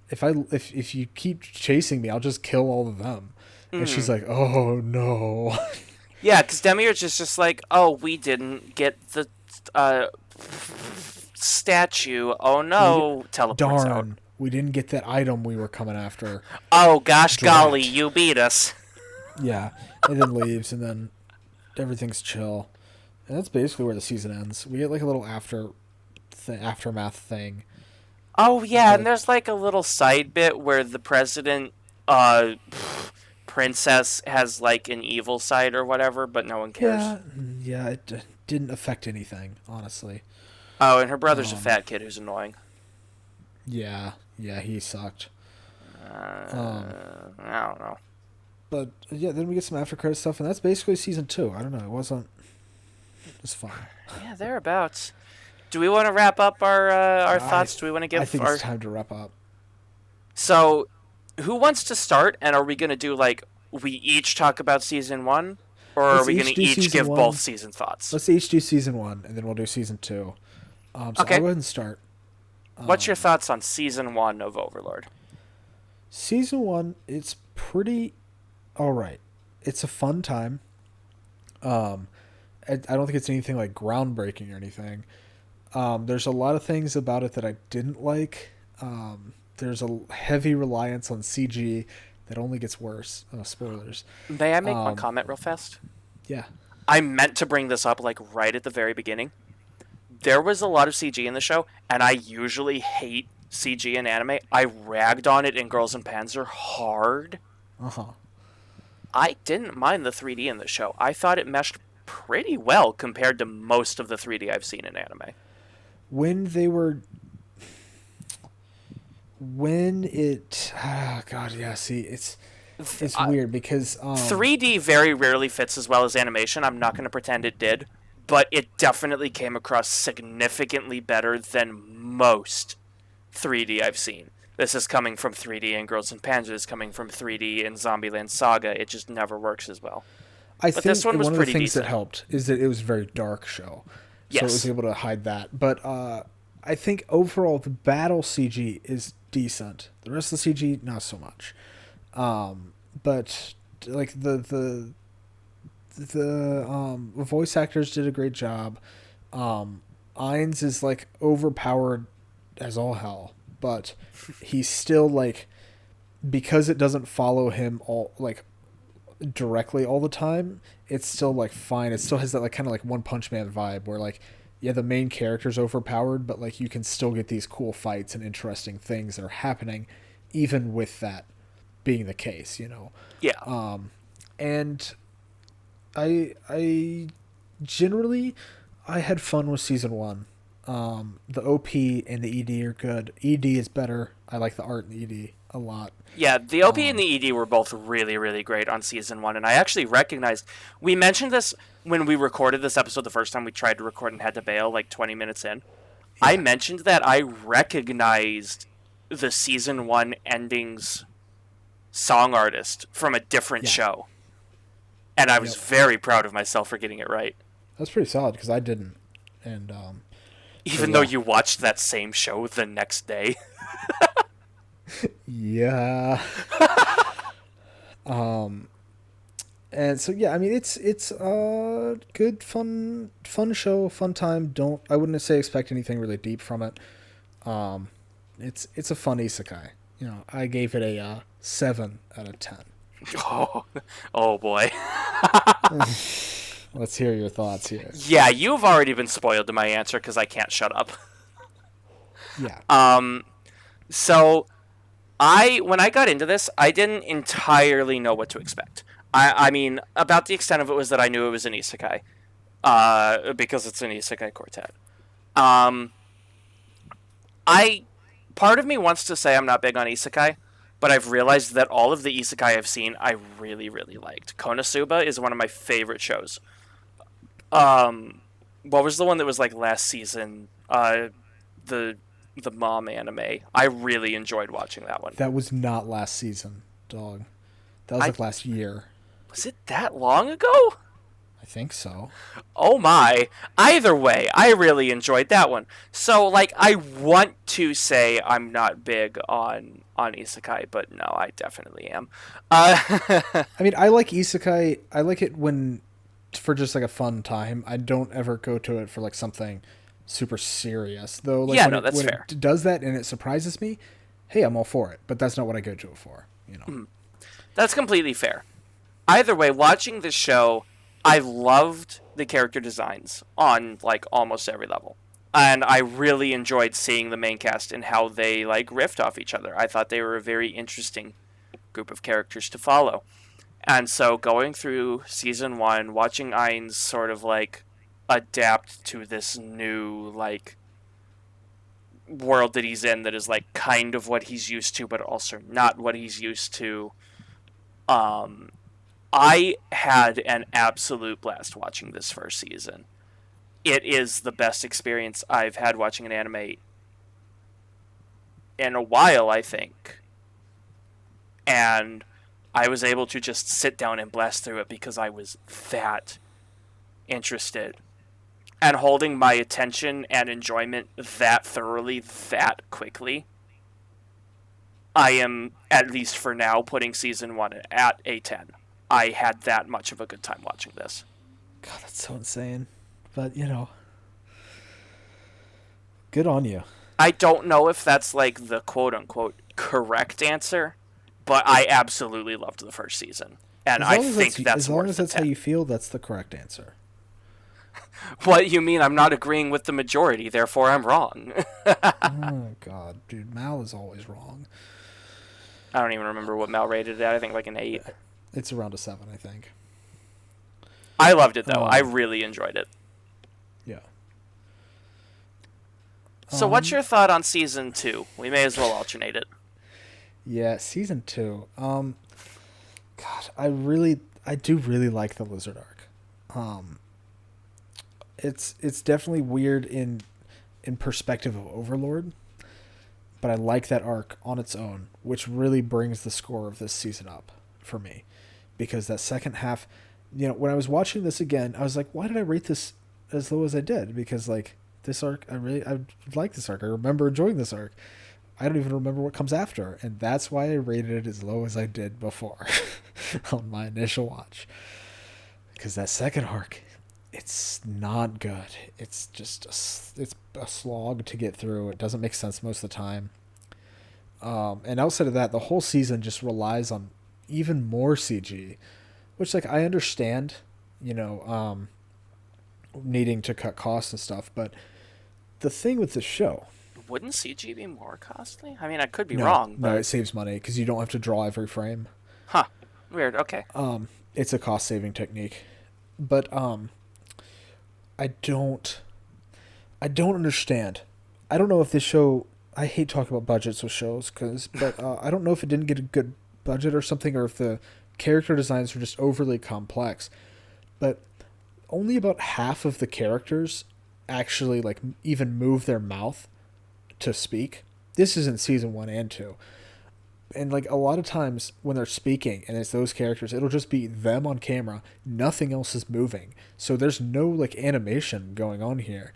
If you keep chasing me, I'll just kill all of them. And she's like, oh, no. Yeah, because Demiurge is just like, oh, we didn't get the statue. Oh, no. Teleports out. we didn't get that item we were coming after. Oh, gosh Drat. golly, you beat us. Yeah, and then leaves, and then everything's chill. And that's basically where the season ends. We get like a little aftermath thing. Oh, yeah, and But there's like a little side bit where the president, princess has like an evil side or whatever, but no one cares. yeah, it didn't affect anything, honestly. Oh, and her brother's a Um, fat kid who's annoying. yeah, he sucked. I don't know. But yeah, then we get some after credit stuff, and that's basically season 2. I don't know, it wasn't. It's fine. Yeah, thereabouts. Do we want to wrap up our thoughts? Do we want to give I think our... it's time to wrap up. So, who wants to start? And are we going to do like we each talk about season 1, or are Let's we going each to do each season give 1. both season thoughts? Let's each do season 1, and then we'll do season 2. So Okay. I'll go ahead and start. What's your thoughts on season 1 of Overlord? Season 1, it's pretty alright. It's a fun time. I don't think it's anything like groundbreaking or anything. There's a lot of things about it that I didn't like. There's a heavy reliance on CG that only gets worse. Spoilers. May I make one comment real fast? Yeah. I meant to bring this up like right at the very beginning. There was a lot of CG in the show, and I usually hate CG in anime. I ragged on it in Girls and Panzer hard. Uh-huh. I didn't mind the 3D in the show. I thought it meshed pretty well compared to most of the 3D I've seen in anime. When it God, yeah, see, it's weird because 3D very rarely fits as well as animation. I'm not going to pretend it did, but it definitely came across significantly better than most 3D I've seen. This is coming from 3D in Girls and Panzer. This is coming from 3D in Zombieland Saga. It just never works as well. I But think this one was one of the pretty things decent. that helped is that it was a very dark show. So it Yes. was able to hide that. But I think overall the battle CG is decent. The rest of the CG not so much. But like the voice actors did a great job. Ainz is like overpowered as all hell, but he's still like, because it doesn't follow him all like directly all the time, it's still like fine. It still has that like kind of like One Punch Man vibe where like, yeah, the main character's overpowered, but like you can still get these cool fights and interesting things that are happening even with that being the case, you know. Yeah. And I generally I had fun with season 1. The OP and the ED are good. ED is better. I like the art in ED a lot. Yeah, the OP and the ED were both really, really great on season 1, and I actually recognized... We mentioned this when we recorded this episode the first time we tried to record and had to bail, like 20 minutes in. Yeah. I mentioned that I recognized the season 1 ending's song artist from a different show. And I was very proud of myself for getting it right. That's pretty solid, because I didn't. And even though you watched that same show the next day. Yeah. And so yeah, I mean it's a good fun show, fun time. I wouldn't say expect anything really deep from it. It's a fun isekai. You know, I gave it a 7 out of 10. Oh boy. Let's hear your thoughts here. Yeah, you've already been spoiled to my answer because I can't shut up. Yeah. So when I got into this, I didn't entirely know what to expect. I mean, about the extent of it was that I knew it was an isekai, because it's an isekai quartet. Part of me wants to say I'm not big on isekai, but I've realized that all of the isekai I've seen, I really, really liked. Konosuba is one of my favorite shows. What was the one that was like last season? The mom anime. I really enjoyed watching that one. That was not last season, dog. That was like last year. Was it that long ago? I think so. Oh my. Either way, I really enjoyed that one. So, like, I want to say I'm not big on isekai, but no, I definitely am. I mean, I like isekai. I like it for just like a fun time. I don't ever go to it for like something super serious, though. Like, yeah, no, that's fair. It does that and it surprises me, hey, I'm all for it. But that's not what I go to it for, you know. That's completely fair. Either way, watching this show, I loved the character designs on like almost every level. And I really enjoyed seeing the main cast and how they like riffed off each other. I thought they were a very interesting group of characters to follow. And so going through season 1, watching Ainz sort of like adapt to this new like world that he's in that is like kind of what he's used to but also not what he's used to. I had an absolute blast watching this first season. It is the best experience I've had watching an anime in a while, I think. And I was able to just sit down and blast through it because I was that interested. And holding my attention and enjoyment that thoroughly, that quickly. I am, at least for now, putting season 1 at a 10. I had that much of a good time watching this. God, that's so insane. But, you know, good on you. I don't know if that's like the quote-unquote correct answer, but I absolutely loved the first season. And I think that's as long as that's how you feel, that's the correct answer. What, you mean I'm not agreeing with the majority, therefore I'm wrong? Oh, God. Dude, Mal is always wrong. I don't even remember what Mal rated it at. I think like an 8. It's around a 7, I think. I loved it, though. I really enjoyed it. Yeah. So what's your thought on season 2? We may as well alternate it. Yeah, season 2. God, I do really like the Lizard arc. It's definitely weird in perspective of Overlord, but I like that arc on its own, which really brings the score of this season up for me, because that second half, you know, when I was watching this again, I was like, why did I rate this as low as I did? Because like this arc, I like this arc. I remember enjoying this arc. I don't even remember what comes after, and that's why I rated it as low as I did before on my initial watch. Because that second arc, it's not good. It's just it's a slog to get through. It doesn't make sense most of the time. And outside of that, the whole season just relies on even more CG, which like I understand, you know, needing to cut costs and stuff, but the thing with the show, wouldn't CG be more costly? I mean, I could be wrong, but no, it saves money because you don't have to draw every frame. Huh. Weird. Okay. It's a cost saving technique, but I don't understand. I don't know if this show. I hate talking about budgets with shows, but I don't know if it didn't get a good budget or something, or if the character designs were just overly complex. But only about half of the characters actually like even move their mouth to speak. This is in season 1 and 2. And like a lot of times when they're speaking and it's those characters, it'll just be them on camera. Nothing else is moving. So there's no like animation going on here.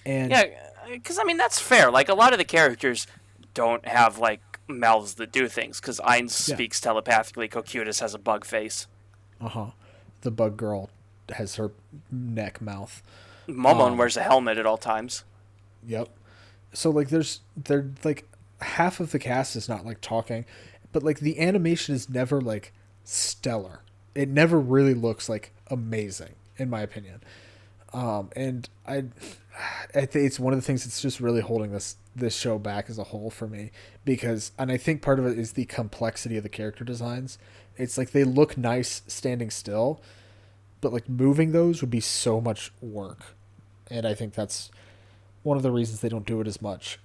And yeah, because I mean that's fair. Like a lot of the characters don't have like mouths that do things. Because Ainz speaks telepathically. Cocutus has a bug face. The bug girl has her neck mouth. Momon wears a helmet at all times. Yep. So like they're like half of the cast is not like talking, but like the animation is never like stellar. It never really looks like amazing in my opinion. And I think it's one of the things that's just really holding this show back as a whole for me, because, and I think part of it is the complexity of the character designs. It's like they look nice standing still, but like moving those would be so much work. And I think that's one of the reasons they don't do it as much.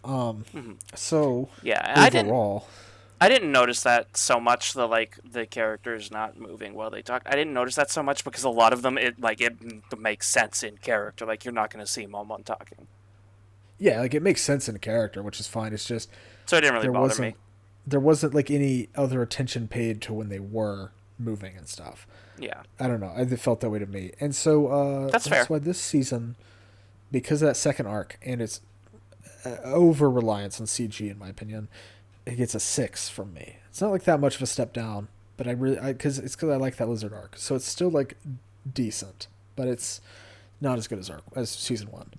So yeah, overall, I didn't notice that so much. The characters not moving while they talk. I didn't notice that so much because a lot of them it makes sense in character. Like you're not going to see Momon talking. Yeah, like it makes sense in character, which is fine. It's just so it didn't really bother me. There wasn't like any other attention paid to when they were moving and stuff. Yeah, I don't know. It felt that way to me, and so that's fair. That's why this season, because of that second arc and its over reliance on CG, in my opinion, it gets a 6 from me. It's not like that much of a step down, but because I like that Lizard arc, so it's still like decent, but it's not as good as season 1.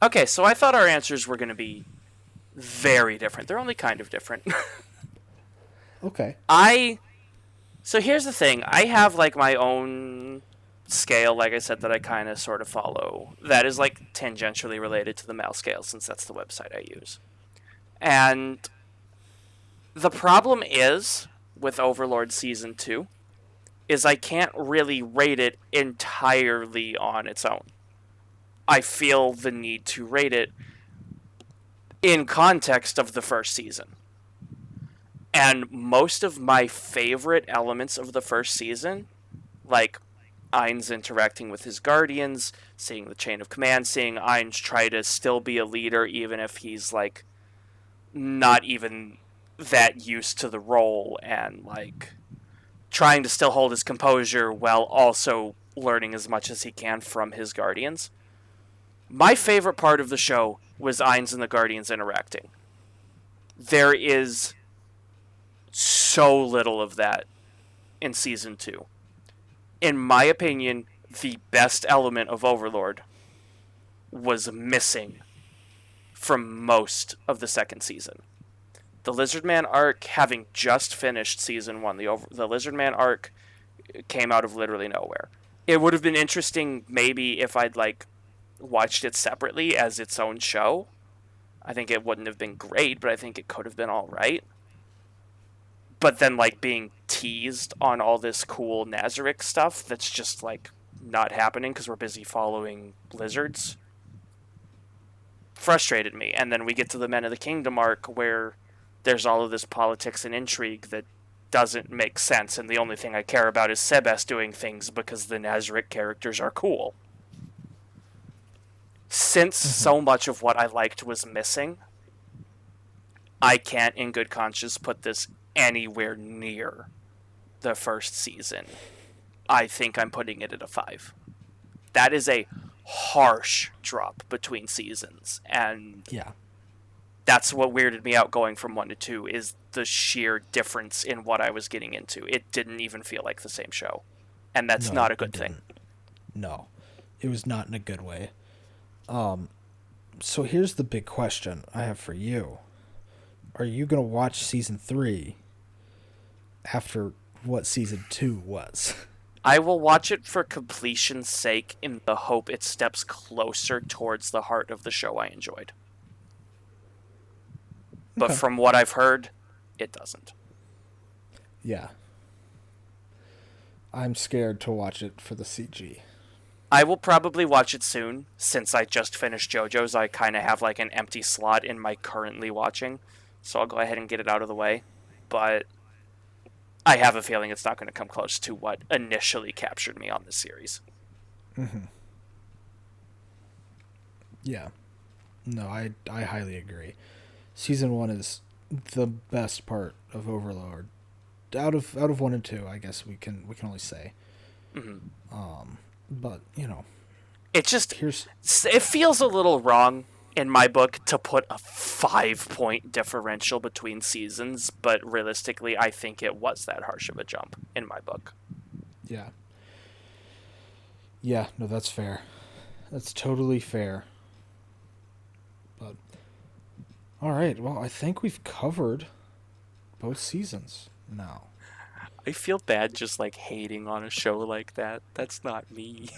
Okay, so I thought our answers were going to be very different. They're only kind of different. Okay. So here's the thing. I have like my own scale, like I said, that I kind of sort of follow. That is like tangentially related to the Mal scale, since that's the website I use. And the problem is with Overlord Season 2 is I can't really rate it entirely on its own. I feel the need to rate it in context of the first season. And most of my favorite elements of the first season, like Ainz interacting with his guardians, seeing the chain of command, seeing Ainz try to still be a leader even if he's like not even that used to the role, and like trying to still hold his composure while also learning as much as he can from his guardians. My favorite part of the show was Ainz and the guardians interacting. There is so little of that in Season 2. In my opinion, the best element of Overlord was missing from most of the second season. The Lizardman arc, having just finished Season 1, the Lizardman arc came out of literally nowhere. It would have been interesting maybe if I'd like watched it separately as its own show. I think it wouldn't have been great, but I think it could have been alright. But then, like, being teased on all this cool Nazarick stuff that's just, like, not happening because we're busy following lizards frustrated me. And then we get to the Men of the Kingdom arc where there's all of this politics and intrigue that doesn't make sense, and the only thing I care about is Sebes doing things because the Nazarick characters are cool. Since so much of what I liked was missing, I can't in good conscience put this anywhere near the first season. I think I'm putting it at a 5. That is a harsh drop between seasons, and Yeah. that's what weirded me out going from 1 to 2, is the sheer difference in what I was getting into. It didn't even feel like the same show, and that's not a good thing. No, it was not in a good way. So here's the big question I have for you. Are you going to watch Season 3 after what Season 2 was? I will watch it for completion's sake in the hope it steps closer towards the heart of the show I enjoyed. But Okay. from what I've heard, it doesn't. Yeah. I'm scared to watch it for the CG. I will probably watch it soon. Since I just finished JoJo's, I kind of have like an empty slot in my currently watching. So I'll go ahead and get it out of the way. But I have a feeling it's not going to come close to what initially captured me on this series. Mm-hmm. Yeah. No, I highly agree. Season 1 is the best part of Overlord. Out of 1 and 2, I guess we can only say. Mm-hmm. But, you know, it feels a little wrong in my book to put a 5-point differential between seasons, but realistically, I think it was that harsh of a jump in my book. Yeah. Yeah, no, that's fair. That's totally fair. But, all right, well, I think we've covered both seasons now. I feel bad just like hating on a show like that. That's not me.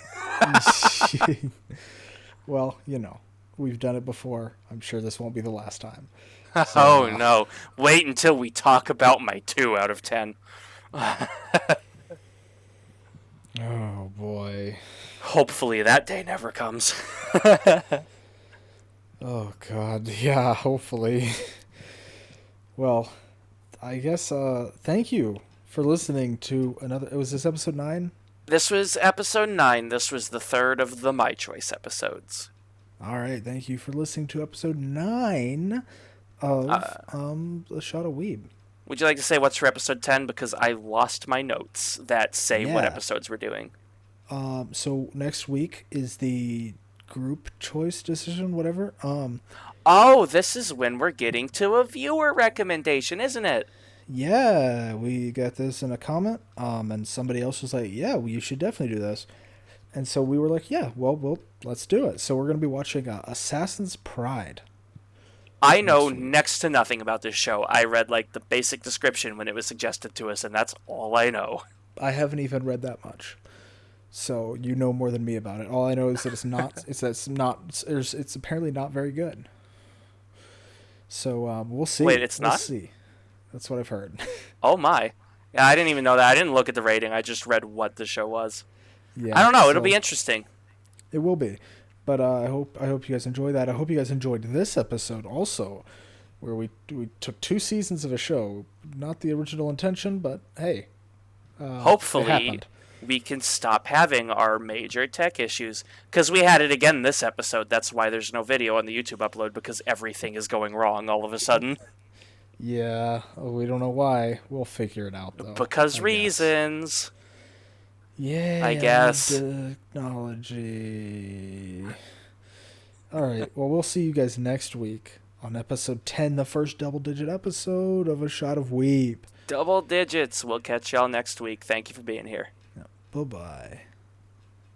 Well, you know, we've done it before. I'm sure this won't be the last time. So, no. Wait until we talk about my 2 out of 10. Oh, boy. Hopefully that day never comes. Oh, God. Yeah, hopefully. Well, I guess, thank you for listening to another... Was this episode 9? This was episode 9. This was the 3rd of the My Choice episodes. All right, thank you for listening to episode 9 of A Shot of Weeb. Would you like to say what's for episode 10? Because I lost my notes that say what episodes we're doing. So next week is the group choice decision, whatever. Oh, this is when we're getting to a viewer recommendation, isn't it? Yeah, we got this in a comment, and somebody else was like, yeah, well, you should definitely do this. And so we were like, yeah, well, let's do it. So we're going to be watching Assassin's Pride. I know next week. next to nothing about this show. I read like the basic description when it was suggested to us, and that's all I know. I haven't even read that much, so you know more than me about it. All I know is that it's not. It's apparently not very good. So we'll see. Wait, it's We'll not? see. That's what I've heard. Oh my. Yeah, I didn't even know that. I didn't look at the rating. I just read what the show was. I Yeah. don't know. It'll So be interesting. it will be. But I hope you guys enjoy that. I hope you guys enjoyed this episode also, where we took 2 seasons of a show, not the original intention, but hey, it Hopefully, happened. we can stop having our major tech issues. Because we had it again this episode. That's why there's no video on the YouTube upload, because everything is going wrong all of a sudden. Yeah, we don't know why. We'll figure it out though. Because I guess. reasons. Yeah, I guess. technology. All right. Well, we'll see you guys next week on episode 10, the first double-digit episode of A Shot of Weeb. Double digits. We'll catch y'all next week. Thank you for being here. Bye-bye.